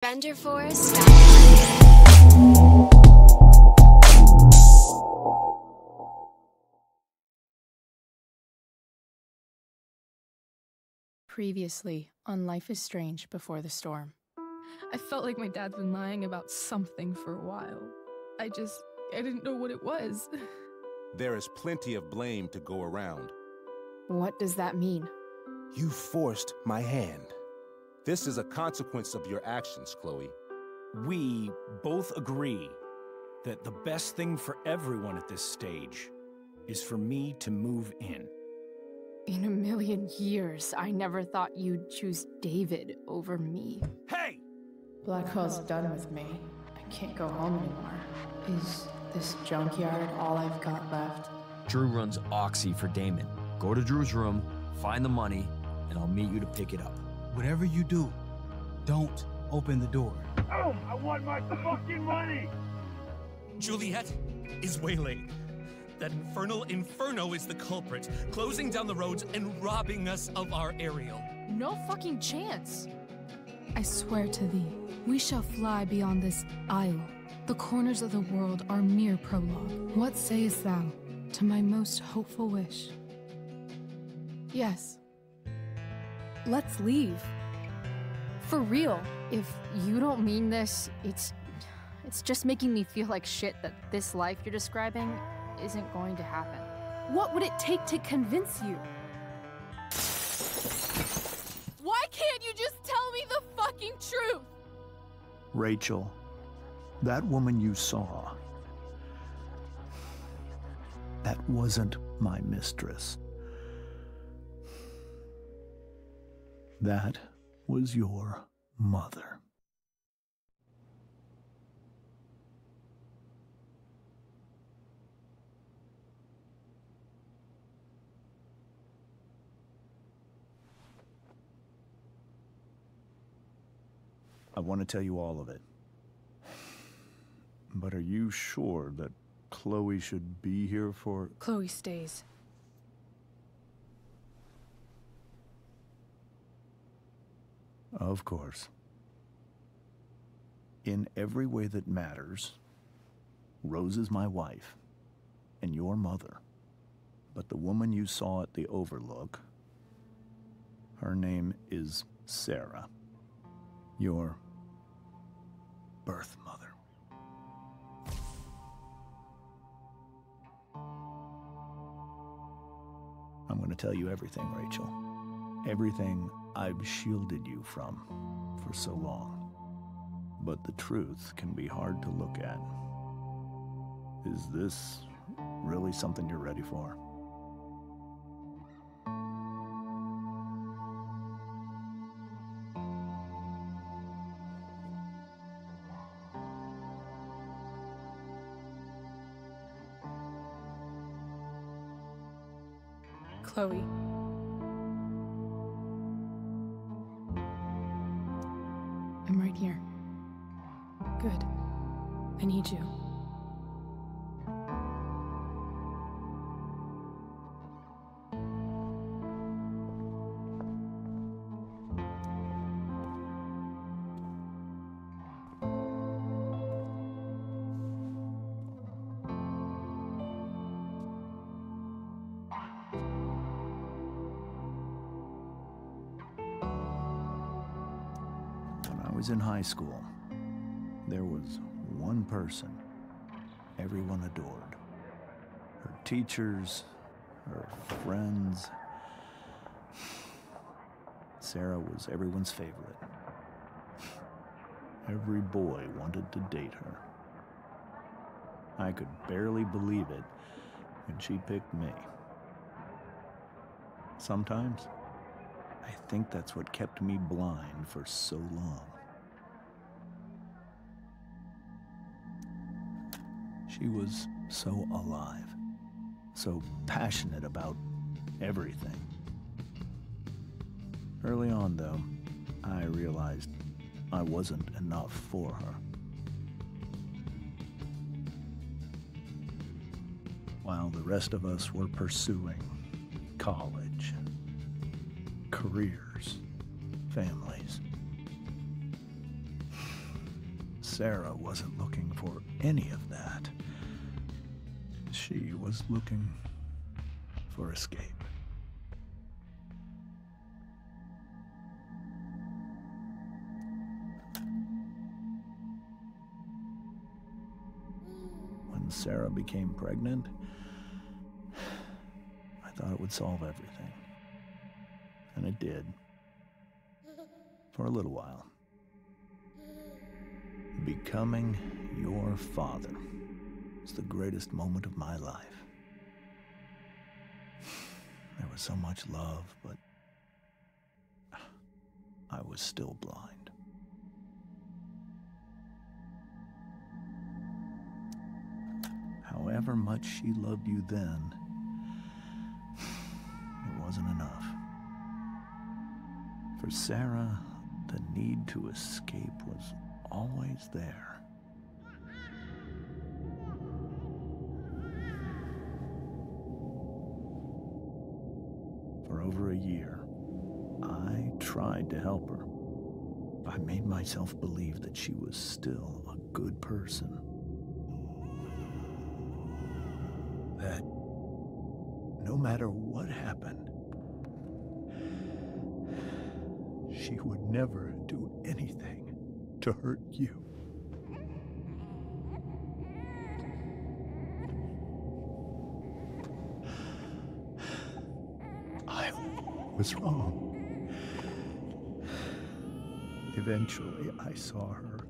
Bender Forest. Previously on Life is Strange Before the Storm. I felt like my dad's been lying about something for a while. I didn't know what it was. There is plenty of blame to go around. What does that mean? You forced my hand. This is a consequence of your actions, Chloe. We both agree that the best thing for everyone at this stage is for me to move in. In a million years, I never thought you'd choose David over me. Hey! Blackwell's done with me. I can't go home anymore. Is this junkyard all I've got left? Drew runs Oxy for Damon. Go to Drew's room, find the money, and I'll meet you to pick it up. Whatever you do, don't open the door. Oh, I want my fucking money! Juliet is waylaid. That infernal Inferno is the culprit, closing down the roads and robbing us of our Ariel. No fucking chance. I swear to thee, we shall fly beyond this isle. The corners of the world are mere prologue. What sayest thou to my most hopeful wish? Yes. Let's leave. For real. If you don't mean this, it's just making me feel like shit that this life you're describing isn't going to happen. What would it take to convince you? Why can't you just tell me the fucking truth? Rachel, that woman you saw, that wasn't my mistress. That was your mother. I want to tell you all of it. But are you sure that Chloe should be here for... Chloe stays. Of course. In every way that matters, Rose is my wife and your mother. But the woman you saw at the Overlook, her name is Sarah. Your birth mother. I'm going to tell you everything, Rachel. Everything I've shielded you from for so long. But the truth can be hard to look at. Is this really something you're ready for? Chloe. I'm right here. Good. I need you. When I was in high school, there was one person everyone adored. Her teachers, her friends. Sarah was everyone's favorite. Every boy wanted to date her. I could barely believe it when she picked me. Sometimes, I think that's what kept me blind for so long. She was so alive, so passionate about everything. Early on, though, I realized I wasn't enough for her. While the rest of us were pursuing college, careers, families, Sarah wasn't looking for any of that. She was looking for escape. When Sarah became pregnant, I thought it would solve everything. And it did. For a little while. Becoming your father was the greatest moment of my life. There was so much love, but I was still blind. However much she loved you then, it wasn't enough. For Sarah, the need to escape was always there. For over a year, I tried to help her. I made myself believe that she was still a good person. That no matter what happened, she would never do anything to hurt you. I was wrong. Eventually, I saw her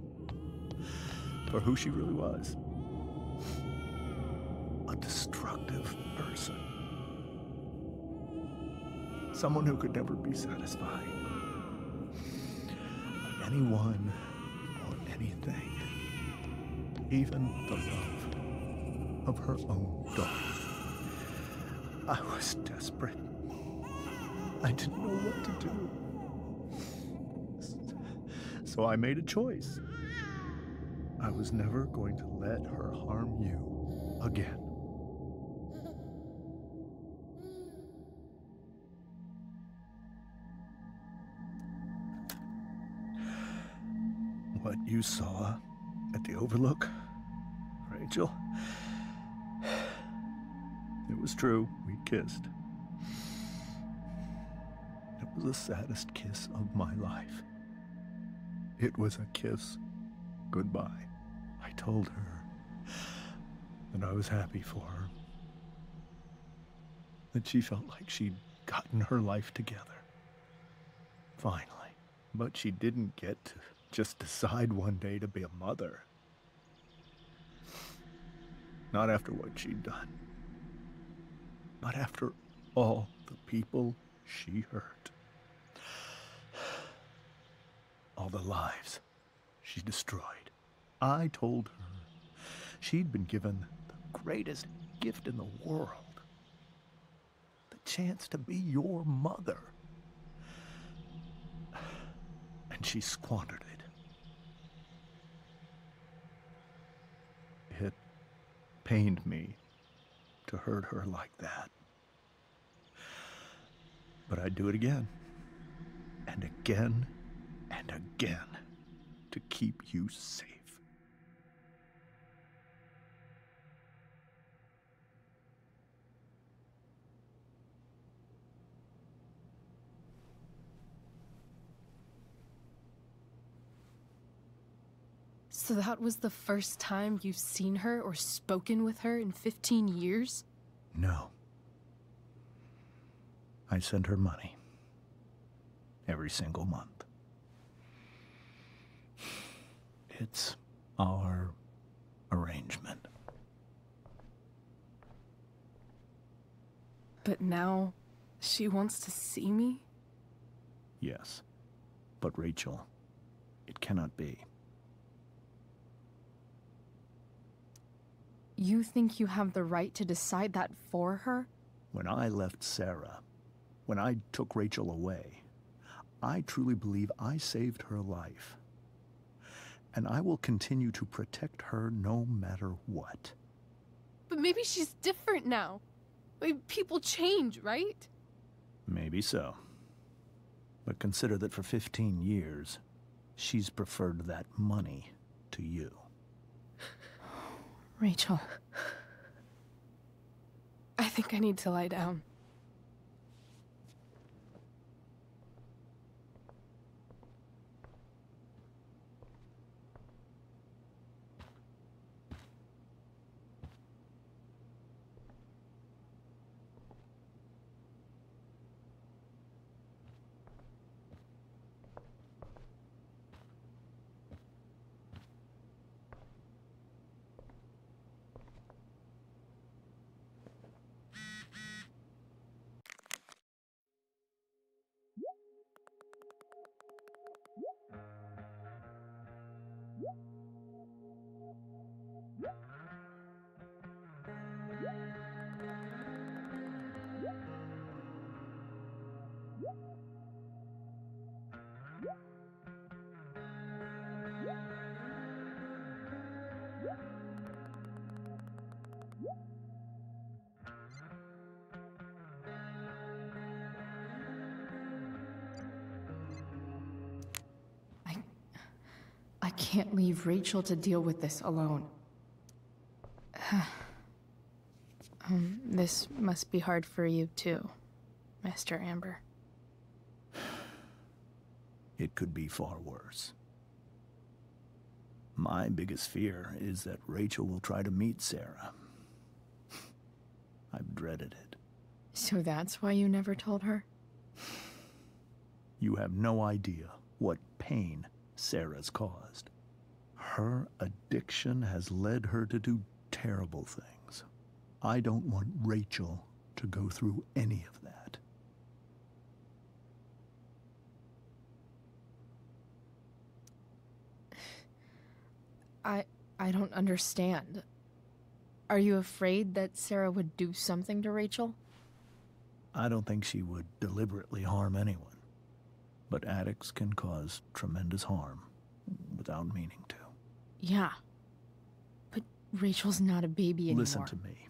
for who she really was. A destructive person. Someone who could never be satisfied. Anyone or anything, even the love of her own daughter. I was desperate. I didn't know what to do. So I made a choice. I was never going to let her harm you again. What you saw at the Overlook, Rachel, it was true. We kissed. It was the saddest kiss of my life. It was a kiss goodbye. I told her that I was happy for her. That she felt like she'd gotten her life together. Finally. But she didn't get to just decide one day to be a mother. Not after what she'd done. Not after all the people she hurt. All the lives she destroyed. I told her she'd been given the greatest gift in the world. The chance to be your mother. And she squandered it. It pained me to hurt her like that. But I'd do it again, and again, and again, to keep you safe. So that was the first time you've seen her or spoken with her in 15 years? No. I sent her money. Every single month. It's our arrangement. But now, she wants to see me? Yes. But Rachel, it cannot be. You think you have the right to decide that for her? When I left Sarah, when I took Rachel away, I truly believe I saved her life. And I will continue to protect her no matter what. But maybe she's different now. Maybe people change, right? Maybe so. But consider that for 15 years, she's preferred that money to you. Rachel. I think I need to lie down. I can't leave Rachel to deal with this alone. This must be hard for you too, Mr. Amber. It could be far worse. My biggest fear is that Rachel will try to meet Sarah. I've dreaded it. So that's why you never told her? You have no idea what pain Sarah's caused. Her addiction has led her to do terrible things. I don't want Rachel to go through any of that. I don't understand. Are you afraid that Sarah would do something to Rachel? I don't think she would deliberately harm anyone. But addicts can cause tremendous harm without meaning to. Yeah. But Rachel's not a baby anymore. Listen to me.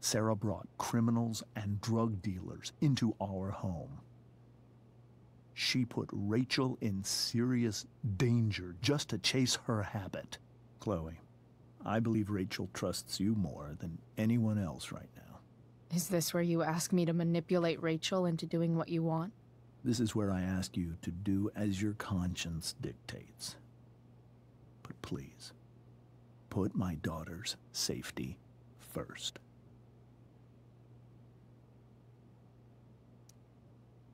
Sarah brought criminals and drug dealers into our home. She put Rachel in serious danger just to chase her habit. Chloe, I believe Rachel trusts you more than anyone else right now. Is this where you ask me to manipulate Rachel into doing what you want? This is where I ask you to do as your conscience dictates. But please, put my daughter's safety first.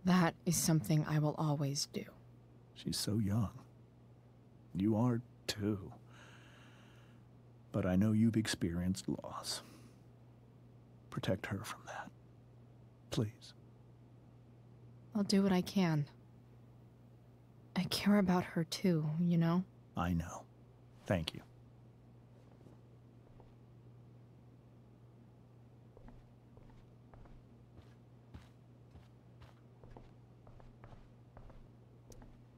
That is something I will always do. She's so young. You are too. But I know you've experienced loss. Protect her from that. Please. I'll do what I can. I care about her too, you know? I know. Thank you.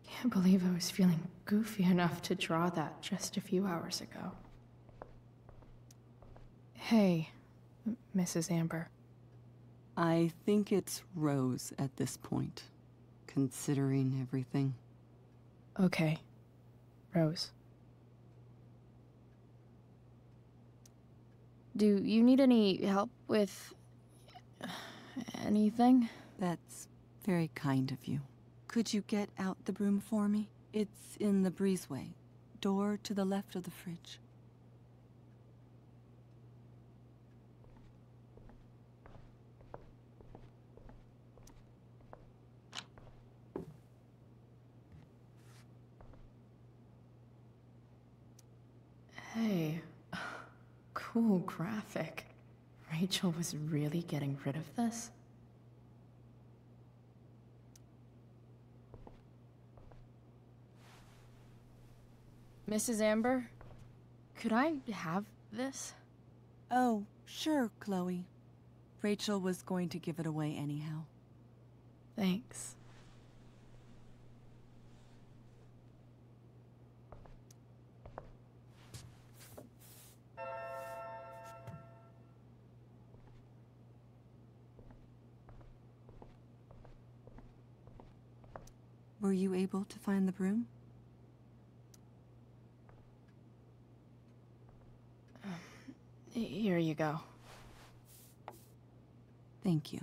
Can't believe I was feeling goofy enough to draw that just a few hours ago. Hey, Mrs. Amber. I think it's Rose at this point, considering everything. Okay, Rose. Do you need any help with anything? That's very kind of you. Could you get out the broom for me? It's in the breezeway, door to the left of the fridge. Hey, cool graphic. Rachel was really getting rid of this? Mrs. Amber, could I have this? Oh, sure, Chloe. Rachel was going to give it away anyhow. Thanks. Were you able to find the broom? Here you go. Thank you.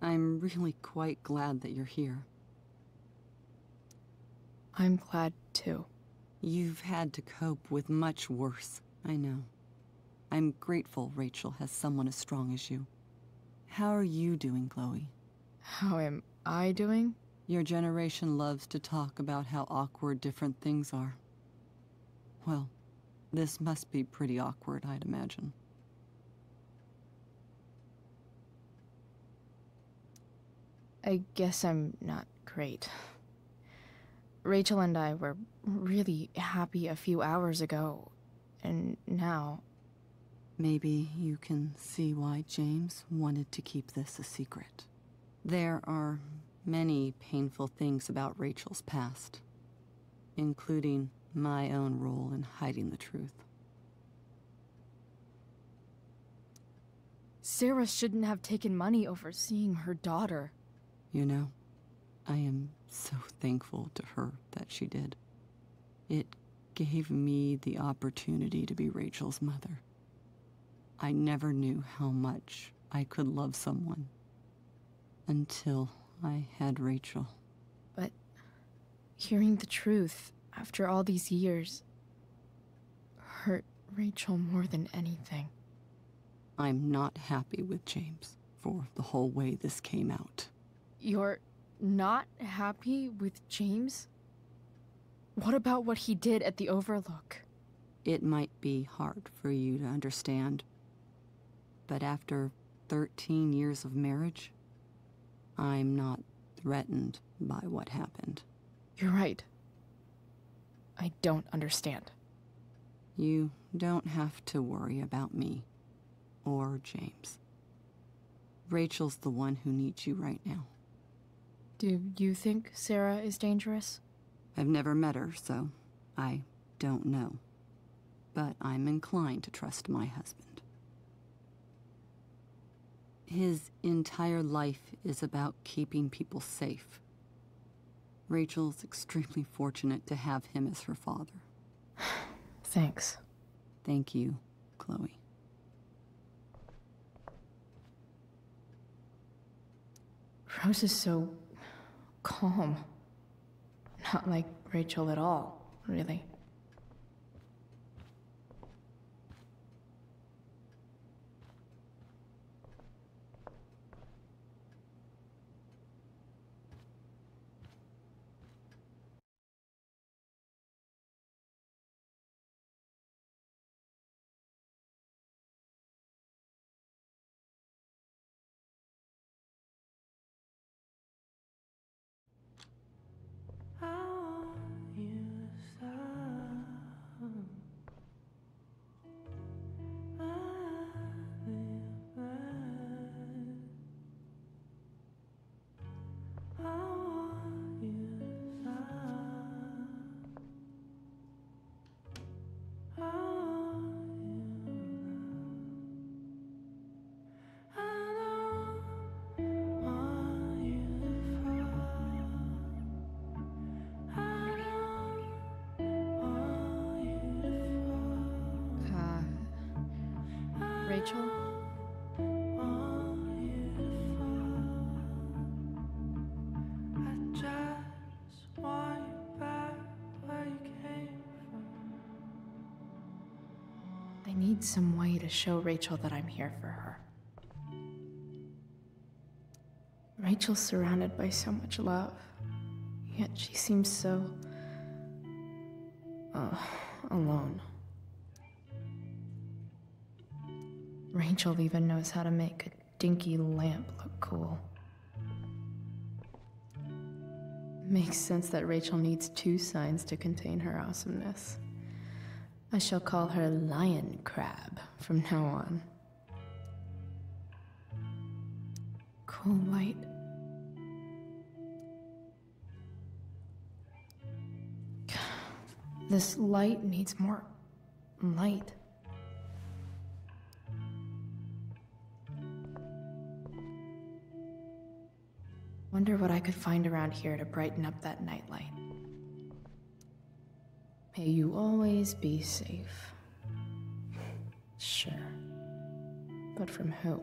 I'm really quite glad that you're here. I'm glad too. You've had to cope with much worse, I know. I'm grateful Rachel has someone as strong as you. How are you doing, Chloe? How am I doing? Your generation loves to talk about how awkward different things are. Well, this must be pretty awkward, I'd imagine. I guess I'm not great. Rachel and I were really happy a few hours ago, and now... Maybe you can see why James wanted to keep this a secret. There are many painful things about Rachel's past, including my own role in hiding the truth. Sarah shouldn't have taken money over seeing her daughter. You know, I am so thankful to her that she did. It gave me the opportunity to be Rachel's mother. I never knew how much I could love someone until I had Rachel. But hearing the truth after all these years hurt Rachel more than anything. I'm not happy with James for the whole way this came out. You're not happy with James? What about what he did at the Overlook? It might be hard for you to understand, but after 13 years of marriage, I'm not threatened by what happened. You're right. I don't understand. You don't have to worry about me or James. Rachel's the one who needs you right now. Do you think Sarah is dangerous? I've never met her, so I don't know. But I'm inclined to trust my husband. His entire life is about keeping people safe. Rachel's extremely fortunate to have him as her father. Thanks. Thank you, Chloe. Rose is so calm. Not like Rachel at all, really. Rachel? I need some way to show Rachel that I'm here for her. Rachel's surrounded by so much love, yet she seems so... alone. Rachel even knows how to make a dinky lamp look cool. Makes sense that Rachel needs 2 signs to contain her awesomeness. I shall call her Lion Crab from now on. Cool light. This light needs more light. Wonder what I could find around here to brighten up that nightlight. May you always be safe. Sure. But from who?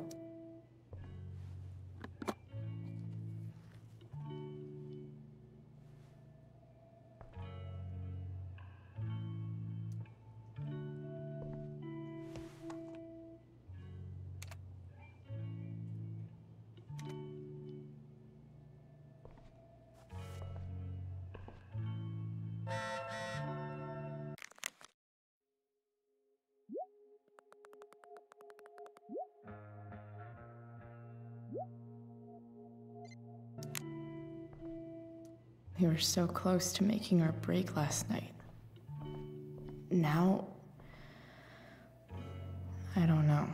We were so close to making our break last night. Now, I don't know.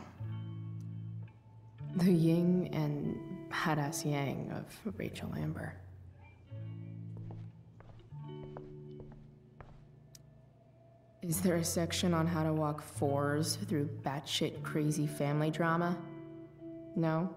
The yin and badass yang of Rachel Amber. Is there a section on how to walk fours through batshit crazy family drama? No?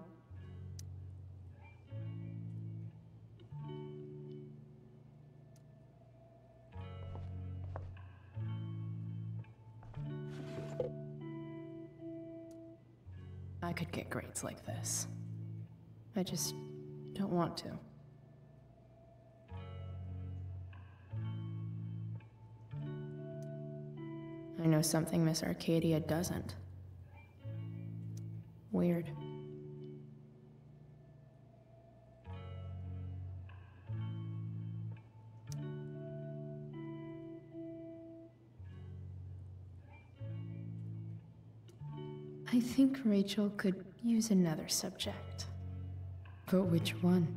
I could get grades like this. I just don't want to. I know something Miss Arcadia doesn't. Weird. I think Rachel could use another subject. But which one?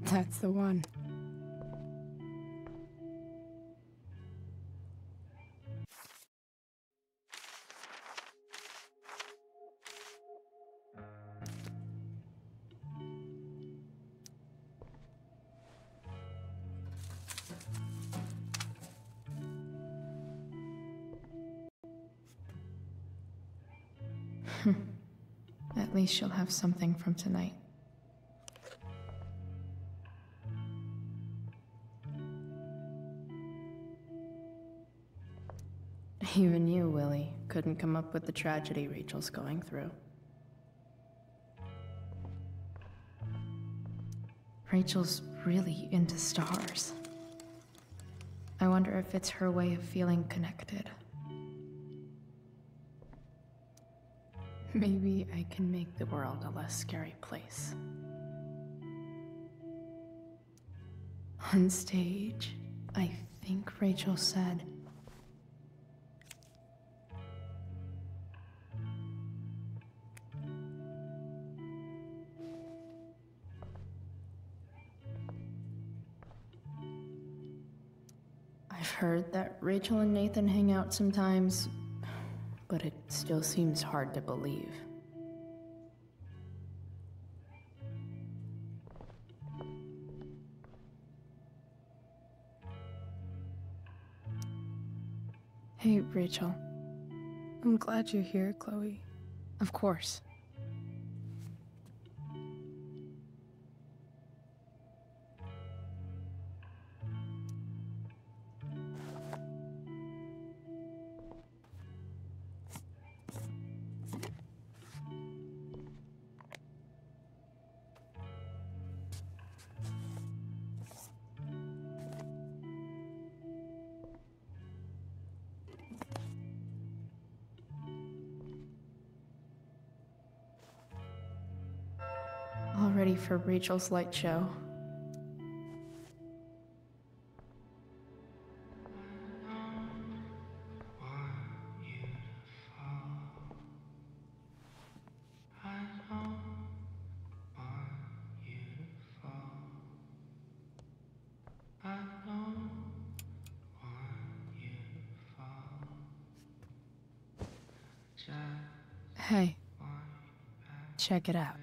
That's the one. At least she'll have something from tonight. Even you, Willie, couldn't come up with the tragedy Rachel's going through. Rachel's really into stars. I wonder if it's her way of feeling connected. Maybe I can make the world a less scary place. On stage, I think Rachel said, I've heard that Rachel and Nathan hang out sometimes, but it still seems hard to believe. Hey, Rachel. I'm glad you're here, Chloe. Of course. All ready for Rachel's light show. Hey, check it out.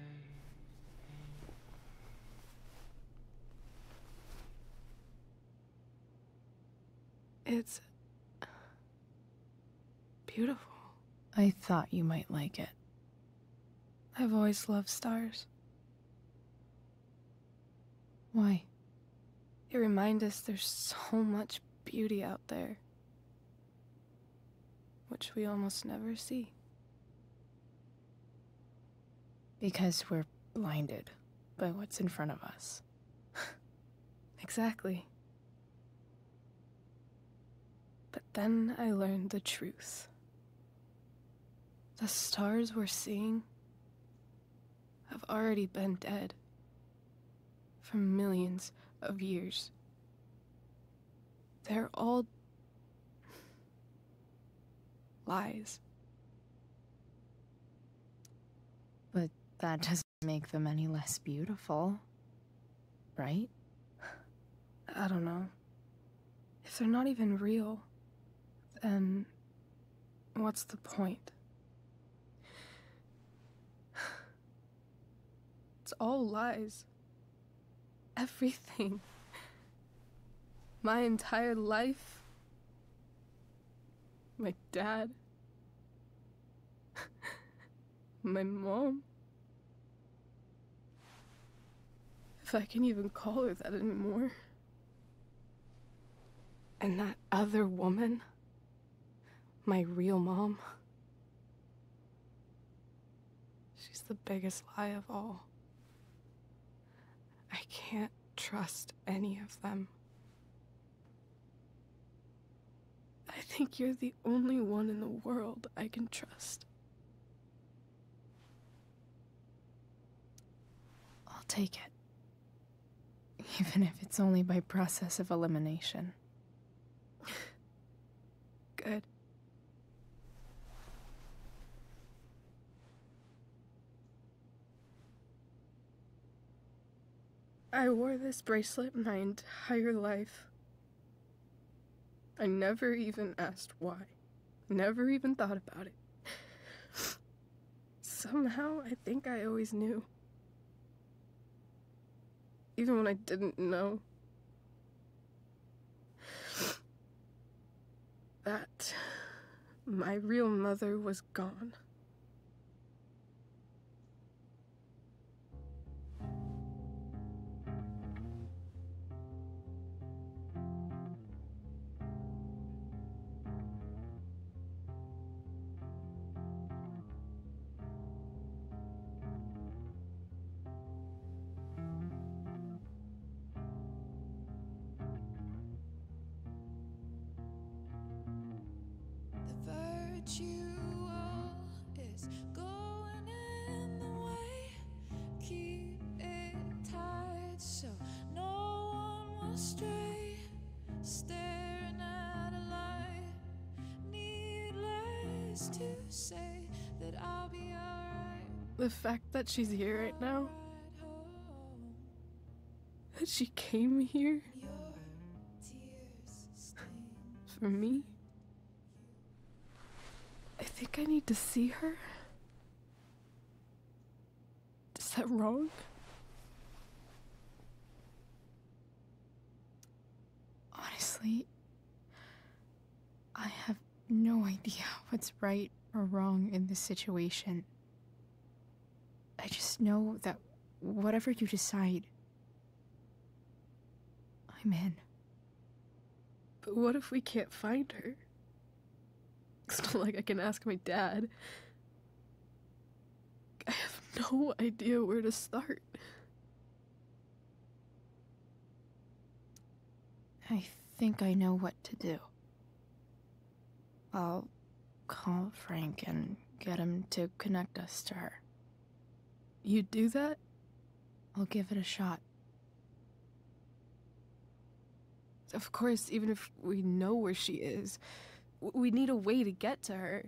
It's beautiful. I thought you might like it. I've always loved stars. Why? They remind us there's so much beauty out there, which we almost never see. Because we're blinded by what's in front of us. Exactly. But then I learned the truth. The stars we're seeing have already been dead for millions of years. They're all lies. But that doesn't make them any less beautiful, right? I don't know. If they're not even real, then what's the point? It's all lies. Everything. My entire life. My dad. My mom. If I can even call her that anymore. And that other woman, my real mom, she's the biggest lie of all. I can't trust any of them. I think you're the only one in the world I can trust. I'll take it. Even if it's only by process of elimination. Good. I wore this bracelet my entire life. I never even asked why. Never even thought about it. Somehow, I think I always knew. Even when I didn't know. That my real mother was gone. Is going in the way. Keep it tight so no one will stray. Staring at a light. Needless to say that I'll be alright. The fact that she's here right now, that she came here for me. I think I need to see her. Is that wrong? Honestly, I have no idea what's right or wrong in this situation. I just know that whatever you decide, I'm in. But what if we can't find her? It's not like I can ask my dad. I have no idea where to start. I think I know what to do. I'll call Frank and get him to connect us to her. You do that? I'll give it a shot. Of course, even if we know where she is, we need a way to get to her.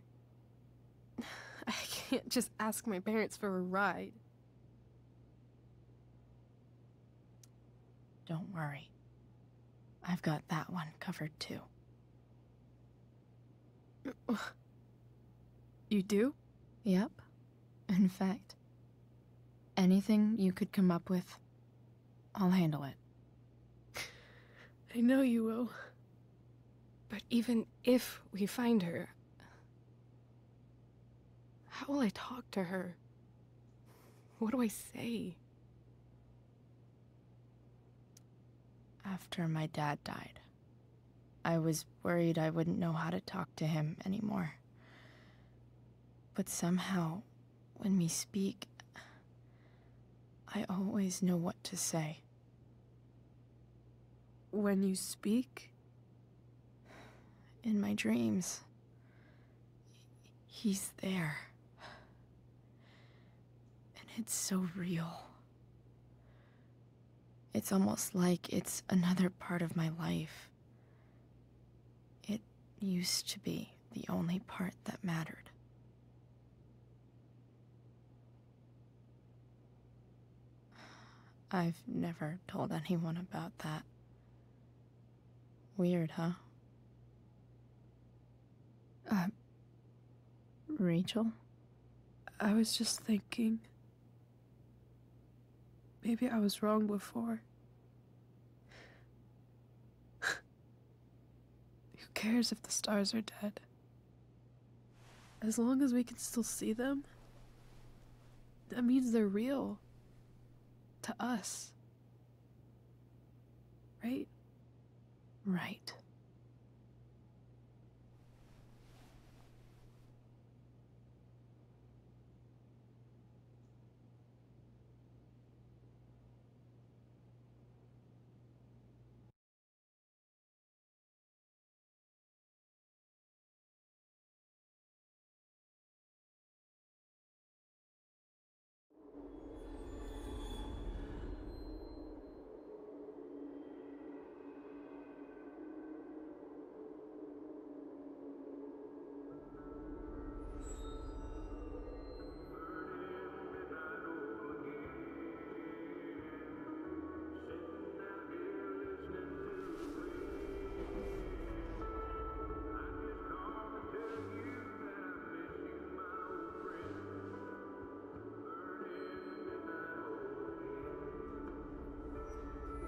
I can't just ask my parents for a ride. Don't worry. I've got that one covered too. You do? Yep. In fact, anything you could come up with, I'll handle it. I know you will. But even if we find her, How will I talk to her? What do I say? After my dad died, I was worried I wouldn't know how to talk to him anymore. But somehow, when we speak, I always know what to say. When you speak? In my dreams. He's there. And it's so real. It's almost like it's another part of my life. It used to be the only part that mattered. I've never told anyone about that. Weird, huh? Rachel? I was just thinking. Maybe I was wrong before. Who cares if the stars are dead? As long as we can still see them, that means they're real. To us. Right? Right.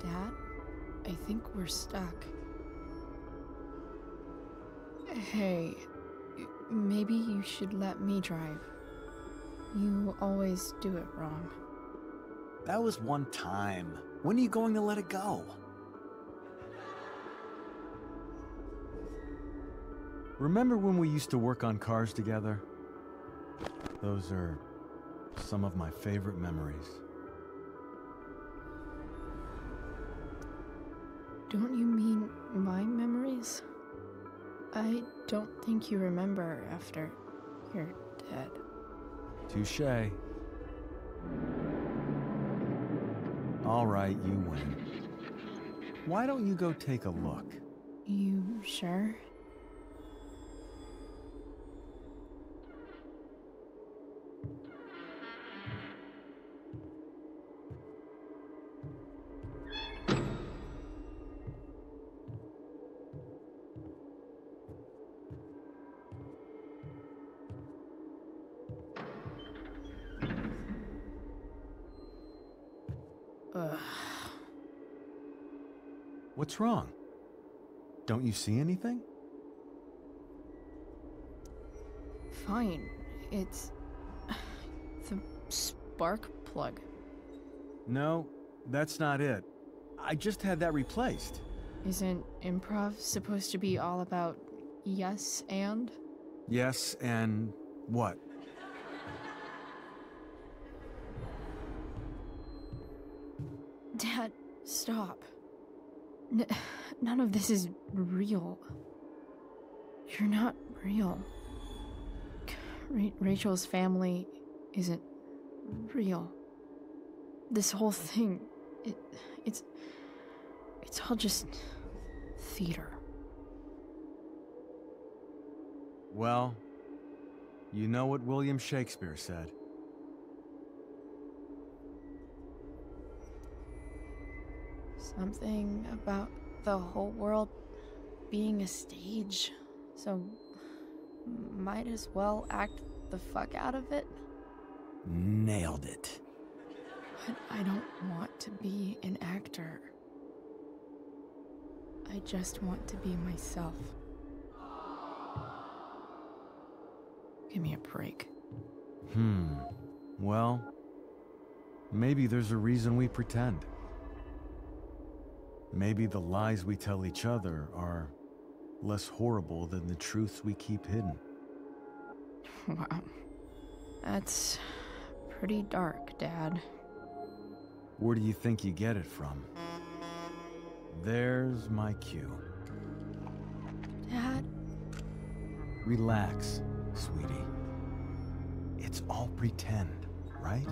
Dad, I think we're stuck. Hey, maybe you should let me drive. You always do it wrong. That was one time. When are you going to let it go? Remember when we used to work on cars together? Those are some of my favorite memories. Don't you mean my memories? I don't think you remember after you're dead. Touché. All right, you win. Why don't you go take a look? You sure? Ugh. What's wrong? Don't you see anything? Fine. It's the spark plug. No, that's not it. I just had that replaced. Isn't improv supposed to be all about yes and? Yes, and what? Dad, stop. None of this is real. You're not real. Rachel's family isn't real. This whole thing, it's all just theater. Well, you know what William Shakespeare said. Something about the whole world being a stage, so might as well act the fuck out of it. Nailed it. But I don't want to be an actor. I just want to be myself. Give me a break. Well, maybe there's a reason we pretend. Maybe the lies we tell each other are less horrible than the truths we keep hidden. Wow. That's pretty dark, Dad. Where do you think you get it from? There's my cue. Dad? Relax, sweetie. It's all pretend, right?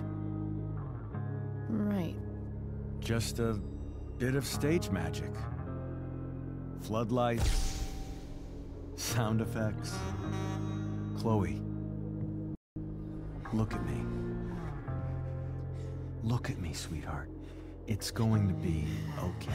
Right. Just a bit of stage magic. Floodlights, sound effects. Chloe, look at me. Look at me, sweetheart. It's going to be okay.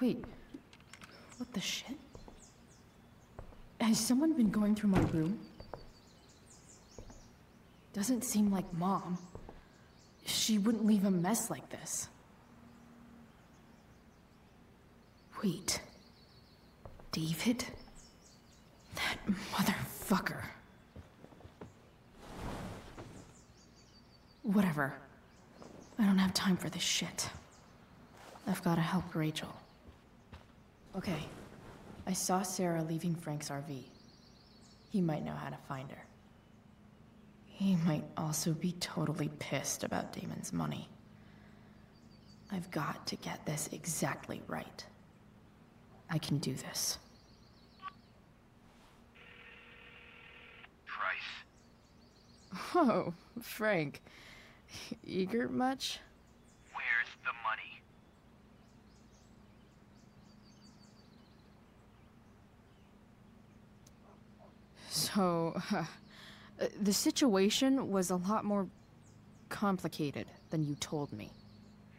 Wait, what the shit? Has someone been going through my room? Doesn't seem like Mom. She wouldn't leave a mess like this. Wait. David? That motherfucker. Whatever. I don't have time for this shit. I've gotta help Rachel. Okay. I saw Sarah leaving Frank's RV. He might know how to find her. He might also be totally pissed about Damon's money. I've got to get this exactly right. I can do this. Price. Oh, Frank. Eager much? Where's the money? So, the situation was a lot more complicated than you told me.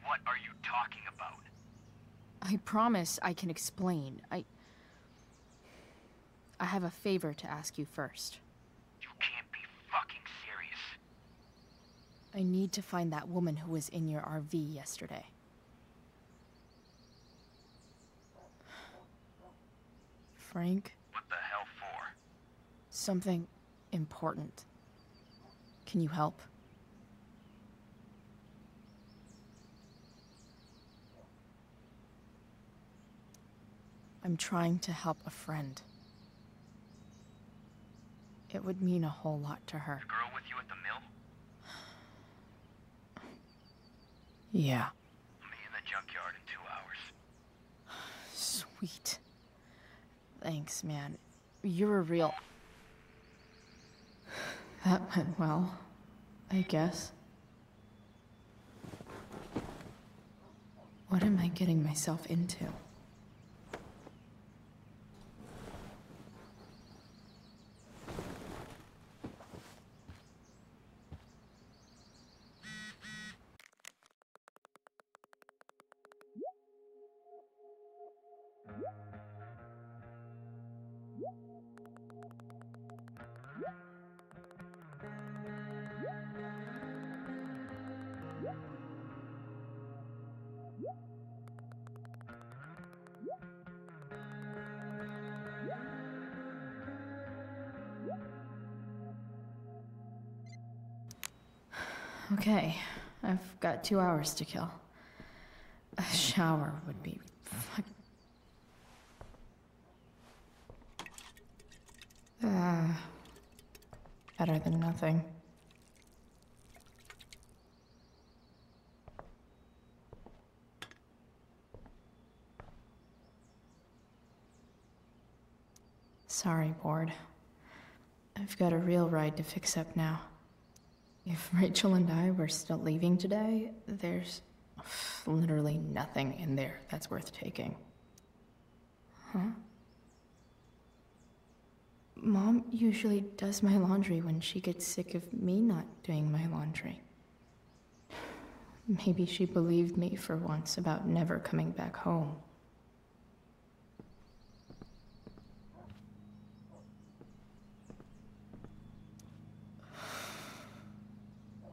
What are you talking about? I promise I can explain. I have a favor to ask you first. You can't be fucking serious. I need to find that woman who was in your RV yesterday. Frank? What the hell for? Something important. Can you help? I'm trying to help a friend. It would mean a whole lot to her. The girl with you at the mill? Yeah. I'll meet in the junkyard in 2 hours. Sweet. Thanks, man. You're a real... That went well, I guess. What am I getting myself into? Okay, I've got 2 hours to kill. A shower would be better than nothing. Sorry, Ward. I've got a real ride to fix up now. If Rachel and I were still leaving today, there's literally nothing in there that's worth taking. Huh? Mom usually does my laundry when she gets sick of me not doing my laundry. Maybe she believed me for once about never coming back home.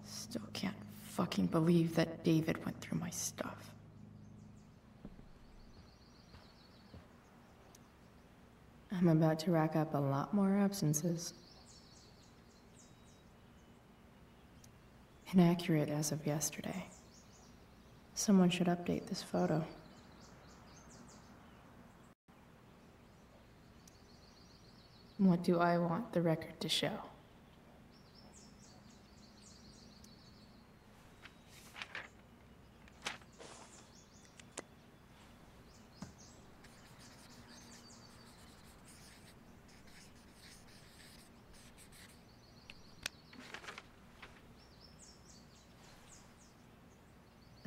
Still can't fucking believe that David went through my stuff. I'm about to rack up a lot more absences. Inaccurate as of yesterday. Someone should update this photo. What do I want the record to show?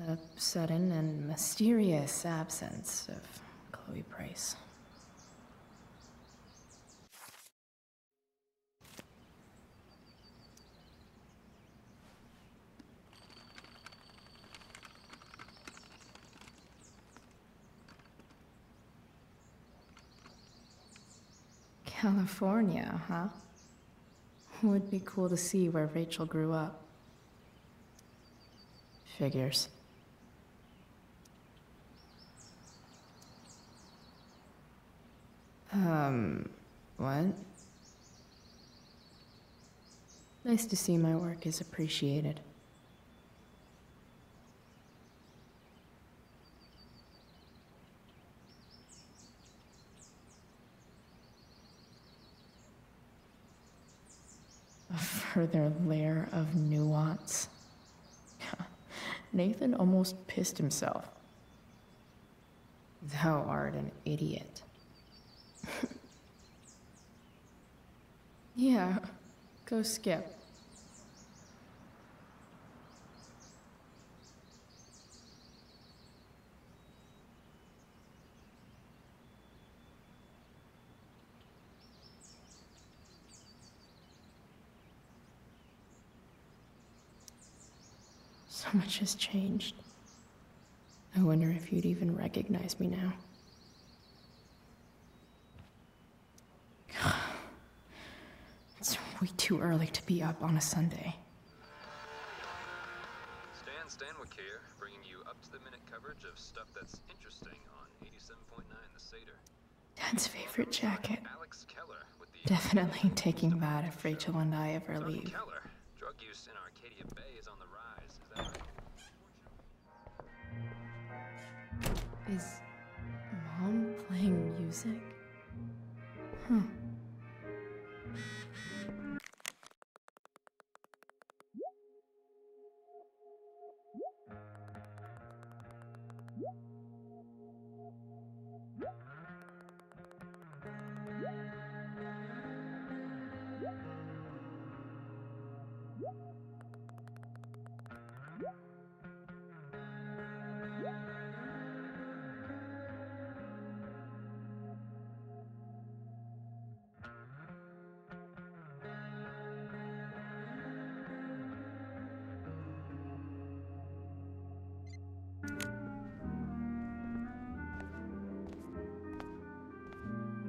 A sudden and mysterious absence of Chloe Price. California, huh? Would be cool to see where Rachel grew up. Figures. What? Nice to see my work is appreciated. A further layer of nuance. Nathan almost pissed himself. Thou art an idiot. Yeah, go skip. So much has changed. I wonder if you'd even recognize me now. It's way too early to be up on a Sunday. Stan Stanwyck here, bringing you up-to-the-minute coverage of stuff that's interesting on 87.9 The Seder. Dad's favorite jacket. Alex Keller with the Definitely taking that if Rachel and I ever leave. Keller, drug use in Arcadia Bay is on the rise. Is that right? Is Mom playing music? Huh.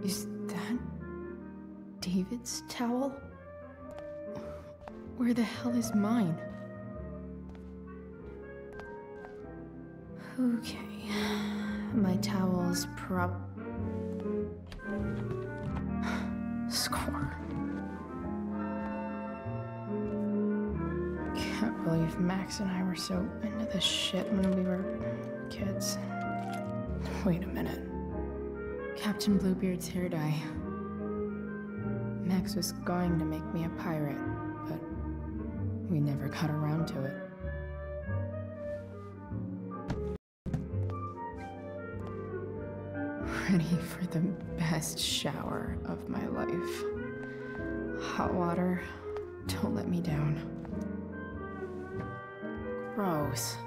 Is that David's towel? Where the hell is mine? Okay, my towel's Score. Can't believe Max and I were so into this shit when we were kids. Wait a minute. Captain Bluebeard's hair dye. Max was going to make me a pirate, but we never got around to it. ready for the best shower of my life. Hot water, don't let me down. Gross.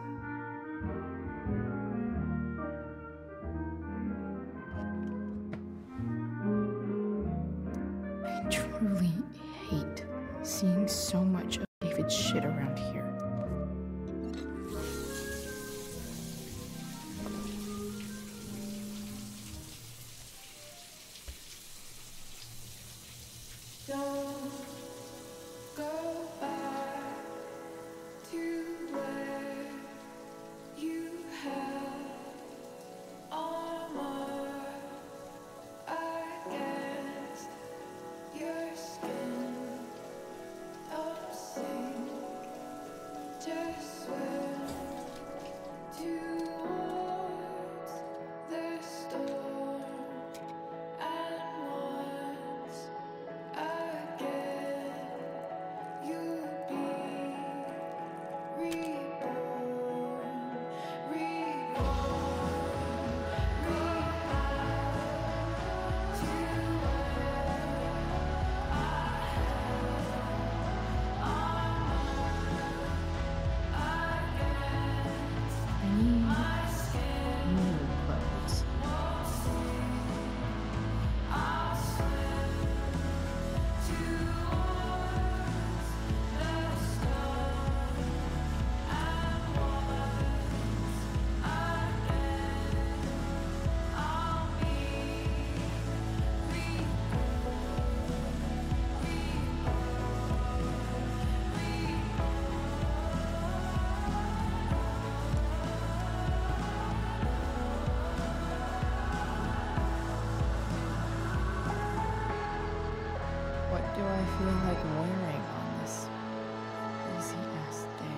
I truly hate seeing so much of David's shit around here. Don't go back to where you had armor against your skin. Don't sink, just swim towards the storm. And once again, you'll be reborn, I need new clothes. What do I feel like wearing on this crazy ass day?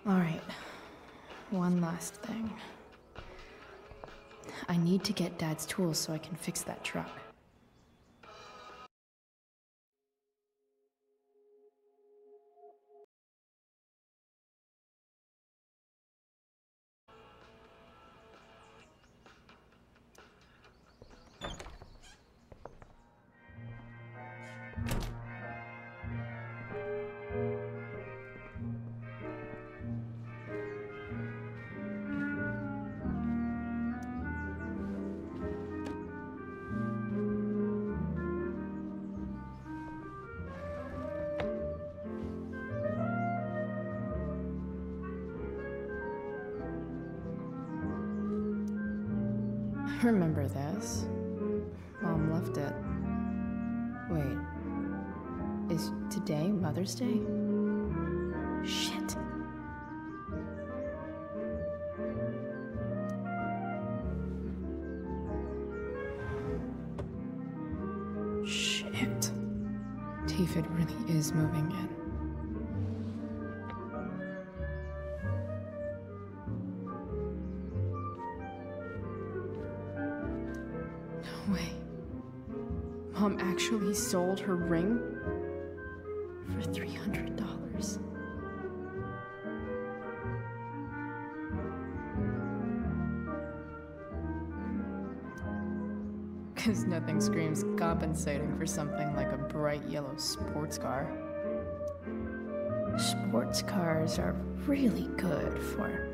Alright, one last thing. I need to get Dad's tools so I can fix that truck. Remember this? Mom left it. Wait, is today Mother's Day? Shit. Shit. David really is moving in. way. Mom actually sold her ring for $300. Because nothing screams compensating for something like a bright yellow sports car. Sports cars are really good for...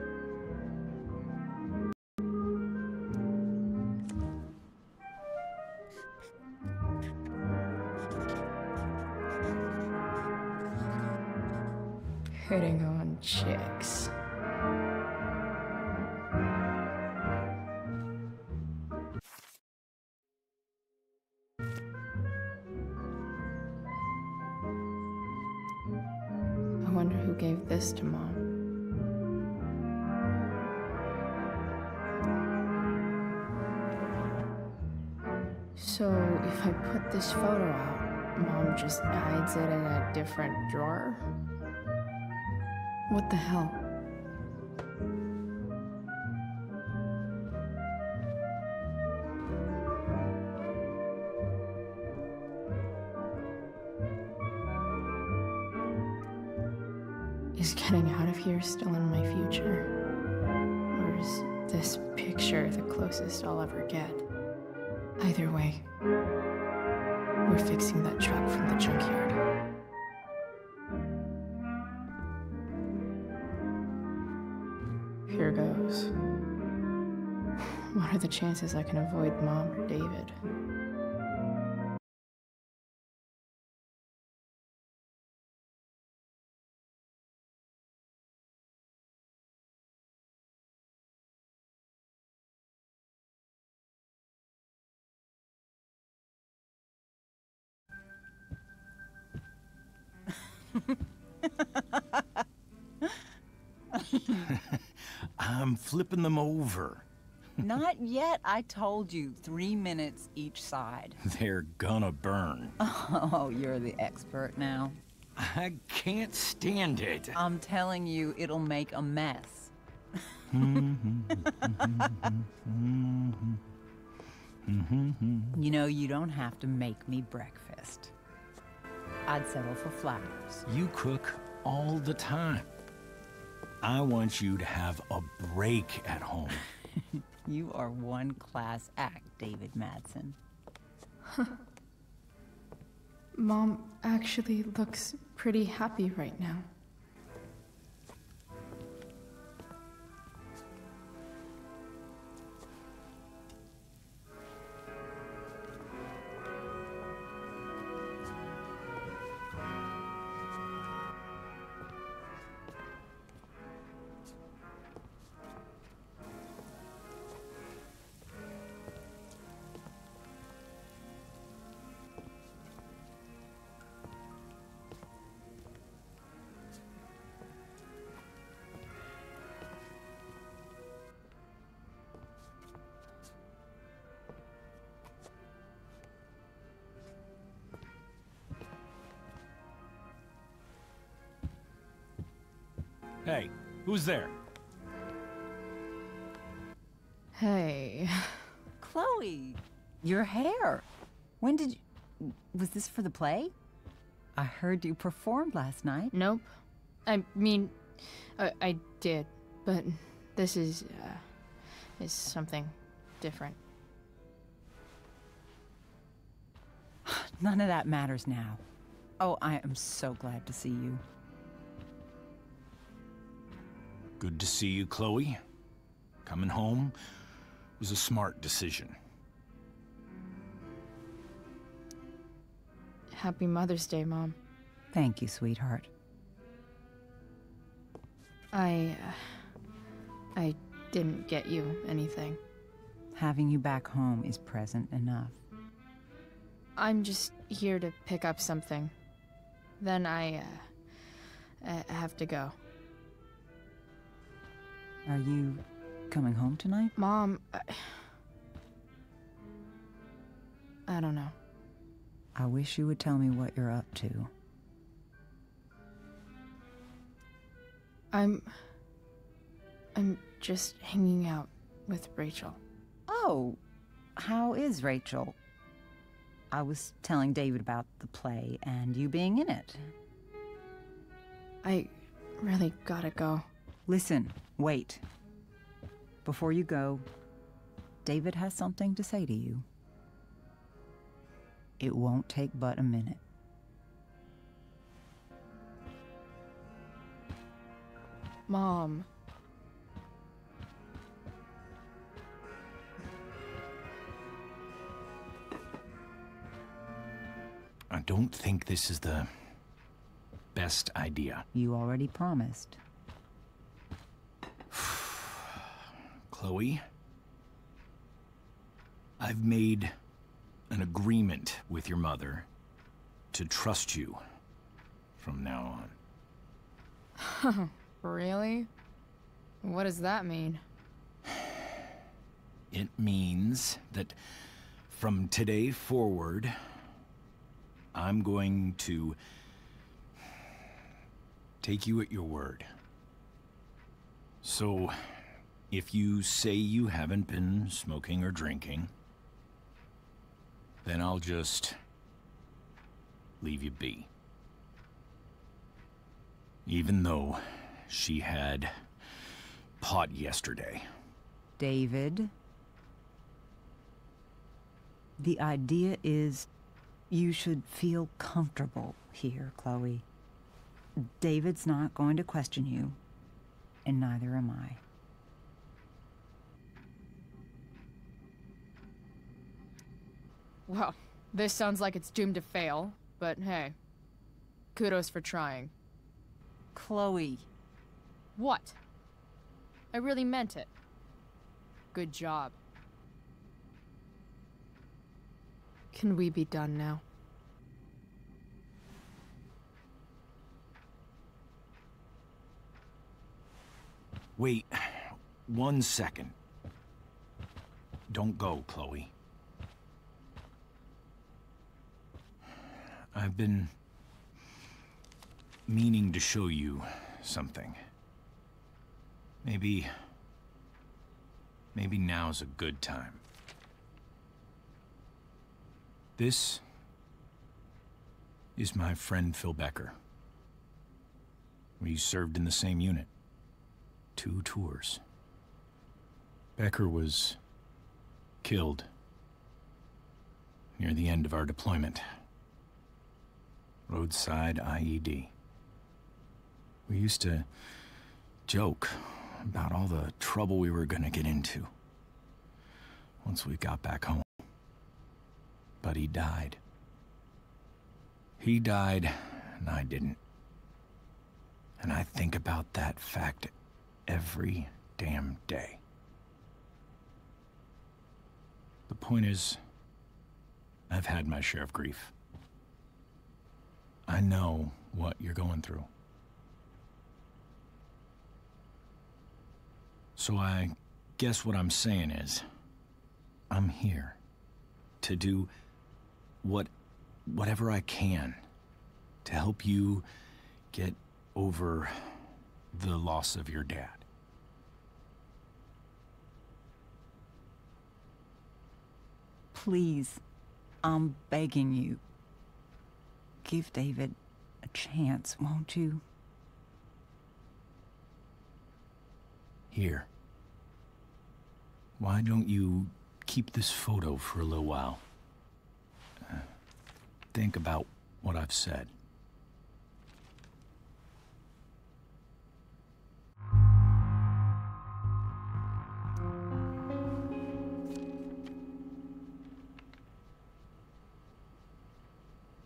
hitting on chicks. I wonder who gave this to Mom. So if I put this photo out, Mom just hides it in a different drawer? What the hell? Is getting out of here still in my future? Or is this picture the closest I'll ever get? Either way, we're fixing that truck from the junkyard. Here goes. What are the chances I can avoid Mom or David? I'm flipping them over. Not yet. I told you, 3 minutes each side. They're gonna burn. Oh, you're the expert now. I can't stand it. I'm telling you, it'll make a mess. You know, you don't have to make me breakfast. I'd settle for flowers. You cook all the time. I want you to have a break at home. You are one class act, David Madsen. Mom actually looks pretty happy right now. Hey, who's there? Hey. Chloe, your hair. When did you... Was this for the play? I heard you performed last night. Nope. I mean, I did, but this is something different. None of that matters now. Oh, I am so glad to see you. Good to see you, Chloe. Coming home was a smart decision. Happy Mother's Day, Mom. Thank you, sweetheart. I didn't get you anything. Having you back home is present enough. I'm just here to pick up something. Then I have to go. Are you coming home tonight? Mom, I don't know. I wish you would tell me what you're up to. I'm just hanging out with Rachel. Oh, how is Rachel? I was telling David about the play and you being in it. I really gotta go. Listen, wait. Before you go, David has something to say to you. It won't take but a minute. Mom. I don't think this is the best idea. You already promised. Chloe, I've made an agreement with your mother to trust you from now on. Really? What does that mean? It means that from today forward, I'm going to take you at your word. So, if you say you haven't been smoking or drinking, then I'll just leave you be. Even though she had pot yesterday. David, the idea is you should feel comfortable here, Chloe. David's not going to question you, and neither am I. Well, this sounds like it's doomed to fail, but hey, kudos for trying. Chloe. What? I really meant it. Good job. Can we be done now? Wait 1 second. Don't go, Chloe. I've been meaning to show you something. Maybe now's a good time. This is my friend Phil Becker. We served in the same unit. 2 tours. Becker was killed near the end of our deployment. Roadside IED. We used to joke about all the trouble we were gonna get into once we got back home. But he died. He died, and I didn't. And I think about that fact every damn day. The point is, I've had my share of grief. I know what you're going through. So I guess what I'm saying is, I'm here to do whatever I can to help you get over the loss of your dad. Please, I'm begging you. Give David a chance, won't you? Here. Why don't you keep this photo for a little while? Think about what I've said.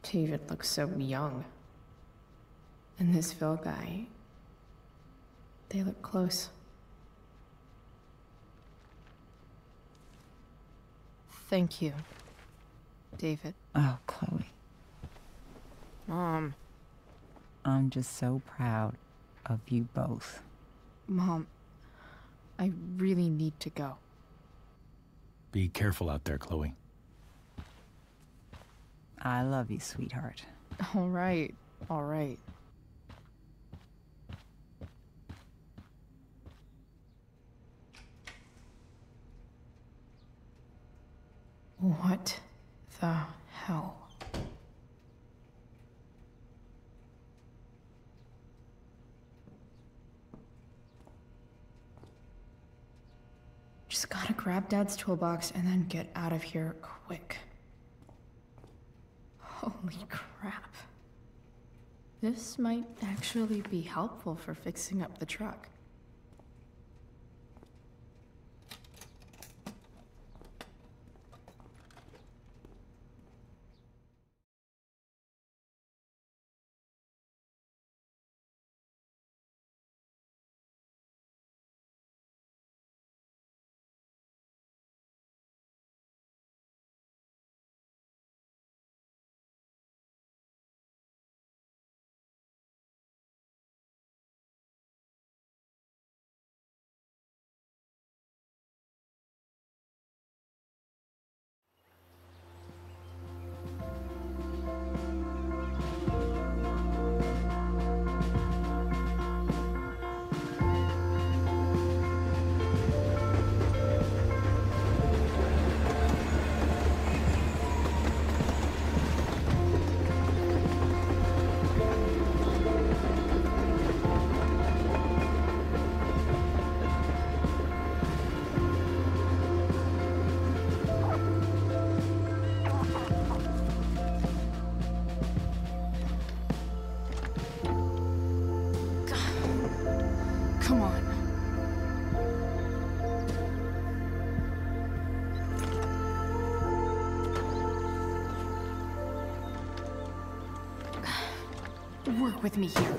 David looks so young. And this Phil guy, they look close. Thank you, David. Oh, Chloe. Mom. I'm just so proud of you both. Mom, I really need to go. Be careful out there, Chloe. I love you, sweetheart. All right, all right. What the hell? Just gotta grab Dad's toolbox and then get out of here quick. Holy crap. This might actually be helpful for fixing up the truck. Come on. Work with me here.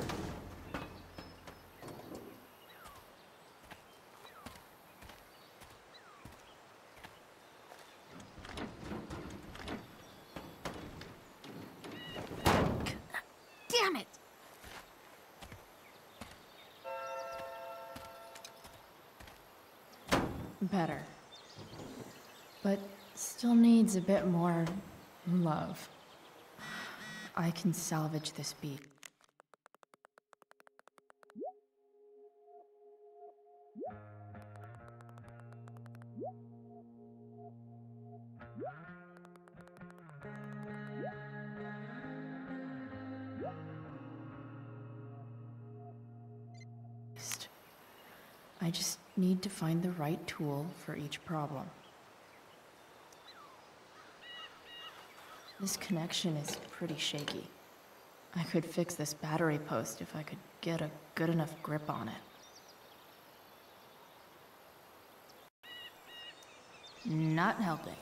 Damn it! Better. But still needs a bit more love. I can salvage this beat. I just need to find the right tool for each problem. This connection is pretty shaky. I could fix this battery post if I could get a good enough grip on it. Not helping.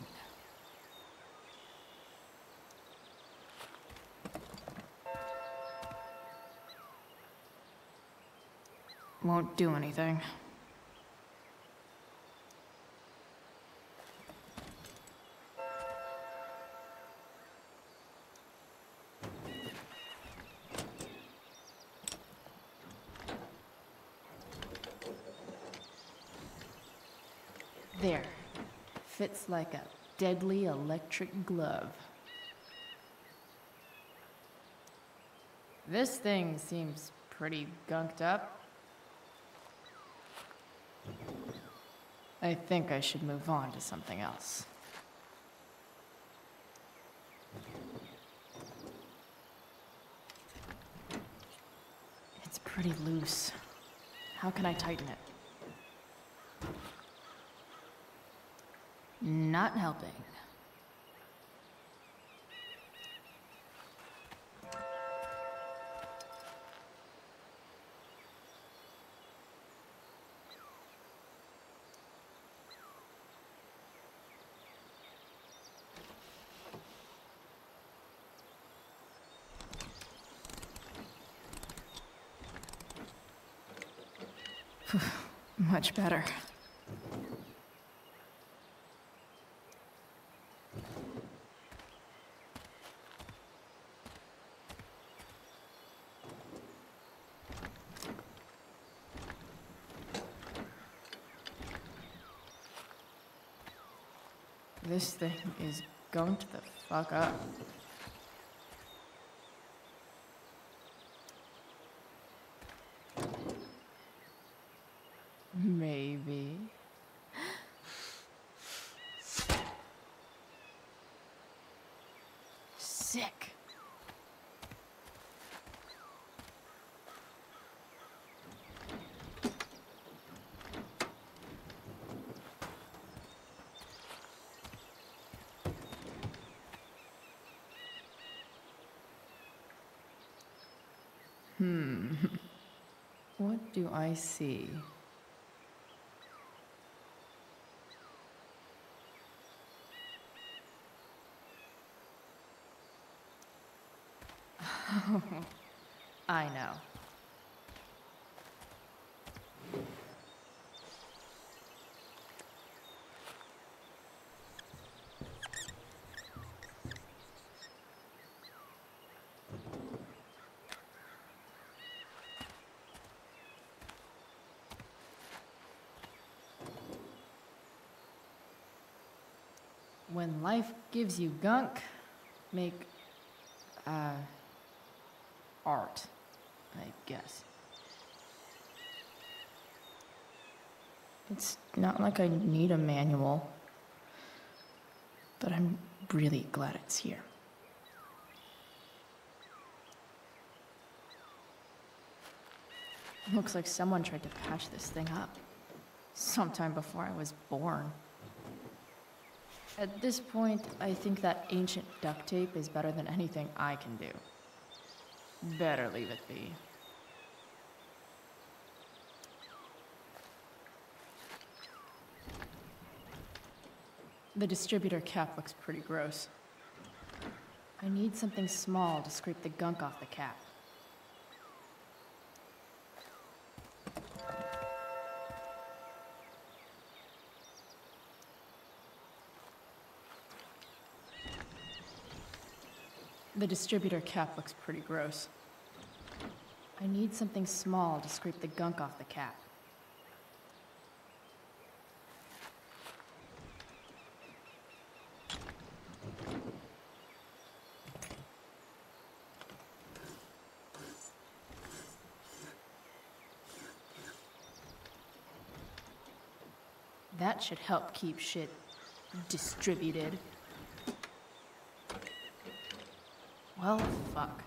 Won't do anything. There. Fits like a deadly electric glove. This thing seems pretty gunked up. I think I should move on to something else. It's pretty loose. How can I tighten it? Not helping. Much better. This thing is going to the fuck up. Maybe. sick. What do I see? I know. When life gives you gunk, make, art, I guess. It's not like I need a manual, but I'm really glad it's here. Looks like someone tried to patch this thing up sometime before I was born. At this point, I think that ancient duct tape is better than anything I can do. Better leave it be. The distributor cap looks pretty gross. I need something small to scrape the gunk off the cap. The distributor cap looks pretty gross. I need something small to scrape the gunk off the cap. That should help keep shit distributed. Well, fuck.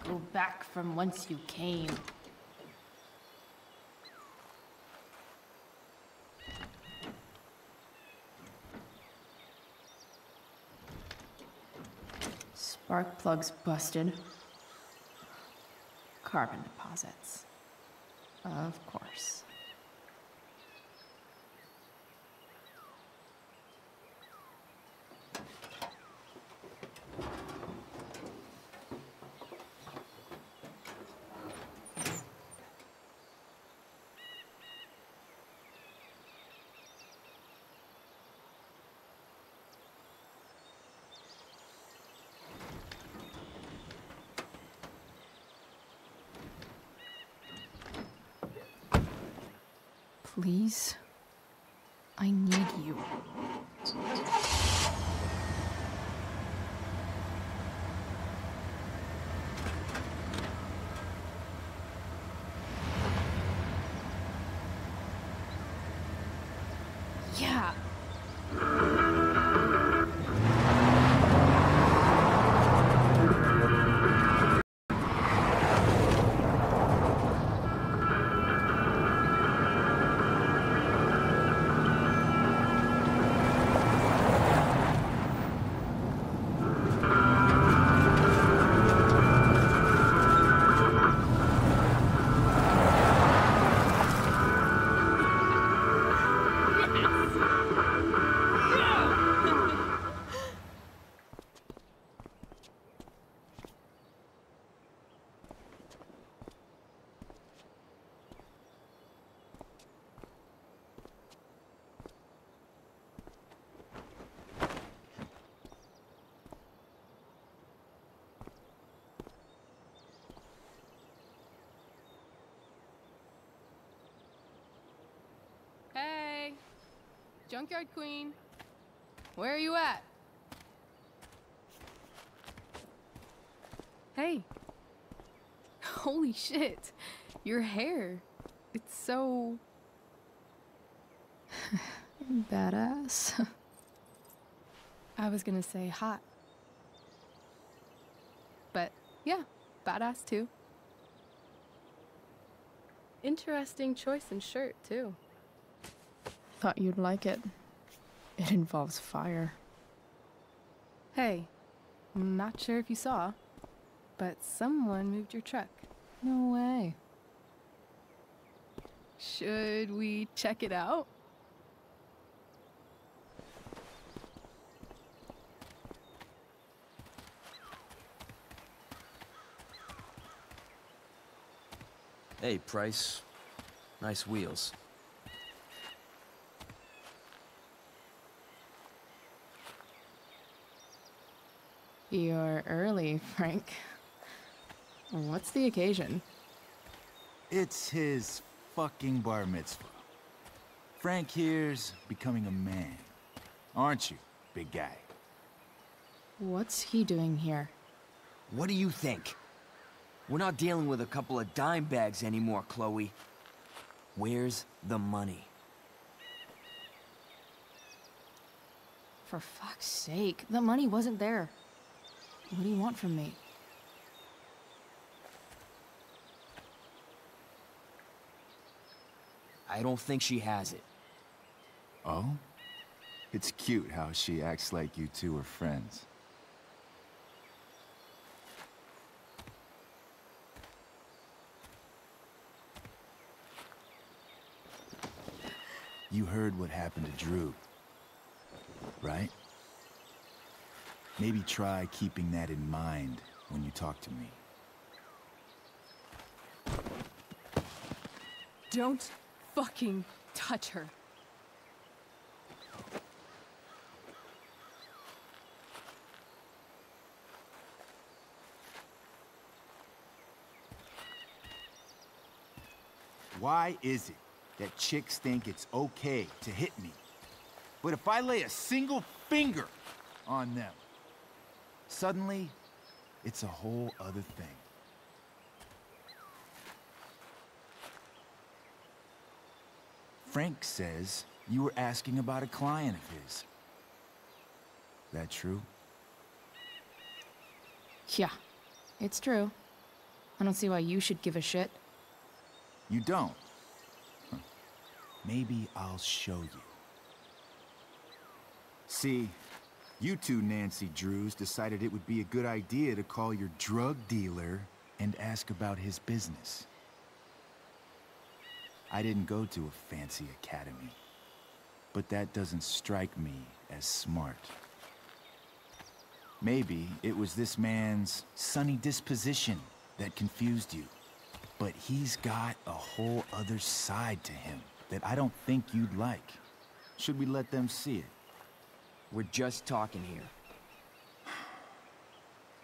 Go back from whence you came. Spark plugs busted. Carbon deposits. Of course. Please, I need you. Yeah. Hey, Junkyard Queen, where are you at? Hey. Holy shit. Your hair. It's so... badass. I was gonna say hot. But yeah, badass too. Interesting choice in shirt too. Thought you'd like it. It involves fire. Hey, not sure if you saw, but someone moved your truck. No way. Should we check it out? Hey, Price. Nice wheels. You're early, Frank. What's the occasion? It's his fucking bar mitzvah. Frank here's becoming a man. Aren't you, big guy? What's he doing here? What do you think? We're not dealing with a couple of dime bags anymore, Chloe. Where's the money? For fuck's sake, the money wasn't there. What do you want from me? I don't think she has it. Oh? It's cute how she acts like you two are friends. You heard what happened to Drew, right? Maybe try keeping that in mind when you talk to me. Don't fucking touch her. Why is it that chicks think it's okay to hit me? But if I lay a single finger on them, suddenly, it's a whole other thing. Frank says you were asking about a client of his. That true? Yeah, it's true. I don't see why you should give a shit. You don't? Huh. Maybe I'll show you. See, you two Nancy Drews decided it would be a good idea to call your drug dealer and ask about his business. I didn't go to a fancy academy, but that doesn't strike me as smart. Maybe it was this man's sunny disposition that confused you, but he's got a whole other side to him that I don't think you'd like. Should we let them see it? We're just talking here.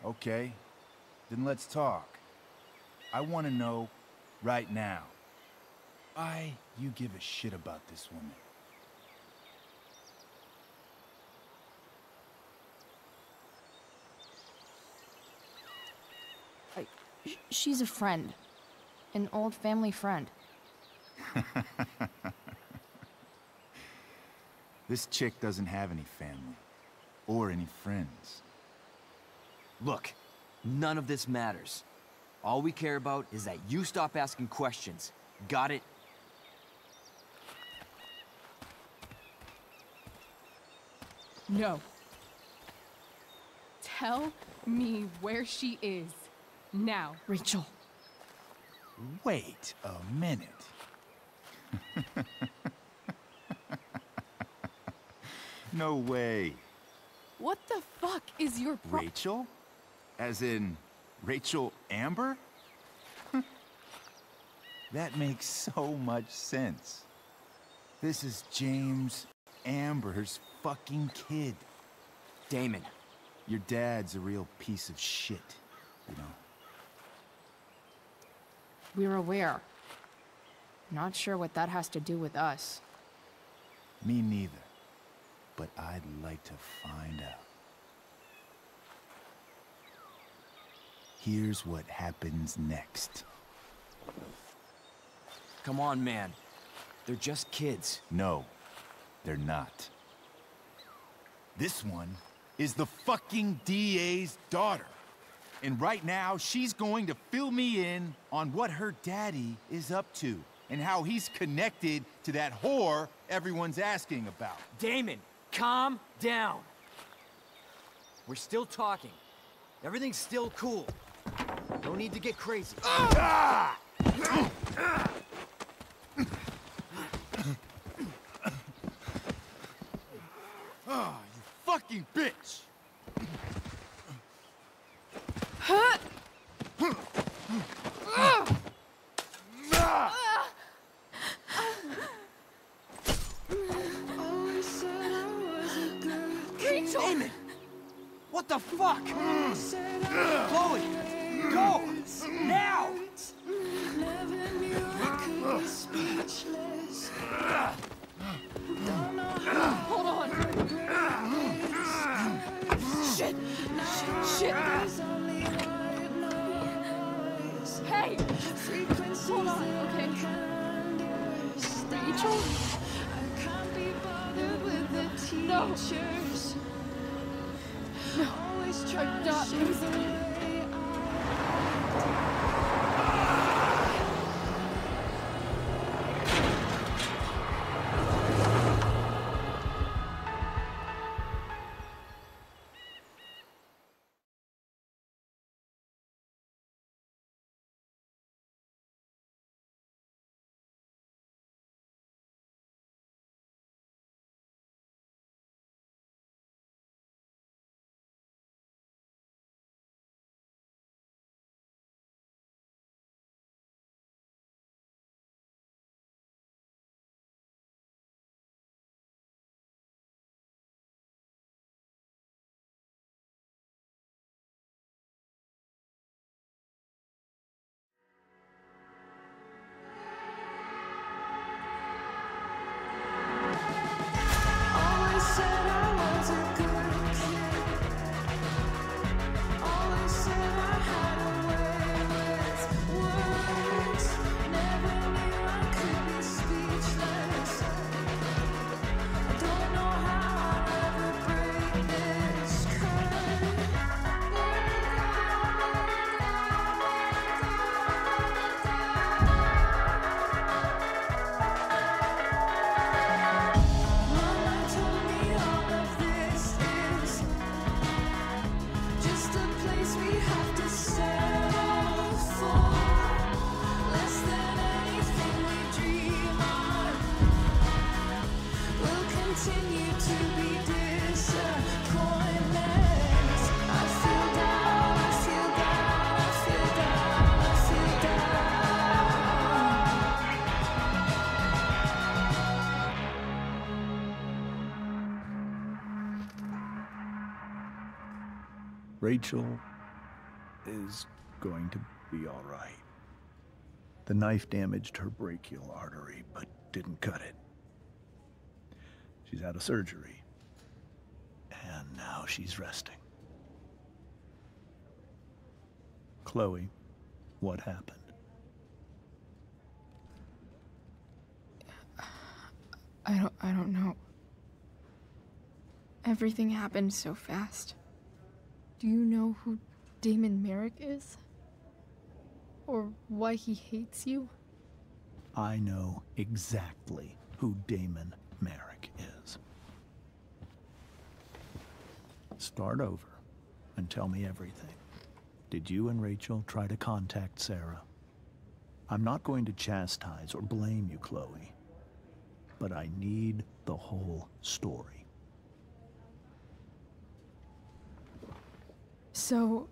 Okay, then let's talk. I want to know right now why you give a shit about this woman. She's a friend. An old family friend. This chick doesn't have any family. Or any friends. Look, none of this matters. All we care about is that you stop asking questions. Got it? No. Tell me where she is. Now. Rachel. Wait a minute. No way. What the fuck is your Rachel? As in, Rachel Amber? That makes so much sense. This is James Amber's fucking kid. Damon. Your dad's a real piece of shit, you know? We're aware. Not sure what that has to do with us. Me neither. But I'd like to find out. here's what happens next. Come on, man. They're just kids. No, they're not. This one is the fucking DA's daughter. And right now, she's going to fill me in on what her daddy is up to and how he's connected to that whore everyone's asking about. Damon, calm down. We're still talking. Everything's still cool. No need to get crazy. Ah! Oh, you fucking bitch! Rachel! Damon! What the fuck? Chloe! Go! Now! Hold on. Shit! Shit! Hey! Hold on, okay. Rachel? No! No, I'm not losing you. Rachel is going to be all right. The knife damaged her brachial artery, but didn't cut it. She's out of surgery, and now she's resting. Chloe, what happened? I don't know. Everything happened so fast. Do you know who Damon Merrick is? Or why he hates you? I know exactly who Damon Merrick is. Start over and tell me everything. Did you and Rachel try to contact Sarah? I'm not going to chastise or blame you, Chloe, but I need the whole story. So,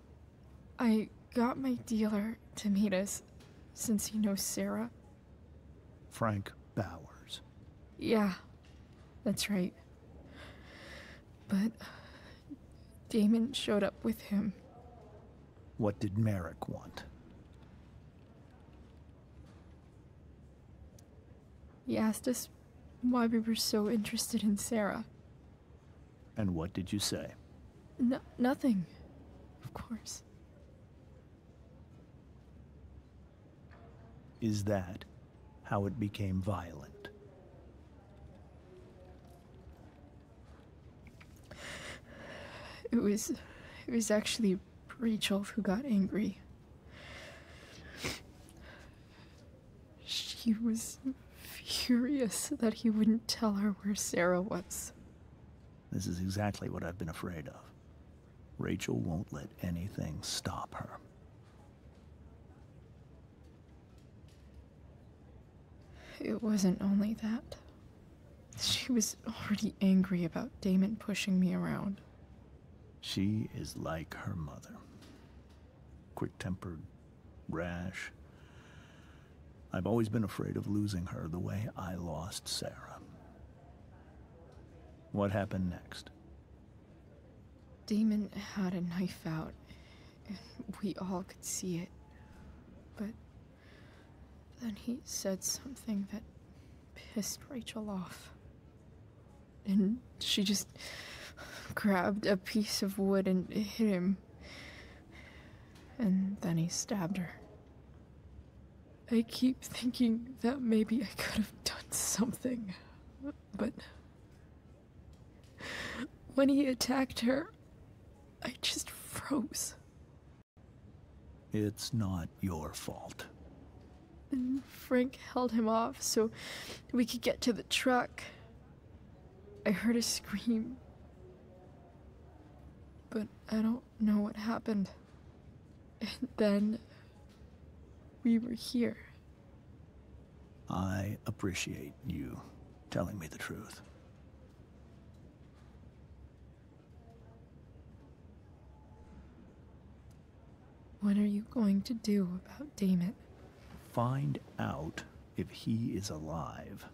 I got my dealer to meet us, since he knows Sarah. Frank Bowers. Yeah, that's right. But Damon showed up with him. What did Merrick want? He asked us why we were so interested in Sarah. And what did you say? Nothing, of course. Is that how it became violent? It was actually Rachel who got angry. She was furious that he wouldn't tell her where Sarah was. This is exactly what I've been afraid of. Rachel won't let anything stop her. It wasn't only that. She was already angry about Damon pushing me around. She is like her mother. Quick-tempered, rash. I've always been afraid of losing her the way I lost Sarah. What happened next? Damon had a knife out, and we all could see it. But then he said something that pissed Rachel off. And she just grabbed a piece of wood and hit him. And then he stabbed her. I keep thinking that maybe I could have done something, but when he attacked her, I just froze. It's not your fault. And Frank held him off so we could get to the truck. I heard a scream, but I don't know what happened. And then we were here. I appreciate you telling me the truth. What are you going to do about Damon? Find out if he is alive.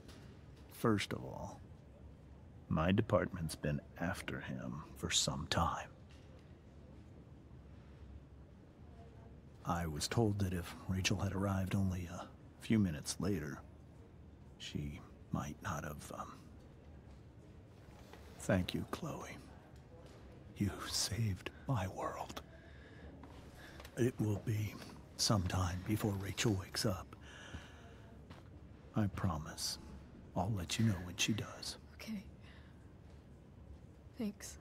First of all, my department's been after him for some time. I was told that if Rachel had arrived only a few minutes later, she might not have, Thank you, Chloe. You saved my world. It will be some time before Rachel wakes up. I promise. I'll let you know when she does. Okay. Thanks.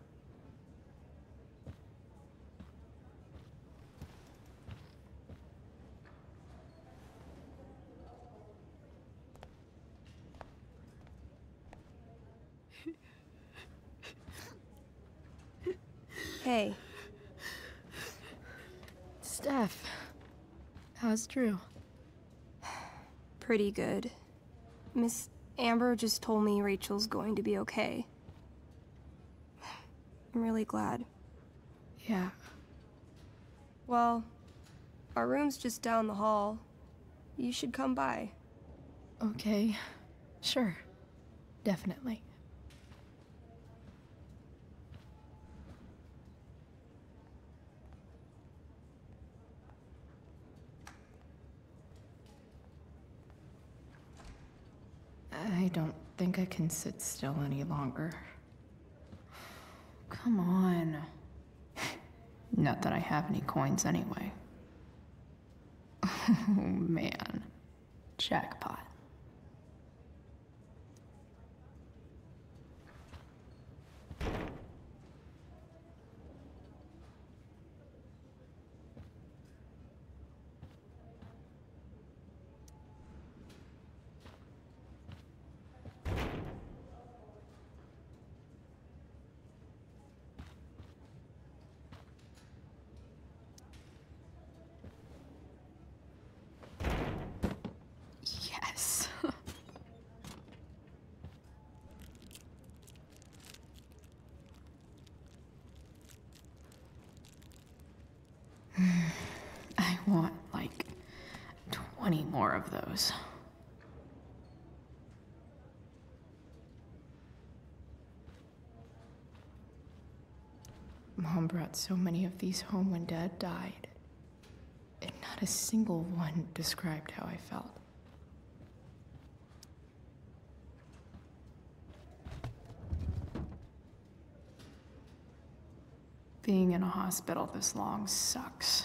Hey. Steph. How's Drew? Pretty good. Miss Amber just told me Rachel's going to be okay. I'm really glad. Yeah. Well, our room's just down the hall. You should come by. Okay. Sure. Definitely. I don't think I can sit still any longer. Come on. Not that I have any coins anyway. Oh man. Jackpot. Yes. I want like 20 more of those. Mom brought so many of these home when Dad died, and not a single one described how I felt. Being in a hospital this long sucks.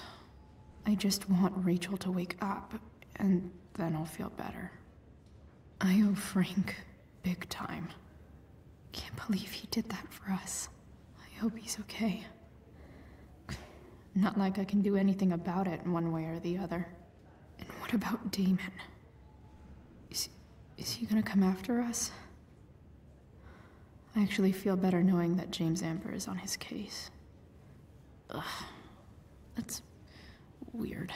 I just want Rachel to wake up, and then I'll feel better. I owe Frank big time. Can't believe he did that for us. I hope he's okay. Not like I can do anything about it one way or the other. And what about Damon? Is he gonna come after us? I actually feel better knowing that James Amber is on his case. Ugh. That's weird.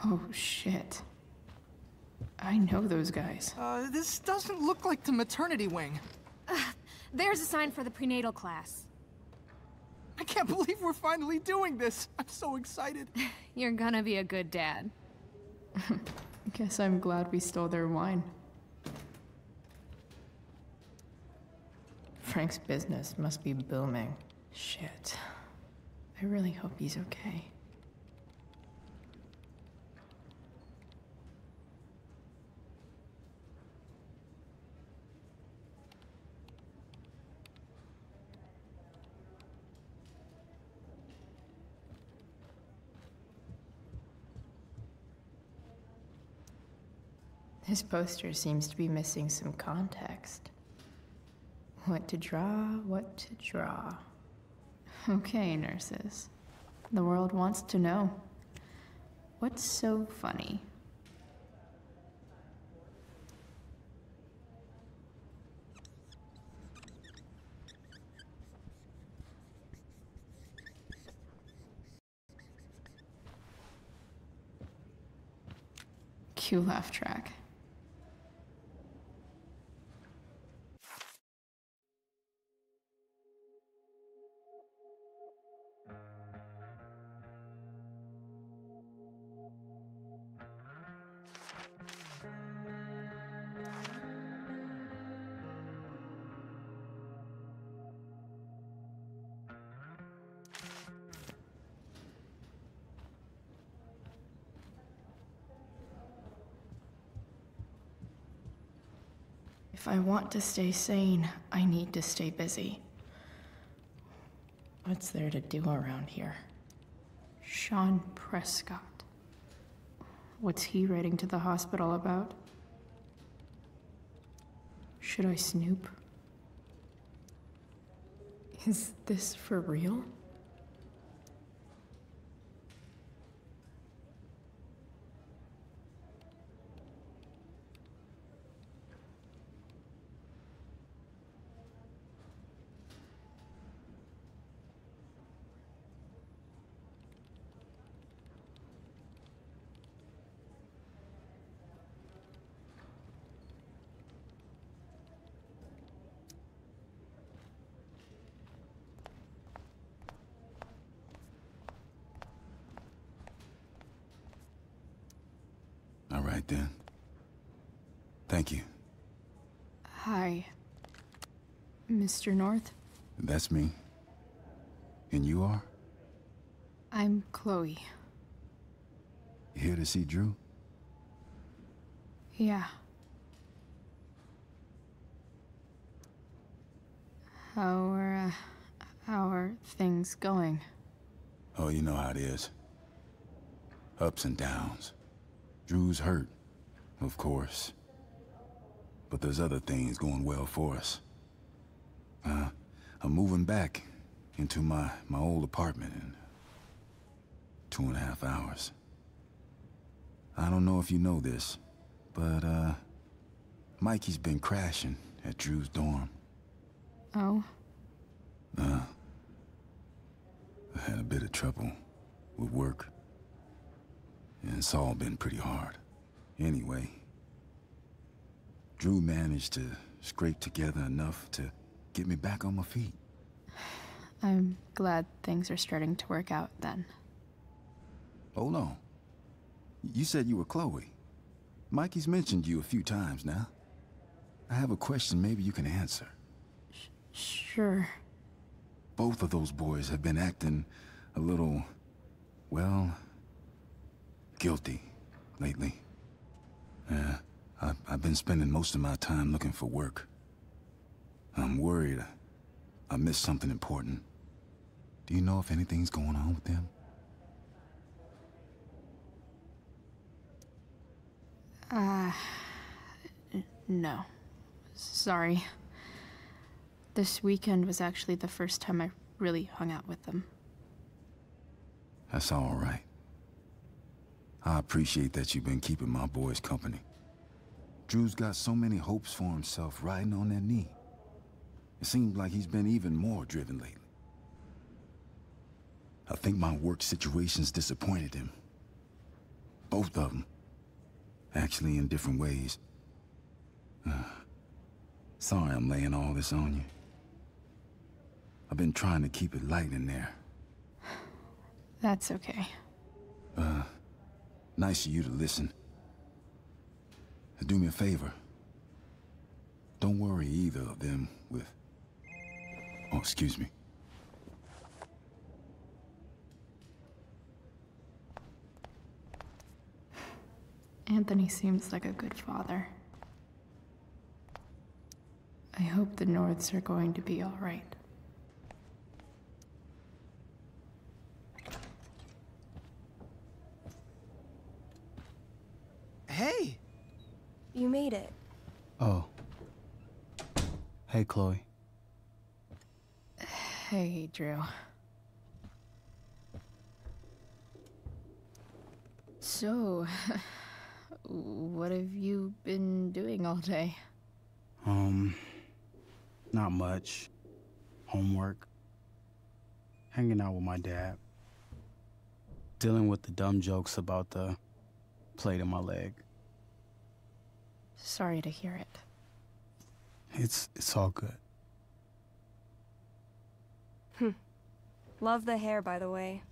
Oh, shit. I know those guys. This doesn't look like the maternity wing. There's a sign for the prenatal class. I can't believe we're finally doing this. I'm so excited. You're gonna be a good dad. Guess I'm glad we stole their wine. Frank's business must be booming. Shit. I really hope he's okay. This poster seems to be missing some context. What to draw, what to draw. Okay, nurses. The world wants to know. What's so funny? Cue laugh track. If I want to stay sane, I need to stay busy. What's there to do around here? Sean Prescott. What's he writing to the hospital about? Should I snoop? Is this for real? All right, then. Thank you. Hi, Mr. North. That's me. And you are? I'm Chloe. You here to see Drew? Yeah. How are things going? Oh, you know how it is. Ups and downs. Drew's hurt, of course. But there's other things going well for us. I'm moving back into my old apartment in 2.5 hours. I don't know if you know this, but Mikey's been crashing at Drew's dorm. Oh? I had a bit of trouble with work. And it's all been pretty hard. Anyway, Drew managed to scrape together enough to get me back on my feet. I'm glad things are starting to work out then. Hold on. You said you were Chloe. Mikey's mentioned you a few times now. I have a question maybe you can answer. Sure. Both of those boys have been acting a little, well, guilty lately. I've been spending most of my time looking for work. I'm worried I missed something important. Do you know if anything's going on with them? No. Sorry. This weekend was actually the first time I really hung out with them. That's all right. I appreciate that you've been keeping my boys company. Drew's got so many hopes for himself riding on that knee. It seems like he's been even more driven lately. I think my work situation's disappointed him. Both of them. Actually, in different ways. Sorry I'm laying all this on you. I've been trying to keep it light in there. That's okay. Nice of you to listen. Do me a favor. Don't worry either of them with... Oh, excuse me. Anthony seems like a good father. I hope the Norths are going to be all right. Hey! You made it. Oh. Hey, Chloe. Hey, Drew. So, what have you been doing all day? Not much. Homework. Hanging out with my dad. Dealing with the dumb jokes about the plate in my leg. Sorry to hear it. It's all good. Love the hair, by the way.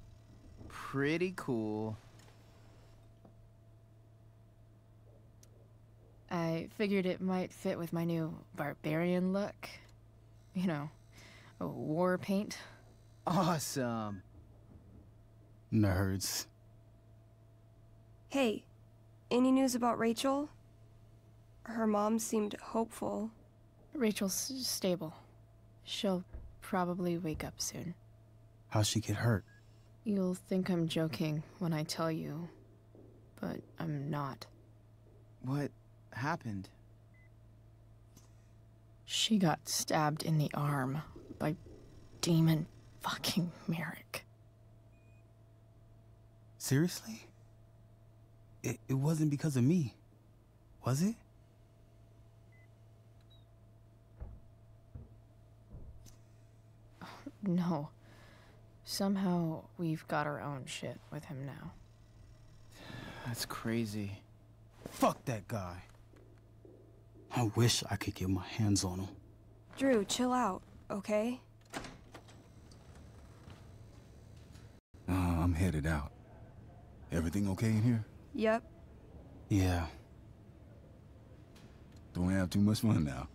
Pretty cool. I figured it might fit with my new barbarian look. You know, a war paint. Awesome. Nerds. Hey, any news about Rachel? Her mom seemed hopeful. Rachel's stable. She'll probably wake up soon. How'd she get hurt? You'll think I'm joking when I tell you, but I'm not. What happened? She got stabbed in the arm by Demon fucking Merrick. Seriously? It wasn't because of me, was it? No. Somehow we've got our own shit with him now. That's crazy. Fuck that guy. I wish I could get my hands on him. Drew, chill out, okay? I'm headed out. Everything okay in here? Yep. Yeah. Don't have too much fun now.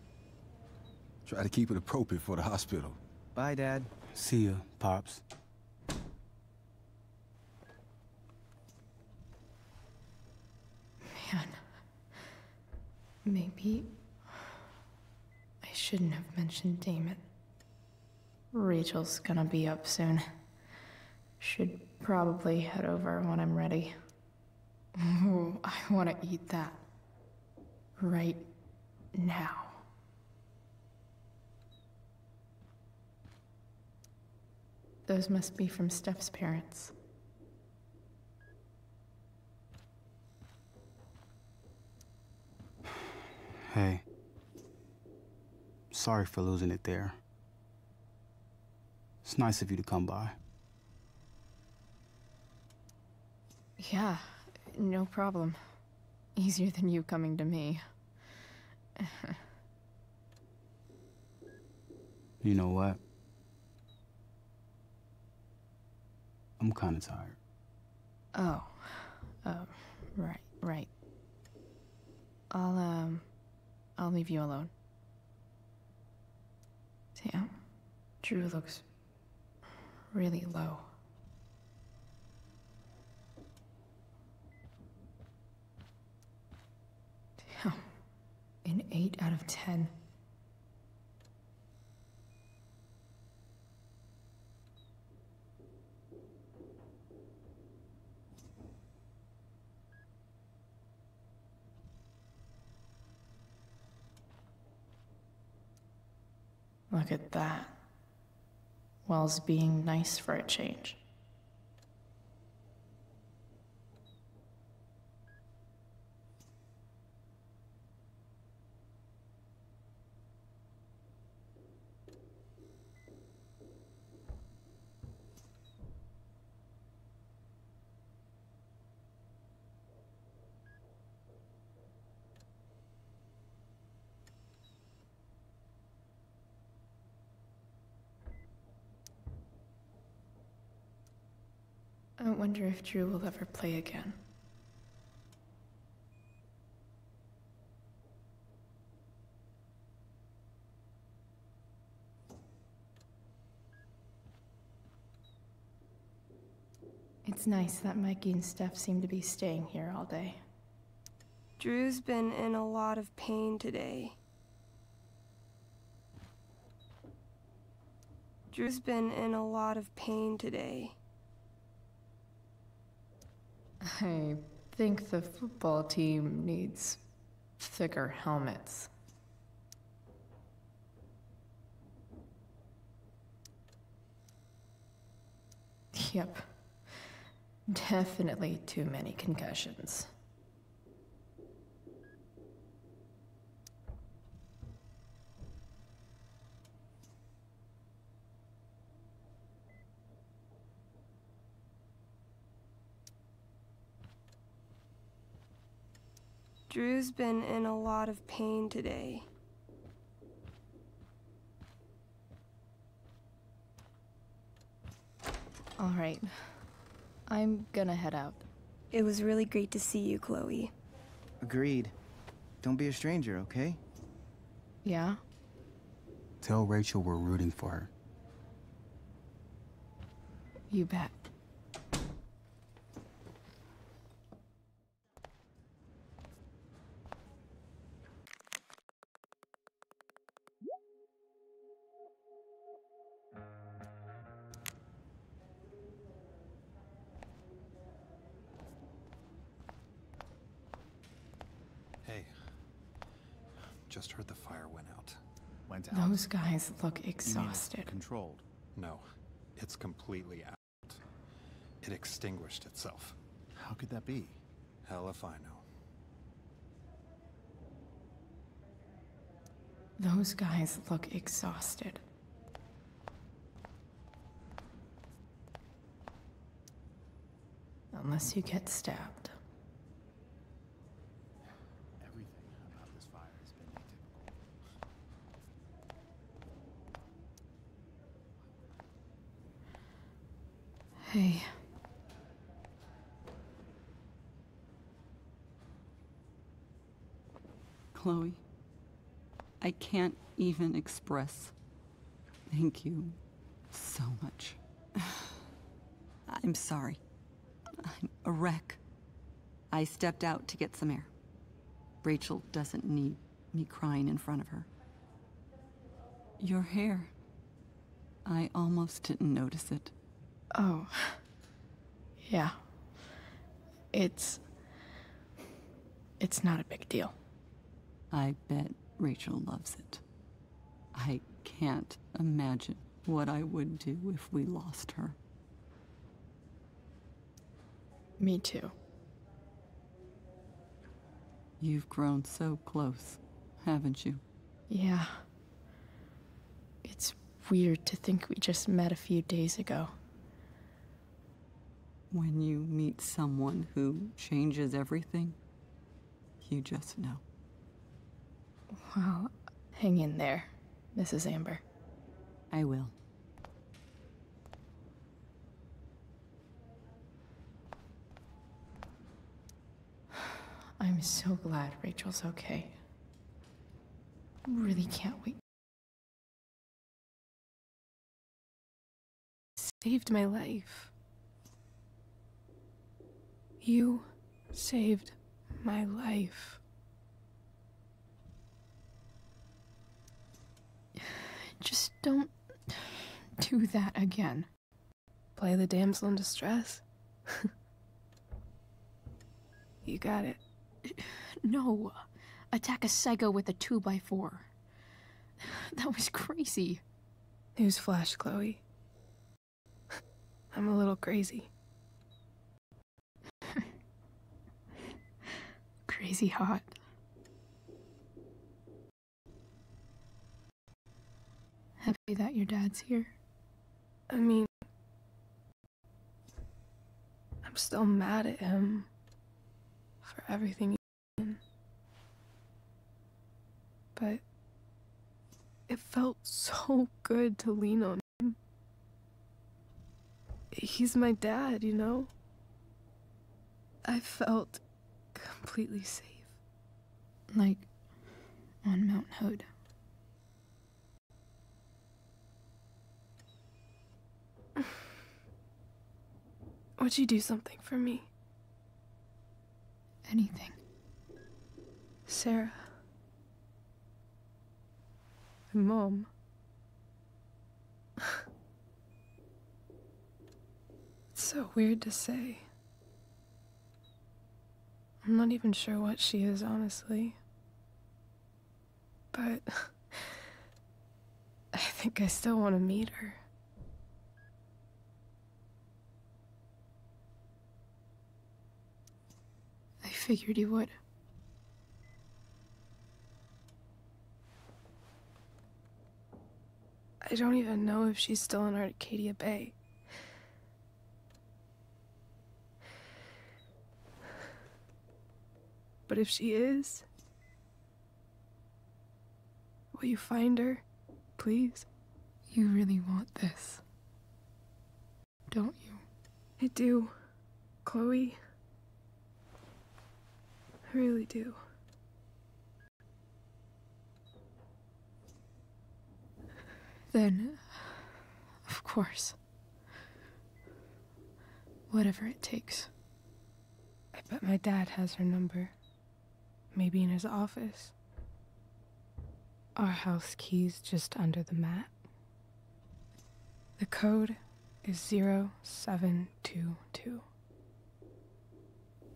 Try to keep it appropriate for the hospital. Bye, Dad. See ya, Pops. Man. Maybe I shouldn't have mentioned Damon. Rachel's gonna be up soon. Should probably head over when I'm ready. Ooh, I want to eat that. Right now. Those must be from Steph's parents. Hey. Sorry for losing it there. It's nice of you to come by. Yeah, no problem. Easier than you coming to me. You know what? I'm kinda tired. Oh, right. I'll leave you alone. Damn, Drew looks really low. Damn, 8 out of 10. Look at that. Wells being nice for a change. I wonder if Drew will ever play again. It's nice that Mikey and Steph seem to be staying here all day. Drew's been in a lot of pain today. Drew's been in a lot of pain today. I think the football team needs thicker helmets. Yep. Definitely too many concussions. Drew's been in a lot of pain today. All right. I'm gonna head out. It was really great to see you, Chloe. Agreed. Don't be a stranger, okay? Yeah? Tell Rachel we're rooting for her. You bet. Hey. Just heard the fire went out. Went out? Those guys look exhausted. Controlled? No. It's completely out. It extinguished itself. How could that be? Hell if I know. Those guys look exhausted. Unless you get stabbed. Everything about this fire has been atypical. Hey. Chloe, I can't even express thank you so much. I'm sorry. I'm a wreck. I stepped out to get some air. Rachel doesn't need me crying in front of her. Your hair. I almost didn't notice it. Oh. Yeah. It's not a big deal. I bet Rachel loves it. I can't imagine what I would do if we lost her. Me too. You've grown so close, haven't you? Yeah. It's weird to think we just met a few days ago. When you meet someone who changes everything, you just know. Well, hang in there, Mrs. Amber. I will. I'm so glad Rachel's okay. Really can't wait. Saved my life. You saved my life. Just don't do that again. Play the damsel in distress? You got it. No. Attack a psycho with a 2x4. That was crazy. Newsflash, Chloe. I'm a little crazy. Crazy hot. Happy that your dad's here? I mean, I'm still mad at him for everything he's done. But it felt so good to lean on him. He's my dad, you know? I felt completely safe. Like on Mount Hood. Would you do something for me? Anything. Sarah. My mom. It's so weird to say. I'm not even sure what she is, honestly. But I think I still want to meet her. I figured you would. I don't even know if she's still in Arcadia Bay. But if she is, will you find her, please? You really want this, don't you? I do, Chloe. I really do. Then, of course. Whatever it takes. I bet my dad has her number. Maybe in his office. Our house key's just under the mat. The code is 0722.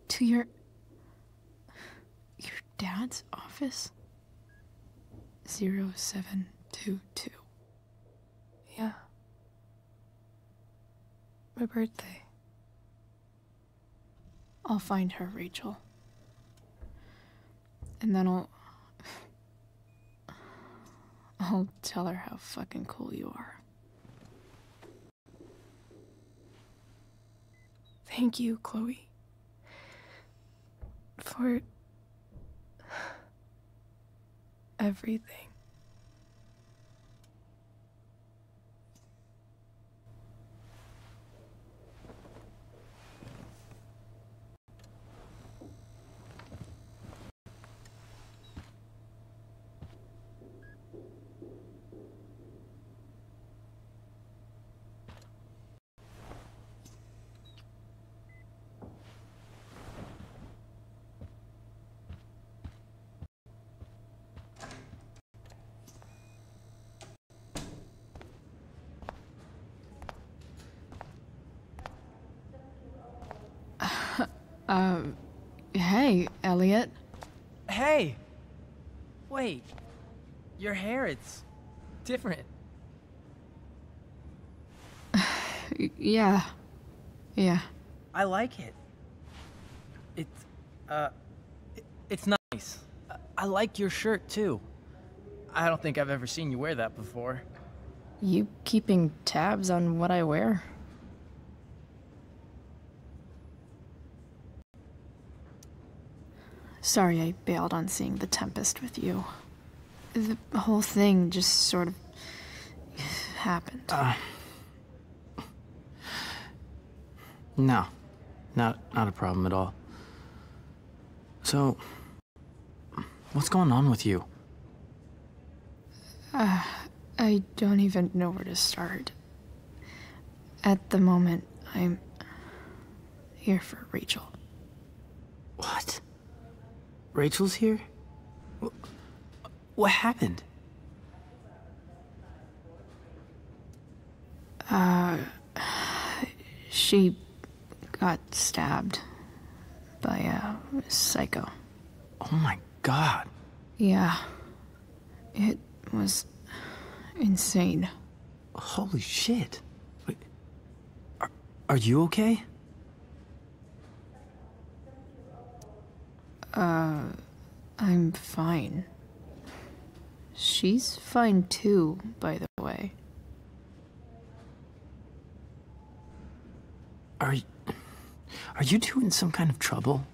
To your dad's office? 0722. Yeah. My birthday. I'll find her, Rachel. And then I'll tell her how fucking cool you are. Thank you, Chloe. For everything. Hey, Elliot. Hey! Wait. Your hair, it's different. Yeah. I like it. It's nice. I like your shirt, too. I don't think I've ever seen you wear that before. You keeping tabs on what I wear? Sorry I bailed on seeing The Tempest with you. The whole thing just sort of happened. No. Not a problem at all. So, what's going on with you? I don't even know where to start. At the moment, I'm here for Rachel. What? Rachel's here? What happened? She got stabbed by a psycho. Oh my god. Yeah. It was insane. Holy shit. Wait, are you okay? I'm fine. She's fine too, by the way. Are you two in some kind of trouble?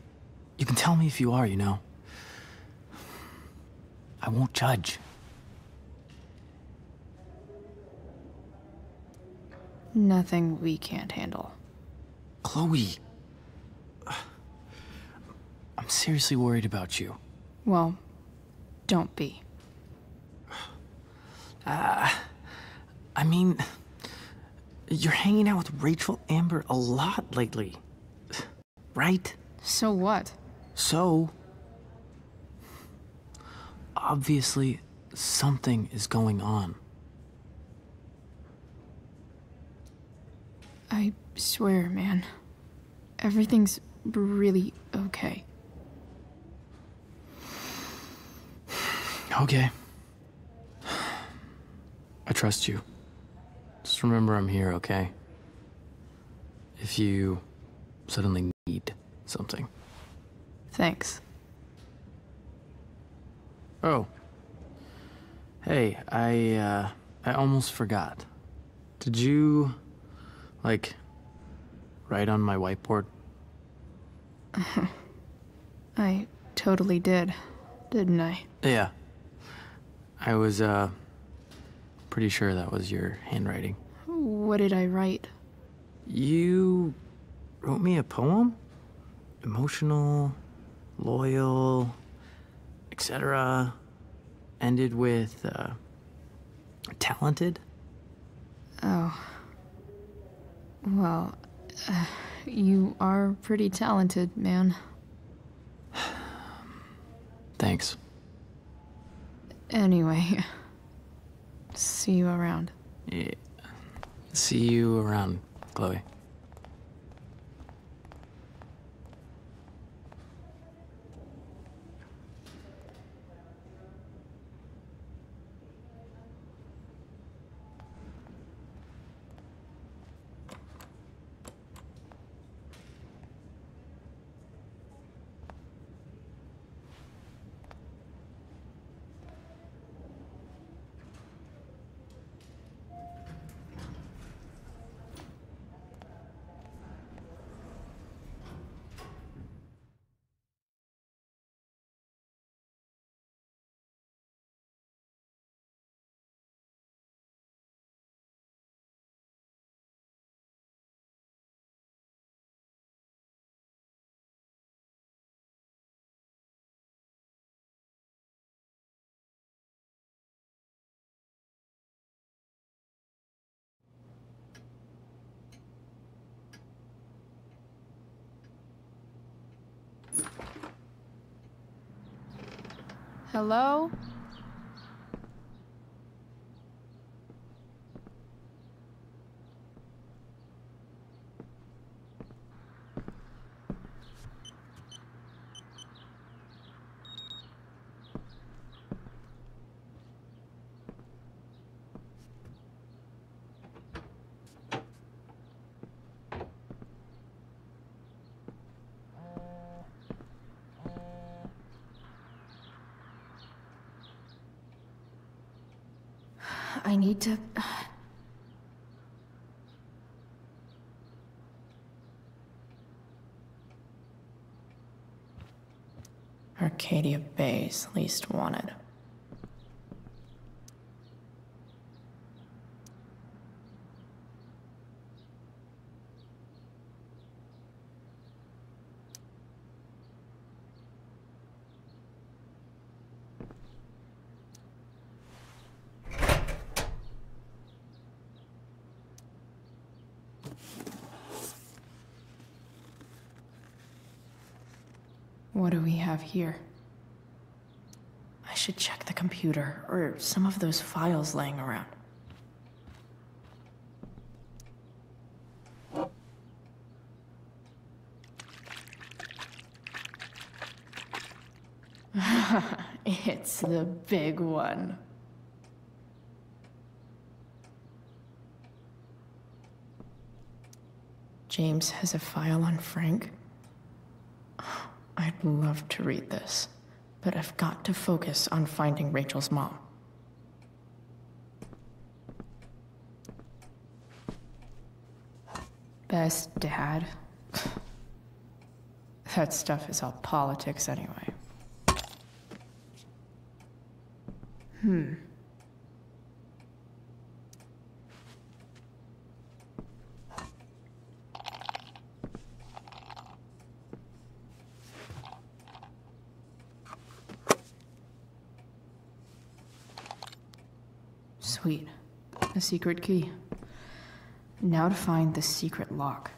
You can tell me if you are, you know. I won't judge. Nothing we can't handle. Chloe. I'm seriously worried about you. Well, don't be. I mean, you're hanging out with Rachel Amber a lot lately, right? So what? So, obviously, something is going on. I swear, man. Everything's really okay. Okay. I trust you. Just remember I'm here, okay? If you suddenly need something. Thanks. Oh. Hey, I almost forgot. Did you, like, write on my whiteboard? I totally did, didn't I? Yeah. I was, pretty sure that was your handwriting. What did I write? You wrote me a poem? Emotional, loyal, etc. Ended with, talented? Oh. Well, you are pretty talented, man. Thanks. Anyway, see you around. Yeah. See you around, Chloe. Hello? I need to... Arcadia Bay's least wanted. What do we have here? I should check the computer, or some of those files laying around. It's the big one. James has a file on Frank. I'd love to read this, but I've got to focus on finding Rachel's mom. Best dad? That stuff is all politics anyway. Sweet. A secret key. Now to find the secret lock.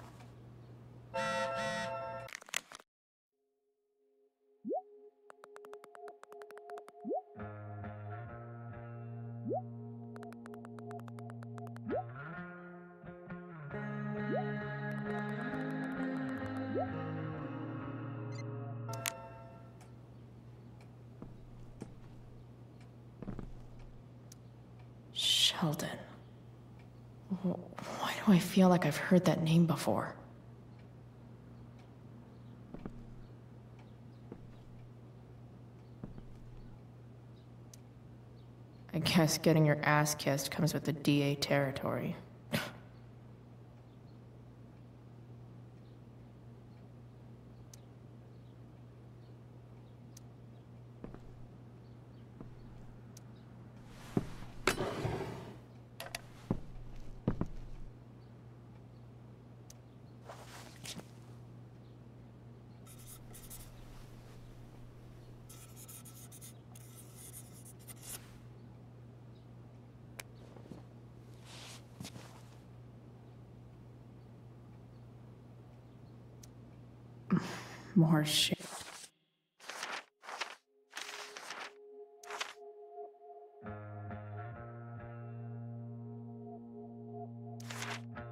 Sheldon. Why do I feel like I've heard that name before? I guess getting your ass kissed comes with the DA territory. More shit.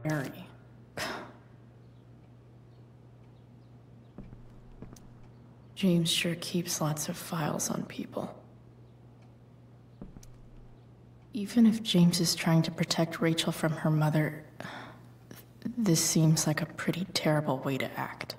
Harry. James sure keeps lots of files on people. Even if James is trying to protect Rachel from her mother, this seems like a pretty terrible way to act.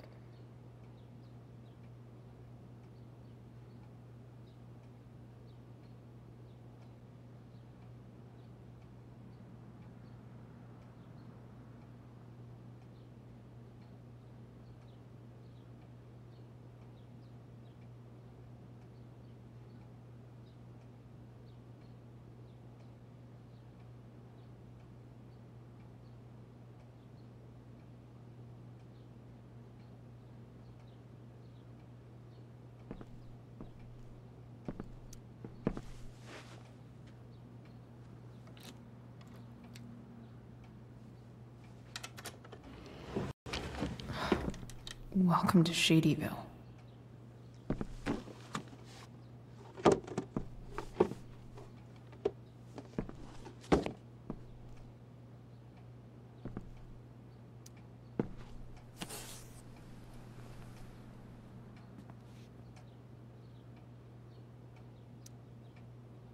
Welcome to Shadyville.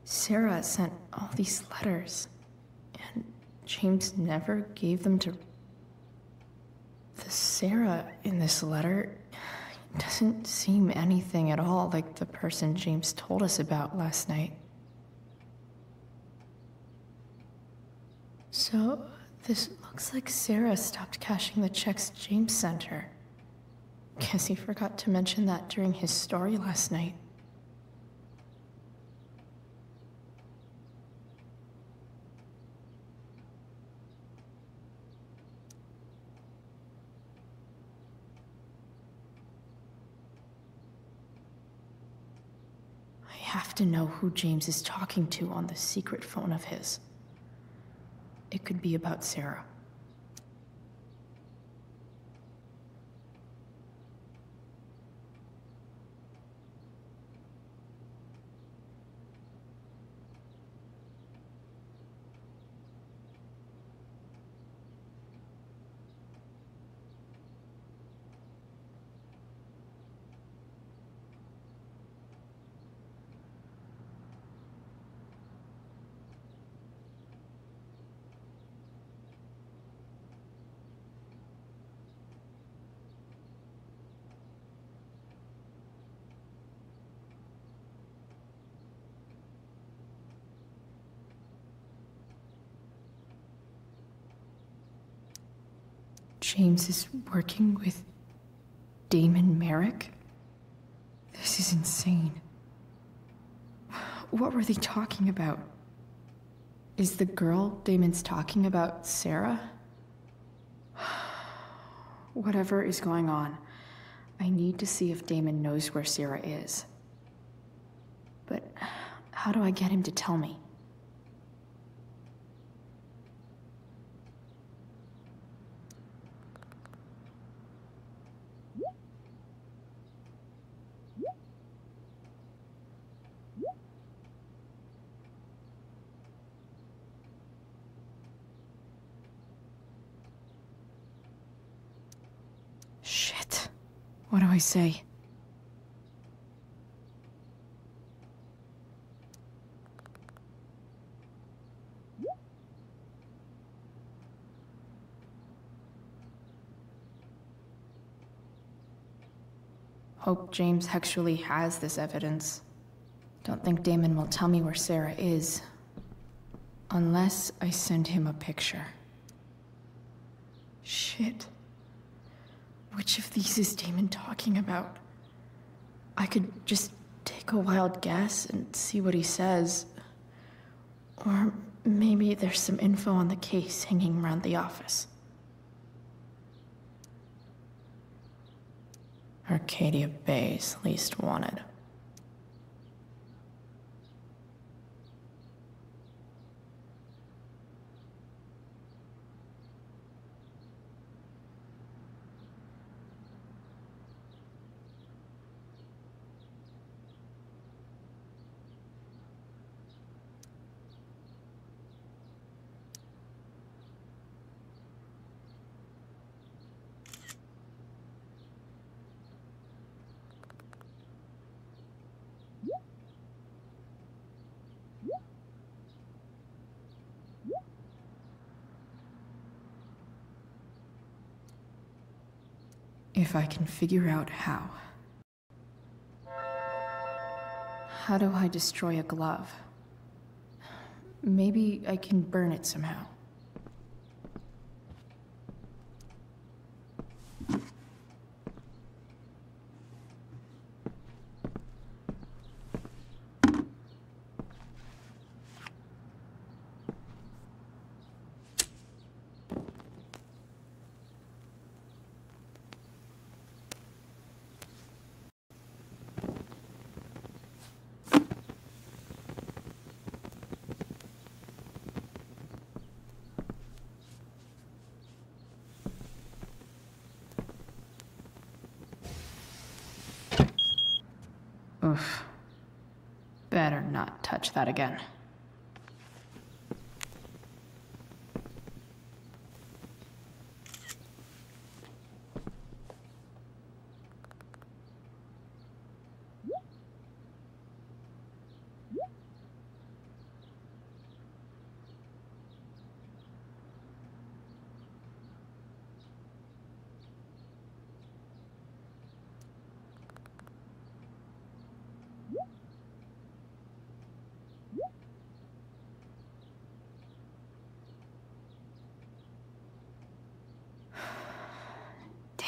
Sarah sent all these letters, and James never gave them to... The Sarah in this letter doesn't seem anything at all like the person James told us about last night. So, this looks like Sarah stopped cashing the checks James sent her. Guess he forgot to mention that during his story last night. I have to know who James is talking to on the secret phone of his. It could be about Sarah. James is working with Damon Merrick? This is insane. What were they talking about? Is the girl Damon's talking about Sarah? Whatever is going on, I need to see if Damon knows where Sarah is. But how do I get him to tell me? Shit. What do I say? Hope James actually has this evidence. Don't think Damon will tell me where Sarah is. Unless I send him a picture. Shit. Which of these is Damon talking about? I could just take a wild guess and see what he says. Or maybe there's some info on the case hanging around the office. Arcadia Bay's least wanted. If I can figure out how. How do I destroy a glove? Maybe I can burn it somehow. Oof. Better not touch that again.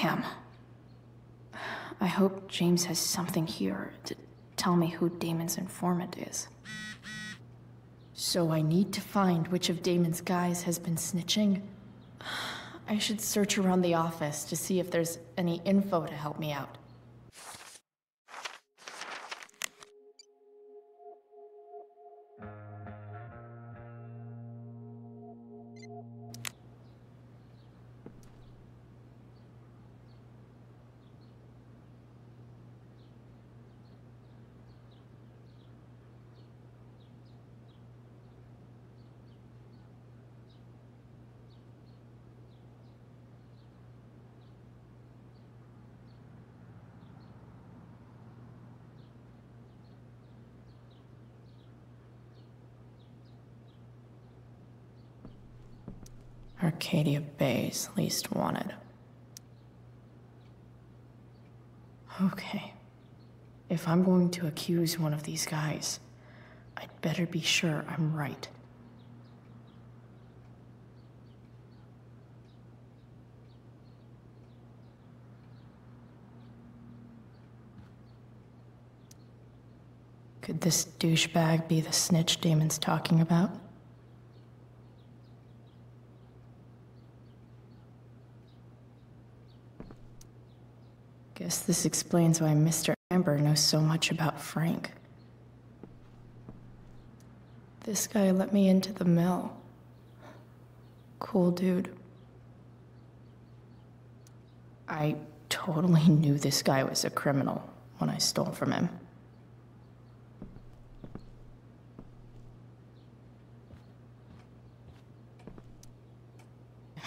Damn. I hope James has something here to tell me who Damon's informant is. So I need to find which of Damon's guys has been snitching. I should search around the office to see if there's any info to help me out. Arcadia Bay's least wanted. Okay. If I'm going to accuse one of these guys, I'd better be sure I'm right. Could this douchebag be the snitch Damon's talking about? Guess this explains why Mr. Amber knows so much about Frank. This guy let me into the mill. Cool dude. I totally knew this guy was a criminal when I stole from him.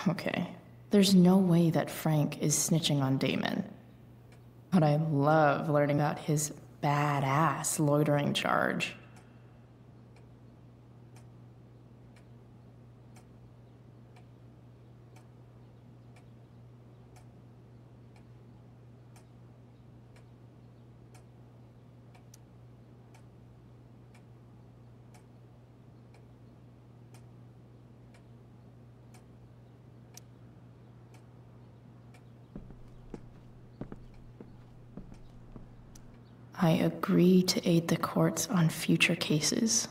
Okay, there's no way that Frank is snitching on Damon. But I love learning about his badass loitering charge. I agree to aid the courts on future cases.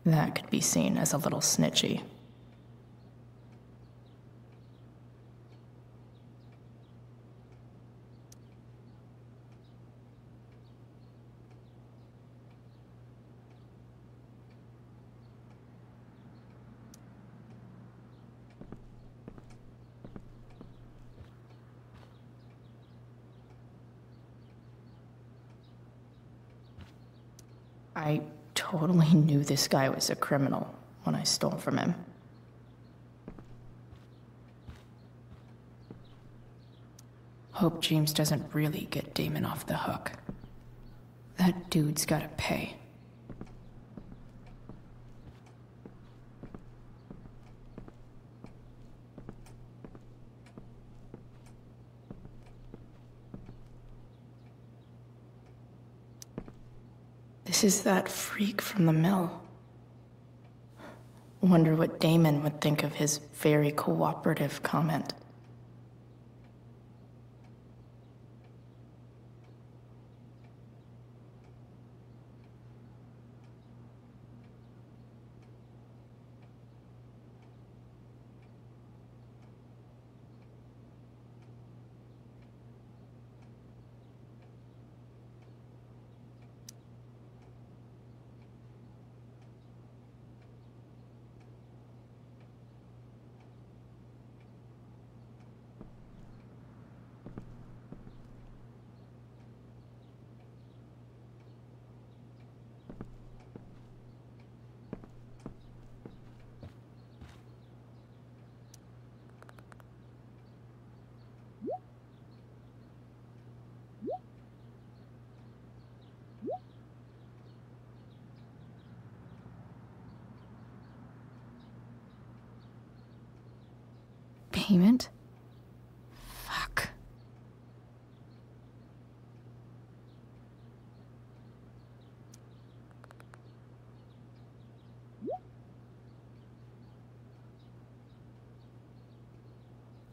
That could be seen as a little snitchy. I totally knew this guy was a criminal when I stole from him. Hope James doesn't really get Damon off the hook. That dude's gotta pay. This is that freak from the mill. Wonder what Damon would think of his very cooperative comment. Payment? Fuck.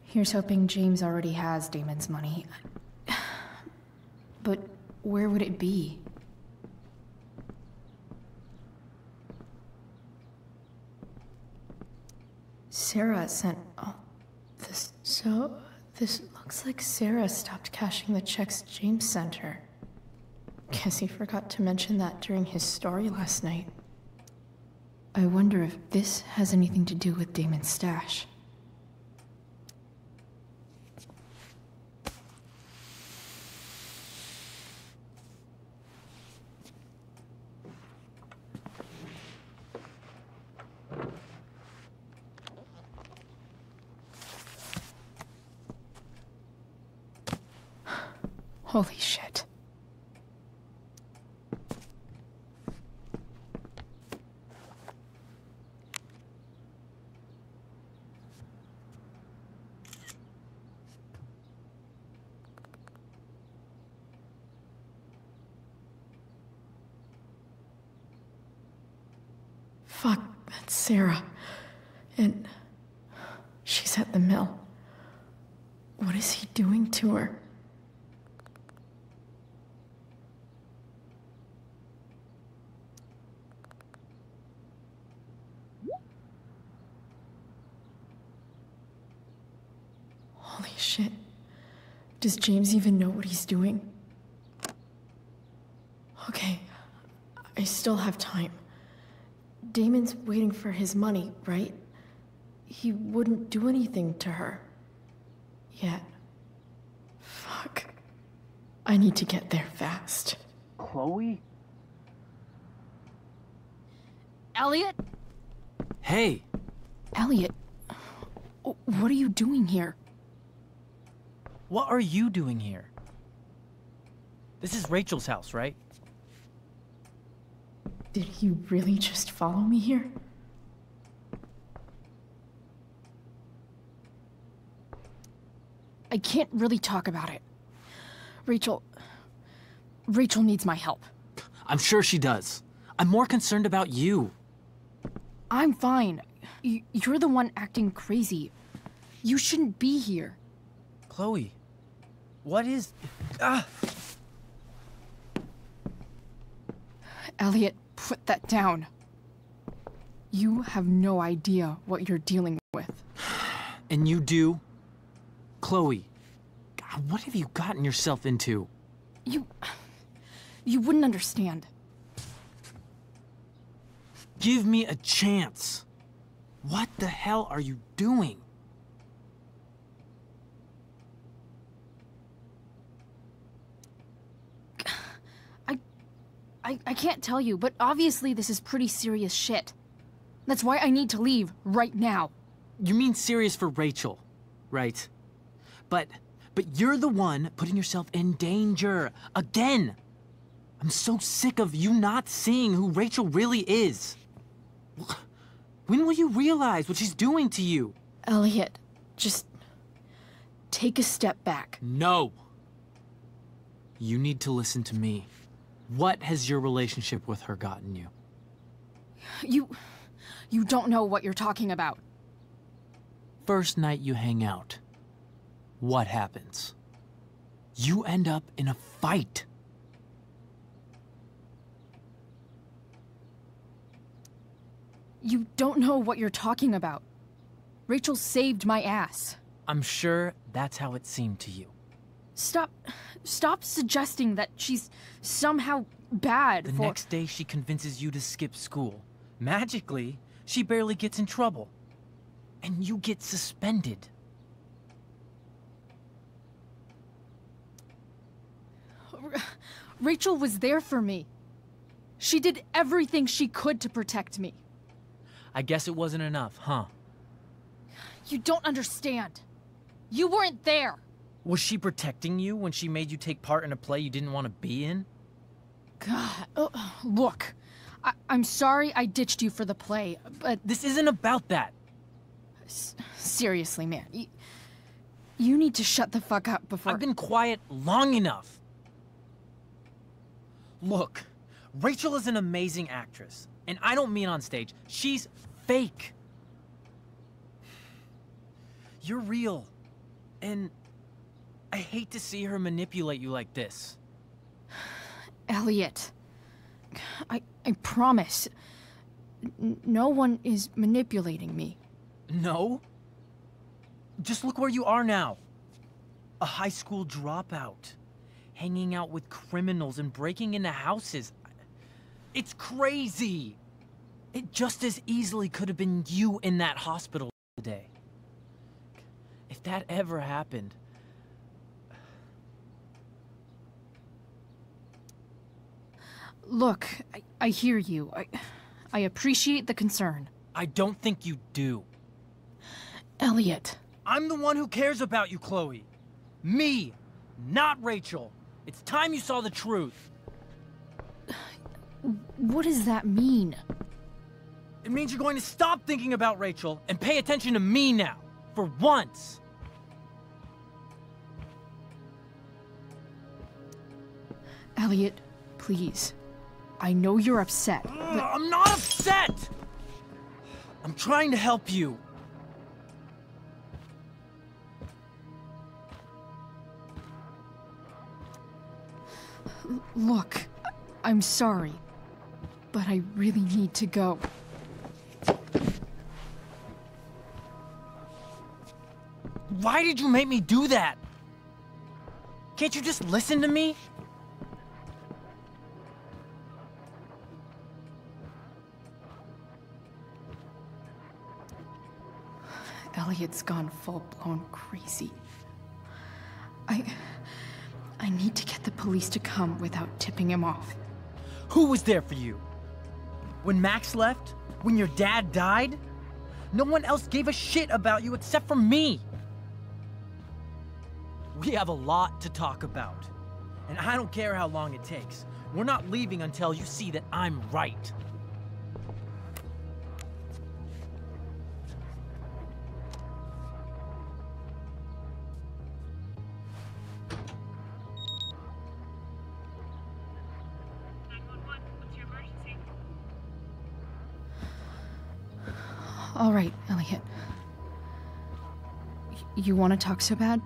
Here's hoping James already has Damon's money. But where would it be? Sarah sent this. So, this looks like Sarah stopped cashing the checks James sent her. Guess he forgot to mention that during his story last night. I wonder if this has anything to do with Damon's stash. Holy shit. Fuck, that's Sarah. And she's at the mill. What is he doing to her? Shit. Does James even know what he's doing? Okay, I still have time. Damon's waiting for his money, right? He wouldn't do anything to her. Yet. Fuck. I need to get there fast. Chloe? Elliot? Hey! Elliot, what are you doing here? What are you doing here? This is Rachel's house, right? Did he really just follow me here? I can't really talk about it. Rachel needs my help. I'm sure she does. I'm more concerned about you. I'm fine. You're the one acting crazy. You shouldn't be here. Chloe, what is... Ah! Elliot, put that down. You have no idea what you're dealing with. And you do? Chloe, God, what have you gotten yourself into? You wouldn't understand. Give me a chance. What the hell are you doing? I can't tell you, but obviously this is pretty serious shit. That's why I need to leave right now. You mean serious for Rachel, right? But you're the one putting yourself in danger. Again! I'm so sick of you not seeing who Rachel really is. When will you realize what she's doing to you? Elliot, just take a step back. No. You need to listen to me. What has your relationship with her gotten you? You don't know what you're talking about. First night you hang out, what happens? You end up in a fight. You don't know what you're talking about. Rachel saved my ass. I'm sure that's how it seemed to you. Stop suggesting that she's somehow bad The next day she convinces you to skip school. Magically, she barely gets in trouble. And you get suspended. Rachel was there for me. She did everything she could to protect me. I guess it wasn't enough, huh? You don't understand. You weren't there. Was she protecting you when she made you take part in a play you didn't want to be in? God, look. I'm sorry I ditched you for the play, but... This isn't about that. Seriously, man. You need to shut the fuck up before... I've been quiet long enough. Look, Rachel is an amazing actress. And I don't mean on stage. She's fake. You're real. And I hate to see her manipulate you like this. Elliot, I promise. No one is manipulating me. No? Just look where you are now. A high school dropout. Hanging out with criminals and breaking into houses. It's crazy. It just as easily could have been you in that hospital today. If that ever happened... Look, I hear you. I appreciate the concern. I don't think you do. Elliot. I'm the one who cares about you, Chloe. Me, not Rachel. It's time you saw the truth. What does that mean? It means you're going to stop thinking about Rachel and pay attention to me now. For once. Elliot, please. I know you're upset, but... I'm not upset! I'm trying to help you. Look, I'm sorry, but I really need to go. Why did you make me do that? Can't you just listen to me? Elliot's gone full-blown crazy. I need to get the police to come without tipping him off. Who was there for you? When Max left? When your dad died? No one else gave a shit about you except for me. We have a lot to talk about. And I don't care how long it takes. We're not leaving until you see that I'm right. All right, Elliot. You want to talk so bad?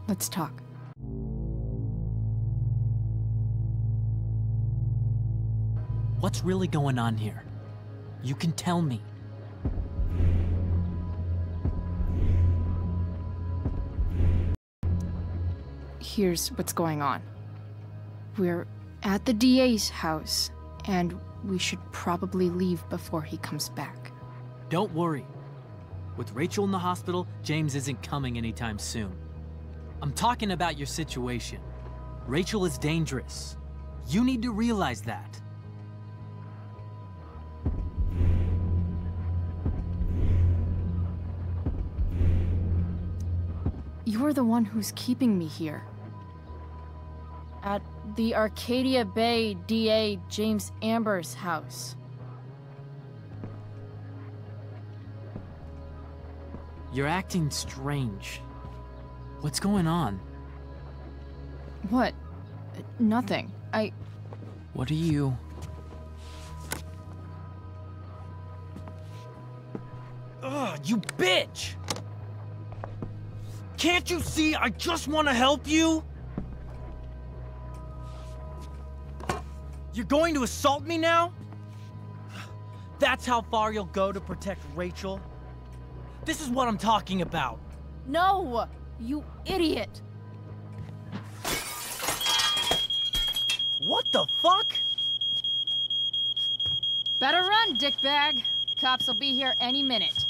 Let's talk. What's really going on here? You can tell me. Here's what's going on. We're at the DA's house, and we should probably leave before he comes back. Don't worry. With Rachel in the hospital, James isn't coming anytime soon. I'm talking about your situation. Rachel is dangerous. You need to realize that. You're the one who's keeping me here. At the Arcadia Bay DA James Amber's house. You're acting strange. What's going on? What? Nothing. What are you... Ugh, you bitch! Can't you see I just want to help you? You're going to assault me now? That's how far you'll go to protect Rachel? This is what I'm talking about. No! You idiot! What the fuck? Better run, dickbag. Cops will be here any minute.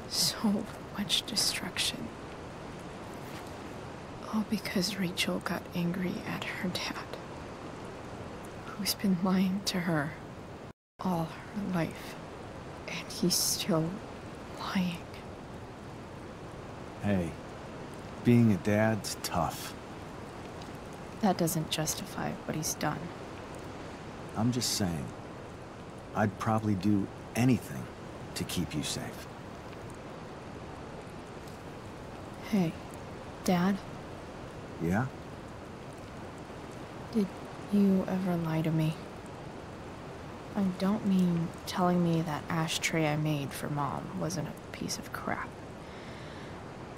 So much destruction. All because Rachel got angry at her dad, who's been lying to her all her life, and he's still lying. Hey, being a dad's tough. That doesn't justify what he's done. I'm just saying, I'd probably do anything to keep you safe. Hey, Dad? Yeah? Did you ever lie to me? I don't mean telling me that ashtray I made for Mom wasn't a piece of crap.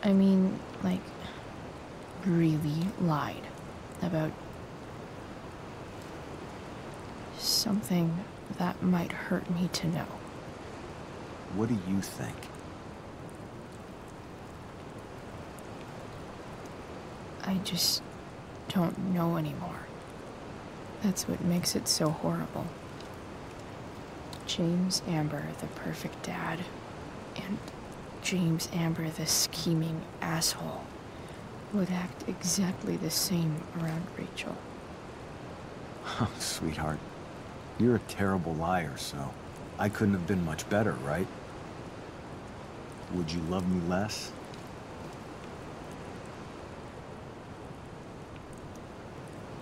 I mean, like, really lied about... something that might hurt me to know. What do you think? I just don't know anymore. That's what makes it so horrible. James Amber, the perfect dad, and James Amber, the scheming asshole, would act exactly the same around Rachel. Oh, sweetheart, you're a terrible liar, so I couldn't have been much better, right? Would you love me less?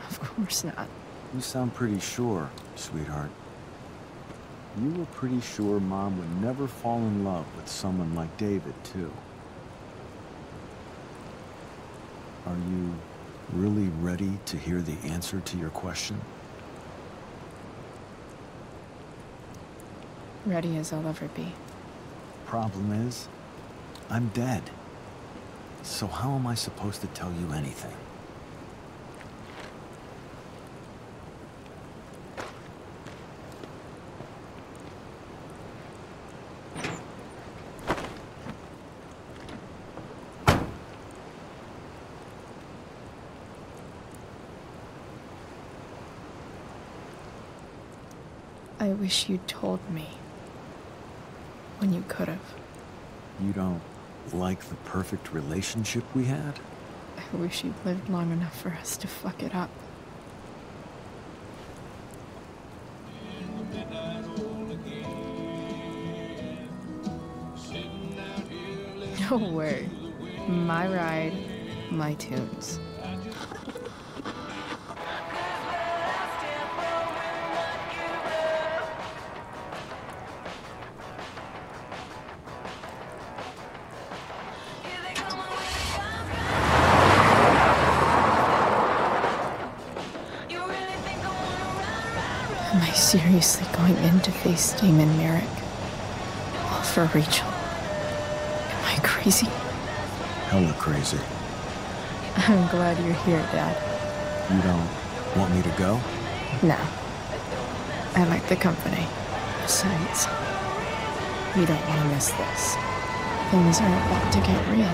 Of course not. You sound pretty sure, sweetheart. You were pretty sure Mom would never fall in love with someone like David, too. Are you really ready to hear the answer to your question? Ready as I'll ever be. Problem is, I'm dead. So how am I supposed to tell you anything? I wish you'd told me. When you could have. You don't like the perfect relationship we had? I wish you'd lived long enough for us to fuck it up. No way. My ride, my tunes. Am I seriously going in to face Damon Merrick? All for Rachel? Am I crazy? Hella crazy. I'm glad you're here, Dad. You don't want me to go? No. I like the company. Besides, we don't want to miss this. Things are about to get real.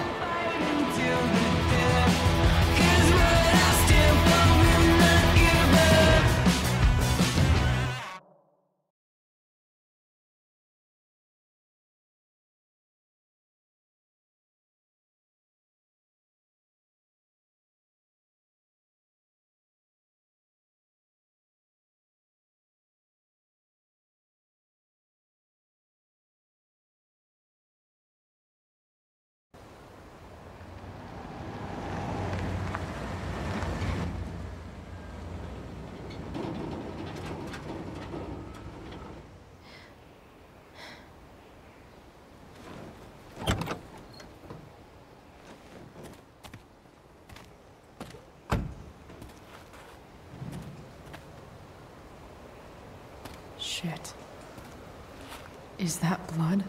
Shit. Is that blood?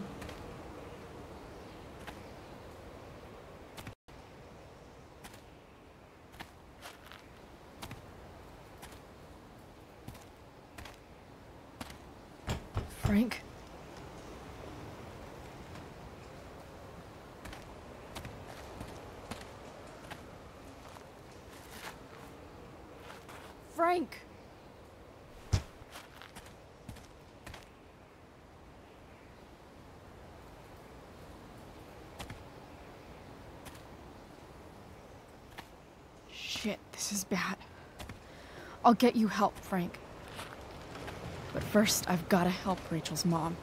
Frank? Frank! Shit, this is bad. I'll get you help, Frank. But first, I've gotta help Rachel's mom.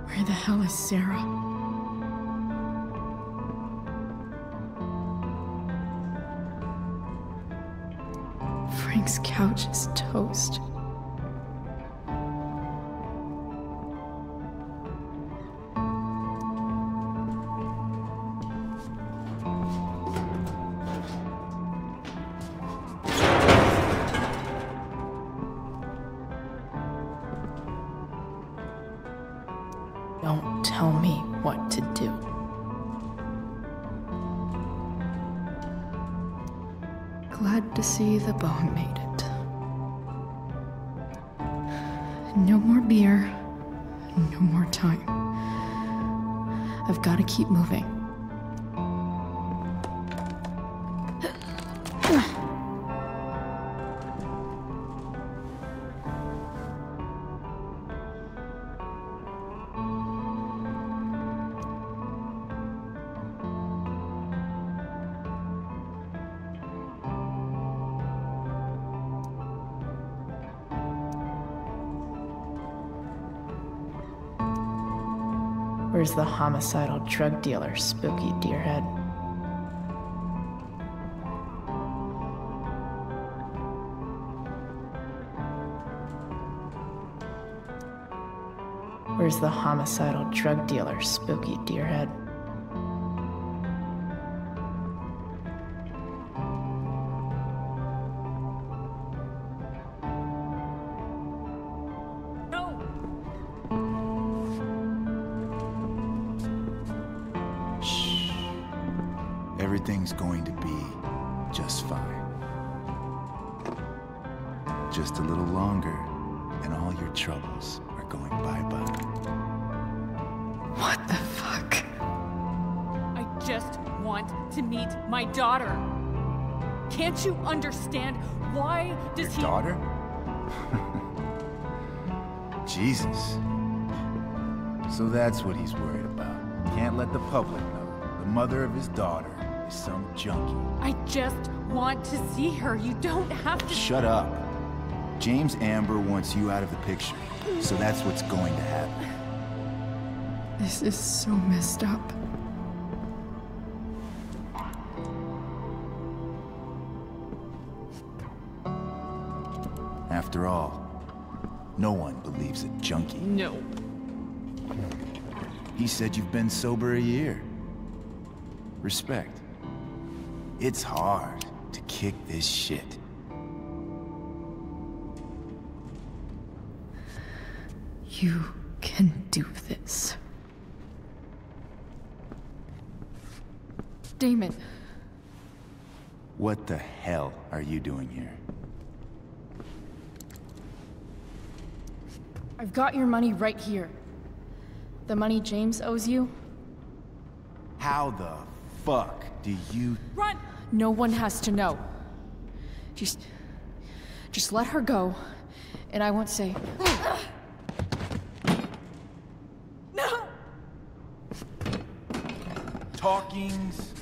Where the hell is Sarah? Frank's couch is toast. Don't tell me what to do. Glad to see the bone made it. No more beer, no more time. I've got to keep moving. Where's the homicidal drug dealer, Spooky Deerhead? Where's the homicidal drug dealer, Spooky Deerhead? Everything's going to be just fine. Just a little longer, and all your troubles are going bye-bye. What the fuck? I just want to meet my daughter. Can't you understand? Why does Your daughter? Jesus. So that's what he's worried about. Can't let the public know. The mother of his daughter is some junkie. I just want to see her. You don't have to. Shut up. James Amber wants you out of the picture, so that's what's going to happen. This is so messed up. After all, no one believes a junkie. No. He said you've been sober a year. Respect. It's hard to kick this shit. You can do this. Damon. What the hell are you doing here? I've got your money right here. The money James owes you. How the fuck do you... Run! No one has to know. Just let her go, and I won't say... No! Talking's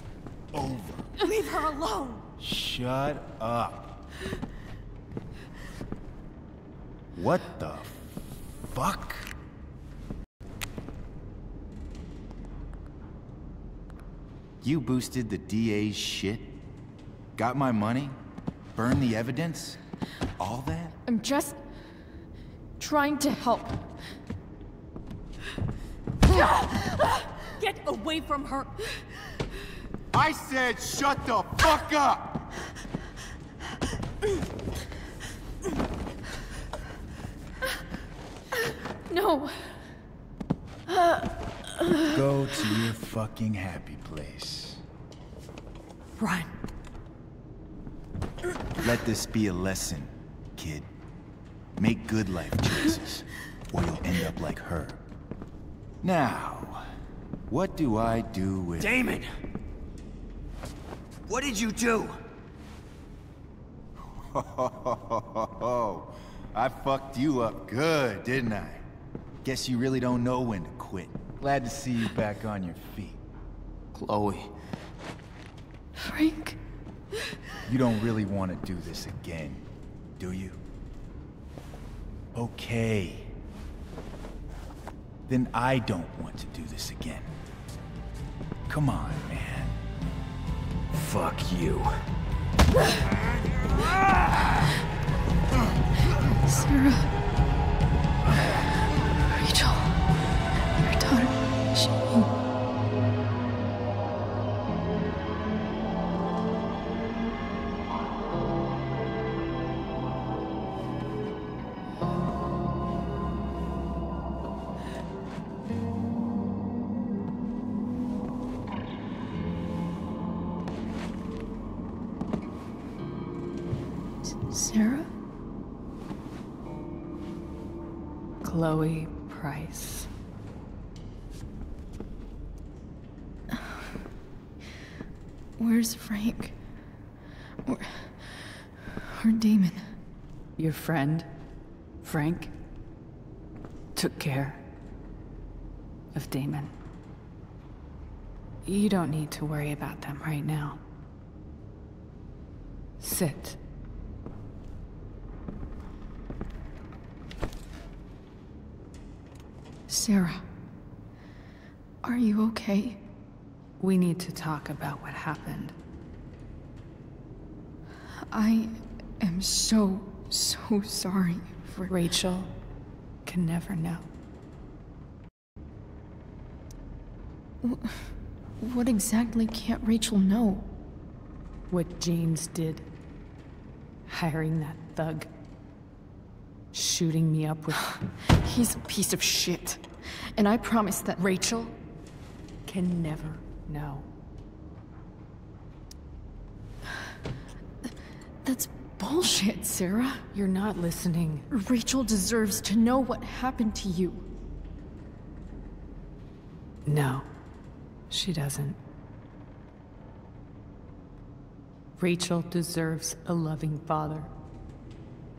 over. Leave her alone! Shut up. What the fuck? You boosted the DA's shit? Got my money? Burned the evidence? All that? I'm just... trying to help. Get away from her! I said shut the fuck up! No. Go to your fucking happy place. Run. Let this be a lesson, kid. Make good life choices, or you'll end up like her. Now, what do I do with... Damon! What did you do? I fucked you up good, didn't I? Guess you really don't know when to quit. Glad to see you back on your feet. Chloe. Frank? You don't really want to do this again, do you? Okay. Then I don't want to do this again. Come on, man. Fuck you. Sarah. Rachel. Your daughter. She... Chloe Price. Where's Frank? Or Damon? Your friend, Frank, took care of Damon. You don't need to worry about them right now. Sit. Sarah, are you okay? We need to talk about what happened. I am so sorry for... Rachel can never know. What exactly can't Rachel know? What James did. Hiring that thug. Shooting me up with... He's a piece of shit. And I promise that... Rachel can never know. That's bullshit, Sarah. You're not listening. Rachel deserves to know what happened to you. No, she doesn't. Rachel deserves a loving father.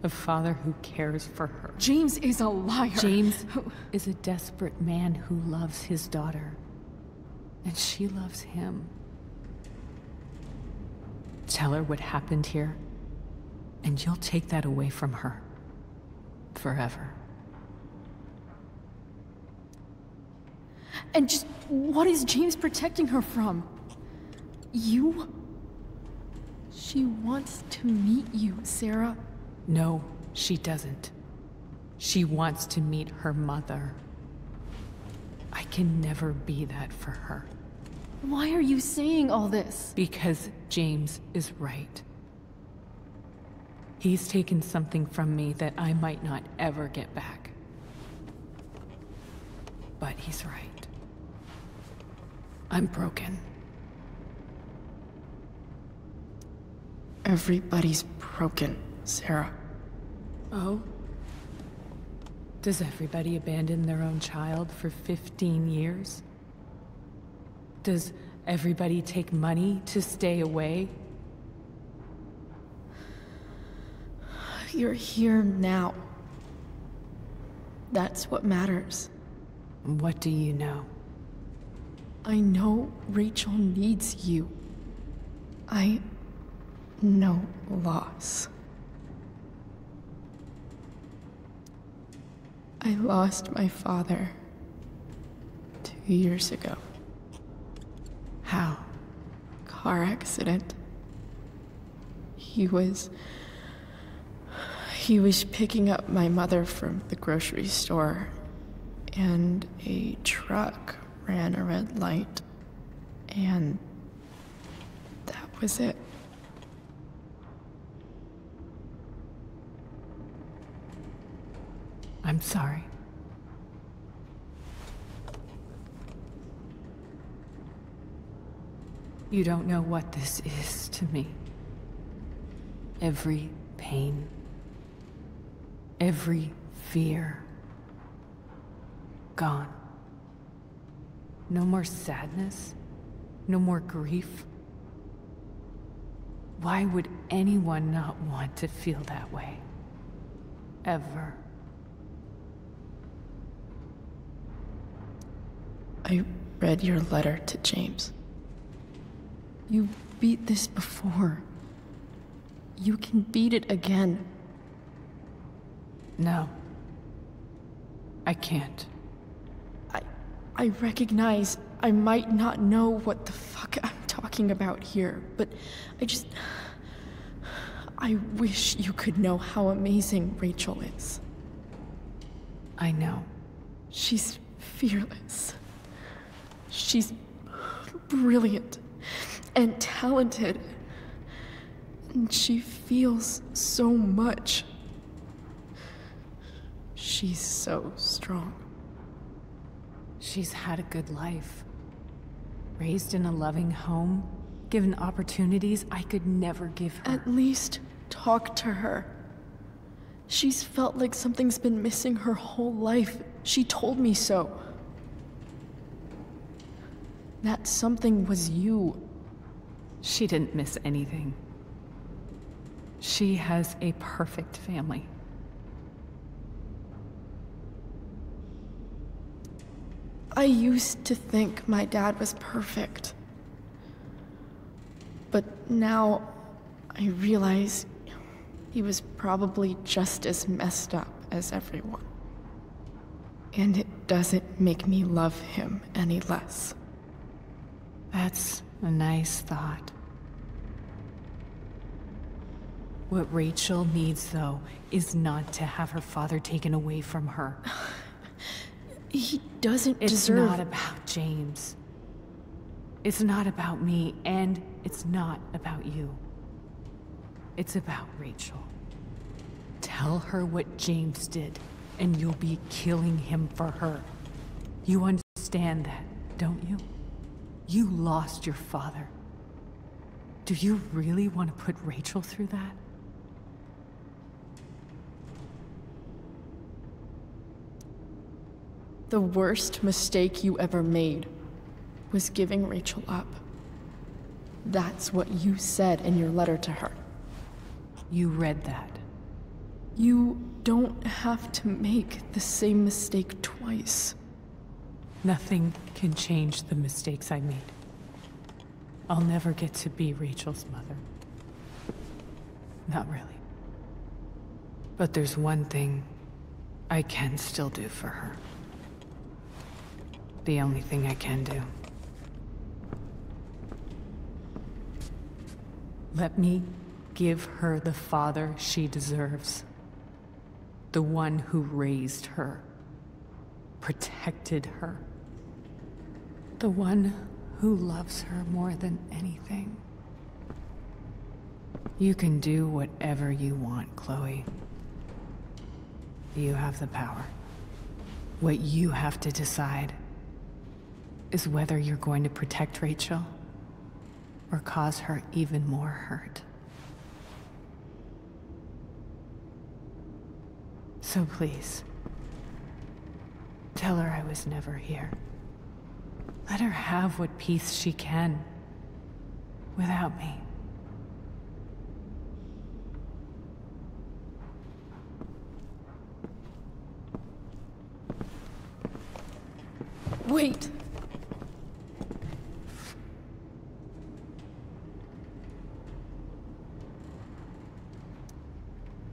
A father who cares for her. James is a liar. James is a desperate man who loves his daughter. And she loves him. Tell her what happened here, and you'll take that away from her. Forever. And just what is James protecting her from? You? She wants to meet you, Sarah. No, she doesn't. She wants to meet her mother. I can never be that for her. Why are you saying all this? Because James is right. He's taken something from me that I might not ever get back. But he's right. I'm broken. Everybody's broken, Sarah. Oh? Does everybody abandon their own child for 15 years? Does everybody take money to stay away? You're here now. That's what matters. What do you know? I know Rachel needs you. I know loss. I lost my father 2 years ago. How? Car accident. He was picking up my mother from the grocery store, and a truck ran a red light, and that was it. I'm sorry. You don't know what this is to me. Every pain, every fear, gone. No more sadness, no more grief. Why would anyone not want to feel that way? Ever. I read your letter to James. You beat this before. You can beat it again. No. I can't. I recognize I might not know what the fuck I'm talking about here, but I wish you could know how amazing Rachel is. I know. She's fearless. She's brilliant and talented. And she feels so much. She's so strong. She's had a good life. Raised in a loving home, given opportunities I could never give her. At least talk to her. She's felt like something's been missing her whole life. She told me so. That something was you. She didn't miss anything. She has a perfect family. I used to think my dad was perfect. But now I realize he was probably just as messed up as everyone. And it doesn't make me love him any less. That's a nice thought. What Rachel needs, though, is not to have her father taken away from her. He doesn't deserve... It's not about James. It's not about me, and it's not about you. It's about Rachel. Tell her what James did, and you'll be killing him for her. You understand that, don't you? You lost your father. Do you really want to put Rachel through that? The worst mistake you ever made was giving Rachel up. That's what you said in your letter to her. You read that. You don't have to make the same mistake twice. Nothing can change the mistakes I made. I'll never get to be Rachel's mother. Not really. But there's one thing I can still do for her. The only thing I can do. Let me give her the father she deserves. The one who raised her, protected her. The one who loves her more than anything. You can do whatever you want, Chloe. You have the power. What you have to decide is whether you're going to protect Rachel or cause her even more hurt. So please, tell her I was never here. Let her have what peace she can without me. Wait!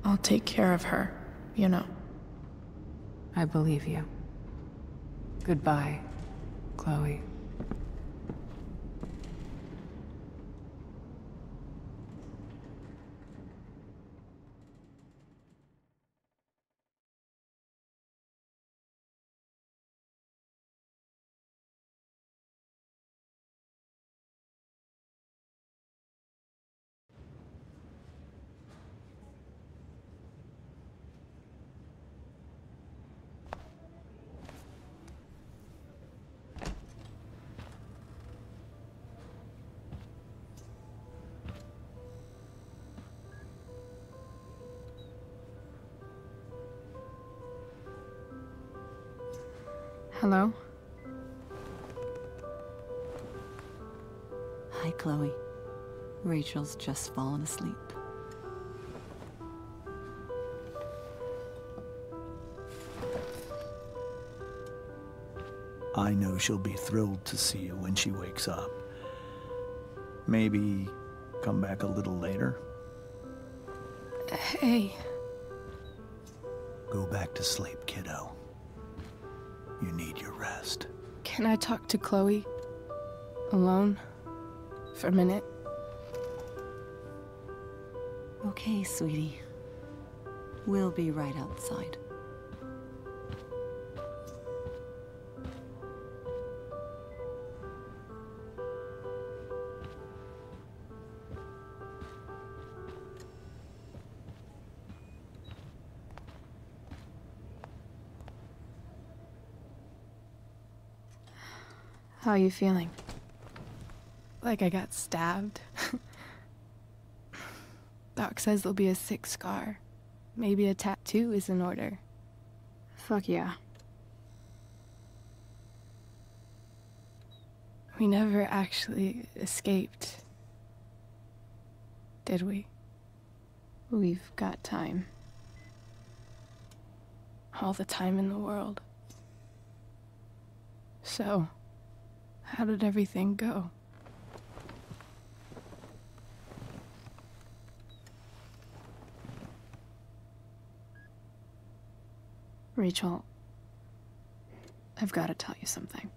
I'll take care of her, you know. I believe you. Goodbye, Chloe. Hello? Hi, Chloe. Rachel's just fallen asleep. I know she'll be thrilled to see you when she wakes up. Maybe come back a little later? Hey. Go back to sleep, kiddo. You need your rest. Can I talk to Chloe? Alone? For a minute? Okay, sweetie. We'll be right outside. How are you feeling? Like I got stabbed? Doc says there'll be a sick scar. maybe a tattoo is in order. Fuck yeah. We never actually escaped, did we? We've got time. All the time in the world. So, how did everything go? Rachel, I've got to tell you something.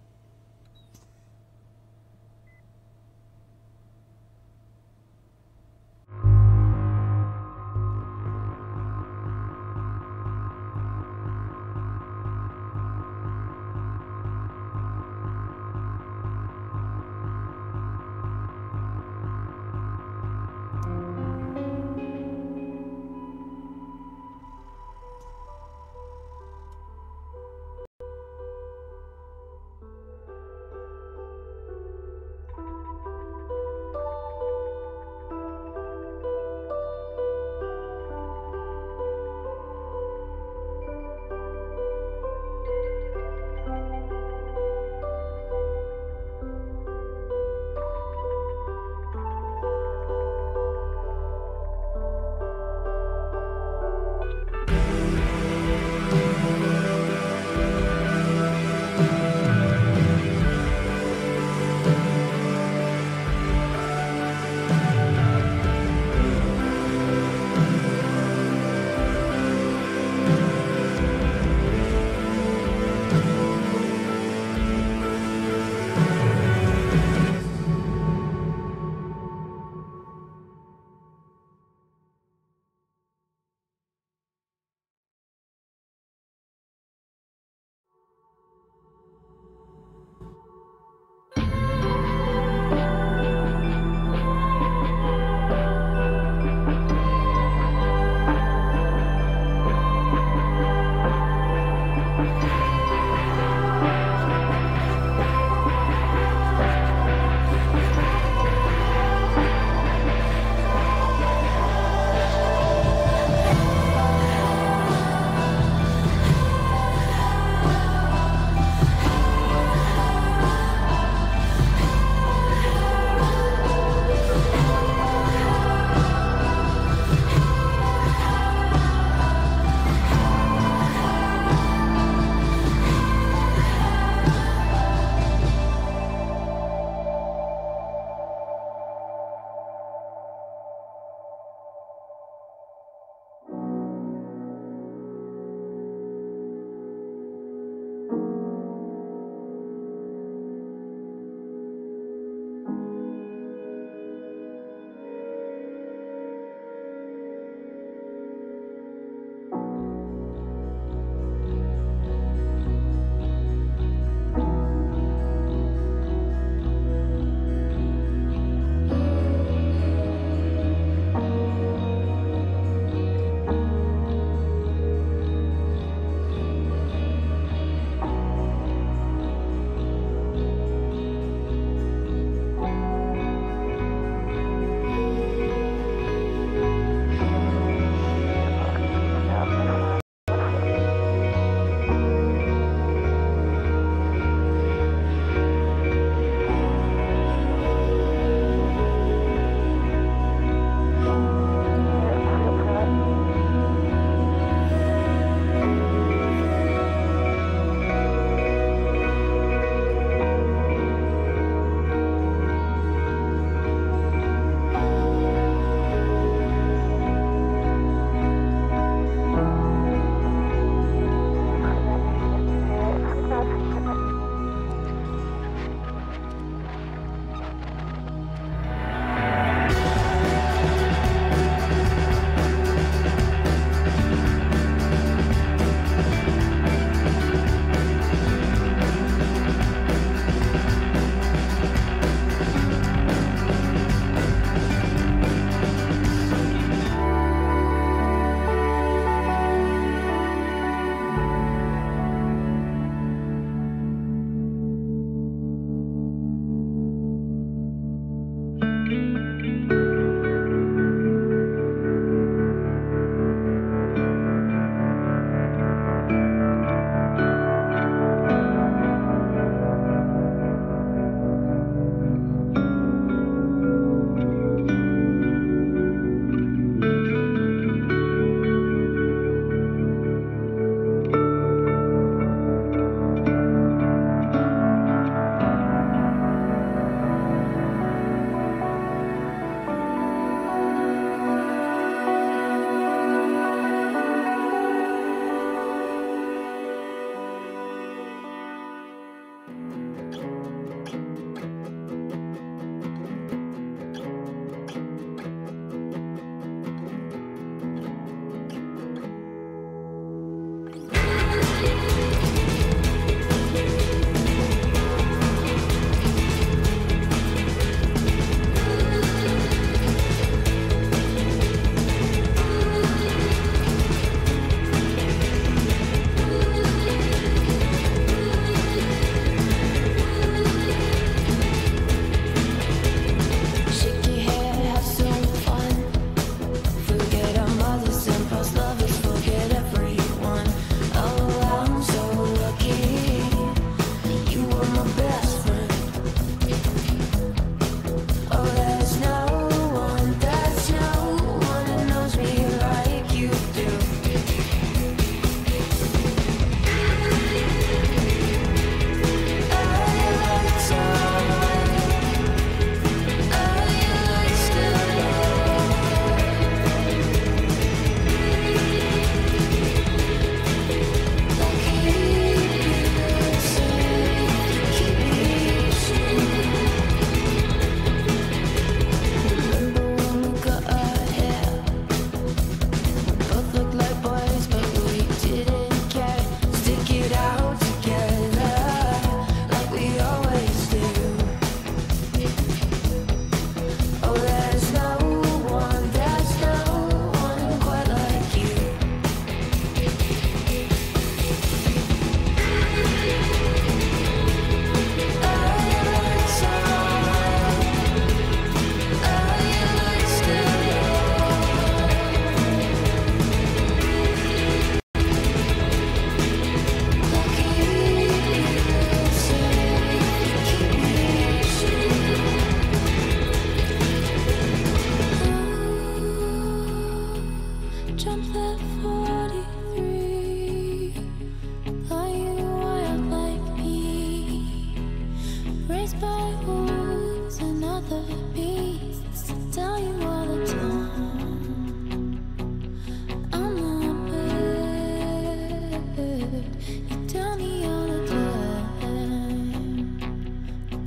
You tell me all the time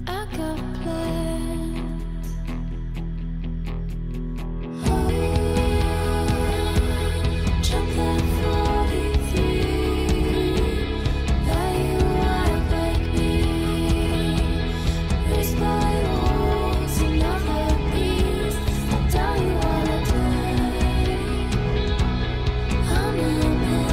I got plans. Oh, jump that 43. Buy you out like me. Raised by wolves and not like bees. I'll tell you all the time I'm a man.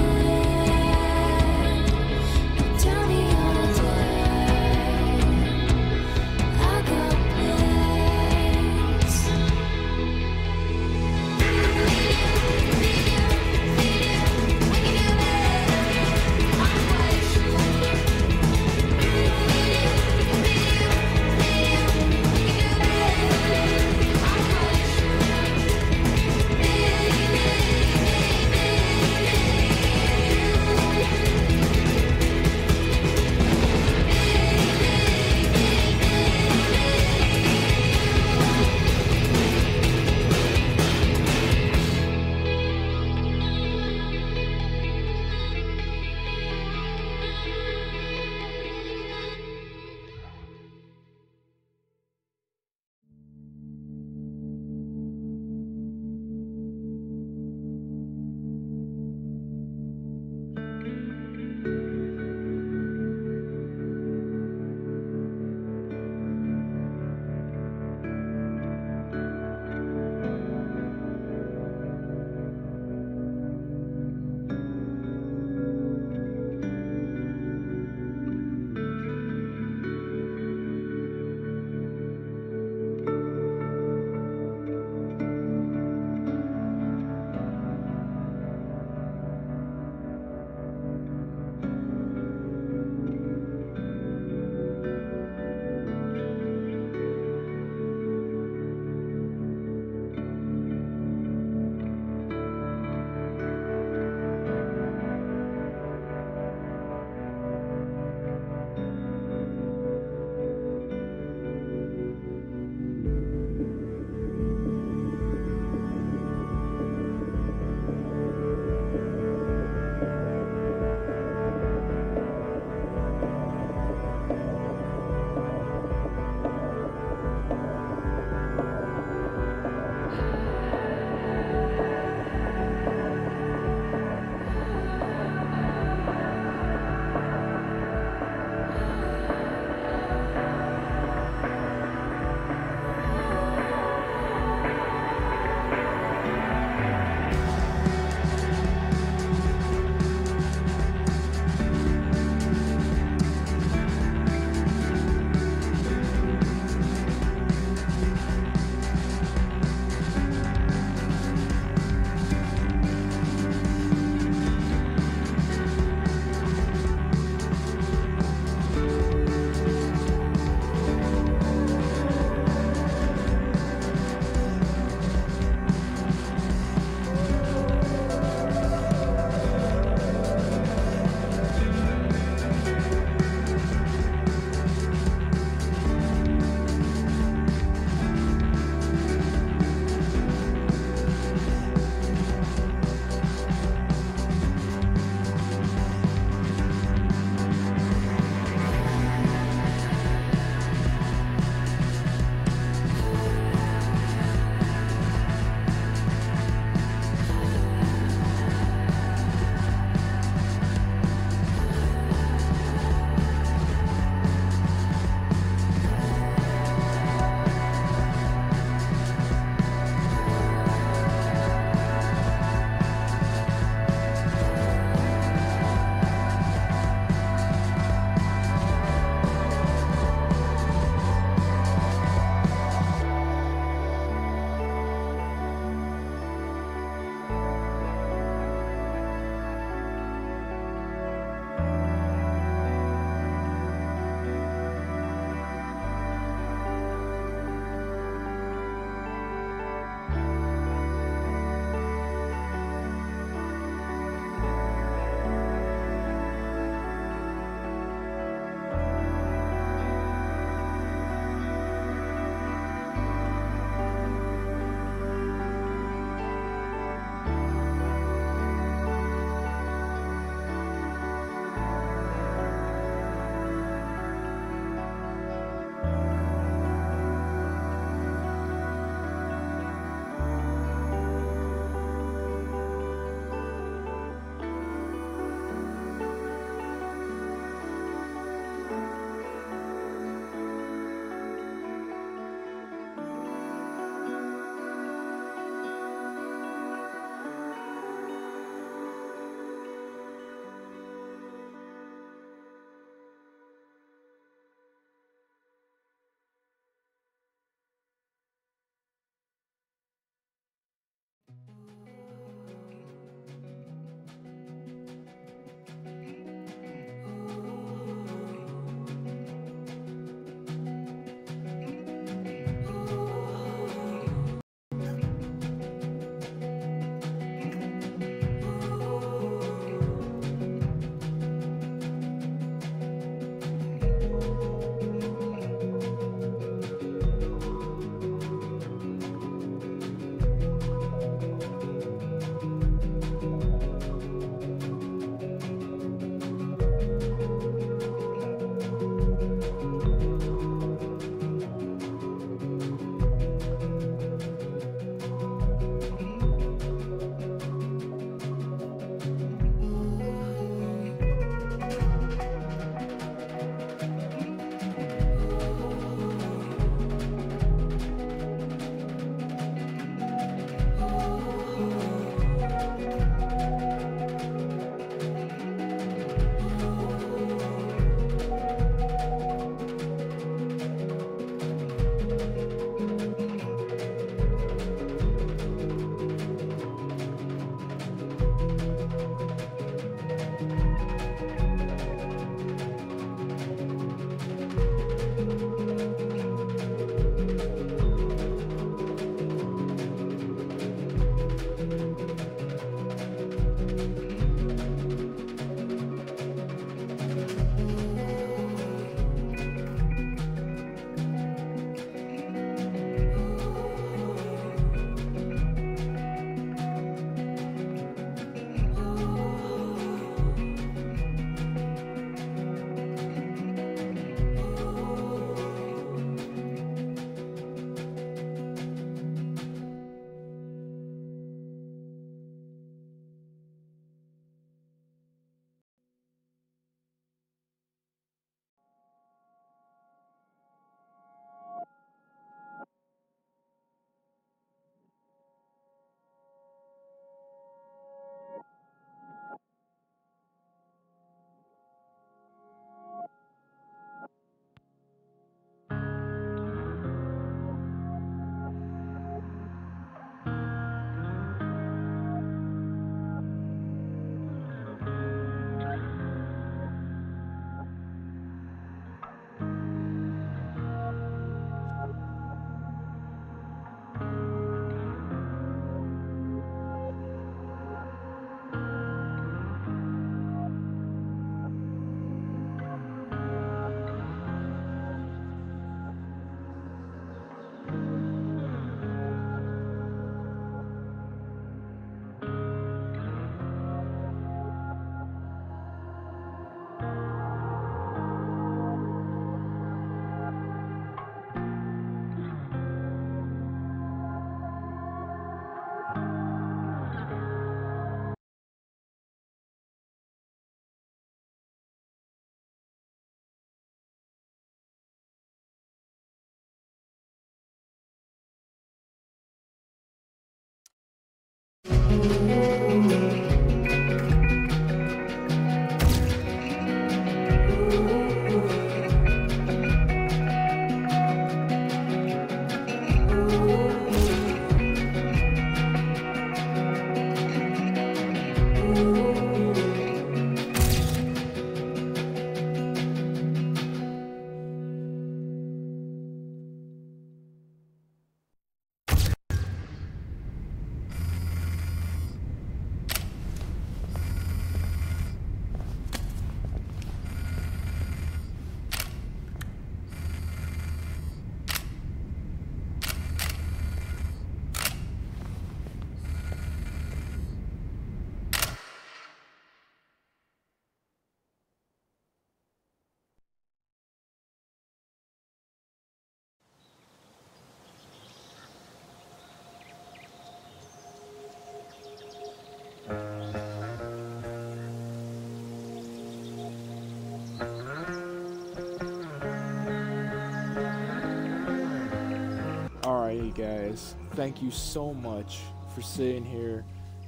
Alright guys, thank you so much for sitting here,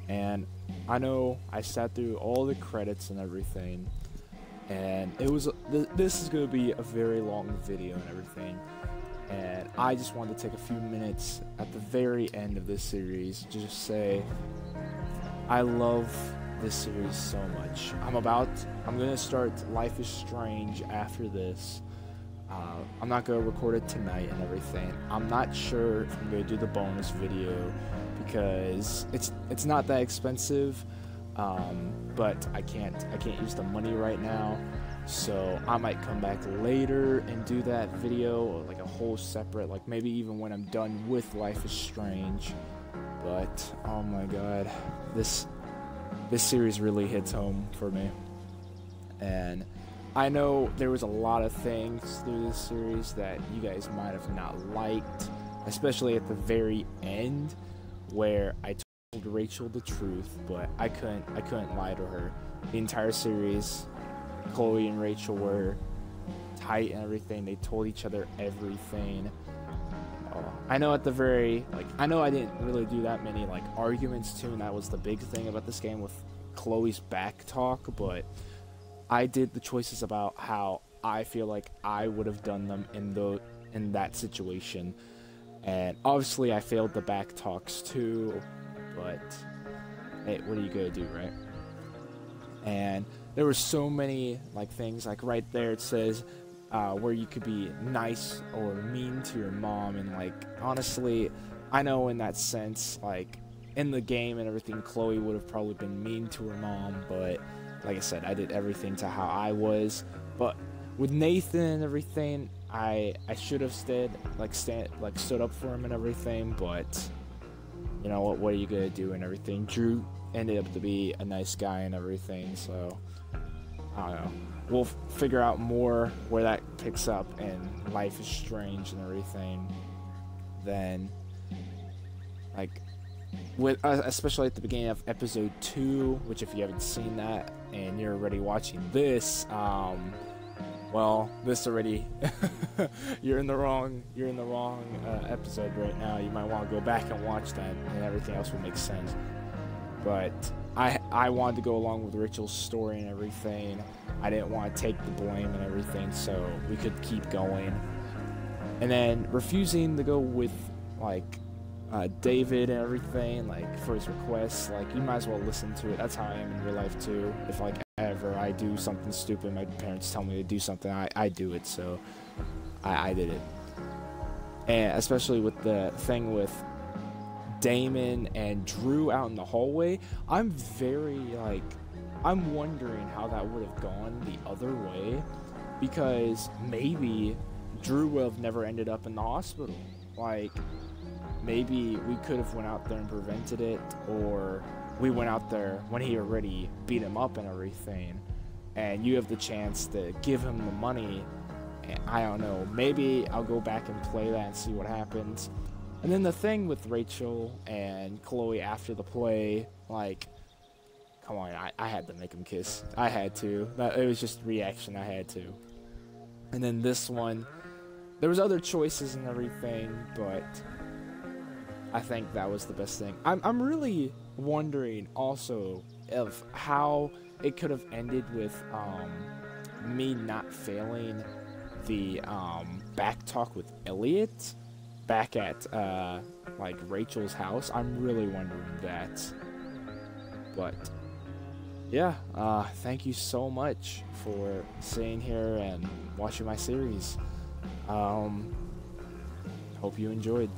and I know I sat through all the credits and everything, and it was this is going to be a very long video and everything, and I just wanted to take a few minutes at the very end of this series to just say I love this series so much. I'm going to start Life is Strange after this. I'm not going to record it tonight and everything. I'm not sure if I'm going to do the bonus video because it's not that expensive, but I can't use the money right now, so I might come back later and do that video, like a whole separate, like maybe even when I'm done with Life is Strange. But oh my god, this series really hits home for me, and I know there was a lot of things through this series that you guys might have not liked, especially at the very end where I told Rachel the truth, but I couldn't lie to her. The entire series, Chloe and Rachel were tight and everything. They told each other everything. I know at the very, I know I didn't really do that many arguments too, and that was the big thing about this game with Chloe's back talk, but I did the choices about how I feel like I would have done them in that situation, and obviously I failed the back talks too, but hey, what are you gonna do, right? And there were so many things, right there it says where you could be nice or mean to your mom, and honestly, I know in that sense, in the game and everything, Chloe would have probably been mean to her mom, but like I said, I did everything to how I was. But with Nathan and everything, I should have stood up for him and everything, but you know what are you gonna do and everything. Drew ended up to be a nice guy and everything, so I don't know. We'll figure out more where that picks up in Life is Strange and everything. Then with especially at the beginning of episode 2, which if you haven't seen that and you're already watching this, well, this already you're in the wrong episode right now. You might want to go back and watch that, and everything else will make sense. But I wanted to go along with Rachel's story and everything. I didn't want to take the blame and everything, so we could keep going. And then refusing to go with David and everything, for his requests, you might as well listen to it. That's how I am in real life too. If ever I do something stupid, my parents tell me to do something, I do it, so I did it. And especially with the thing with Damon and Drew out in the hallway, I'm very I'm wondering how that would have gone the other way, because maybe Drew would have never ended up in the hospital. Maybe we could have went out there and prevented it, or we went out there when he already beat him up and everything, and you have the chance to give him the money. And I don't know, maybe I'll go back and play that and see what happens. And then the thing with Rachel and Chloe after the play, come on, I had to make them kiss. I had to. It was just reaction, I had to. And then this one, there was other choices and everything, but I think that was the best thing. I'm really wondering also of how it could have ended with me not failing the back talk with Elliot back at like Rachel's house. I'm really wondering that. But yeah, thank you so much for sitting here and watching my series. Hope you enjoyed.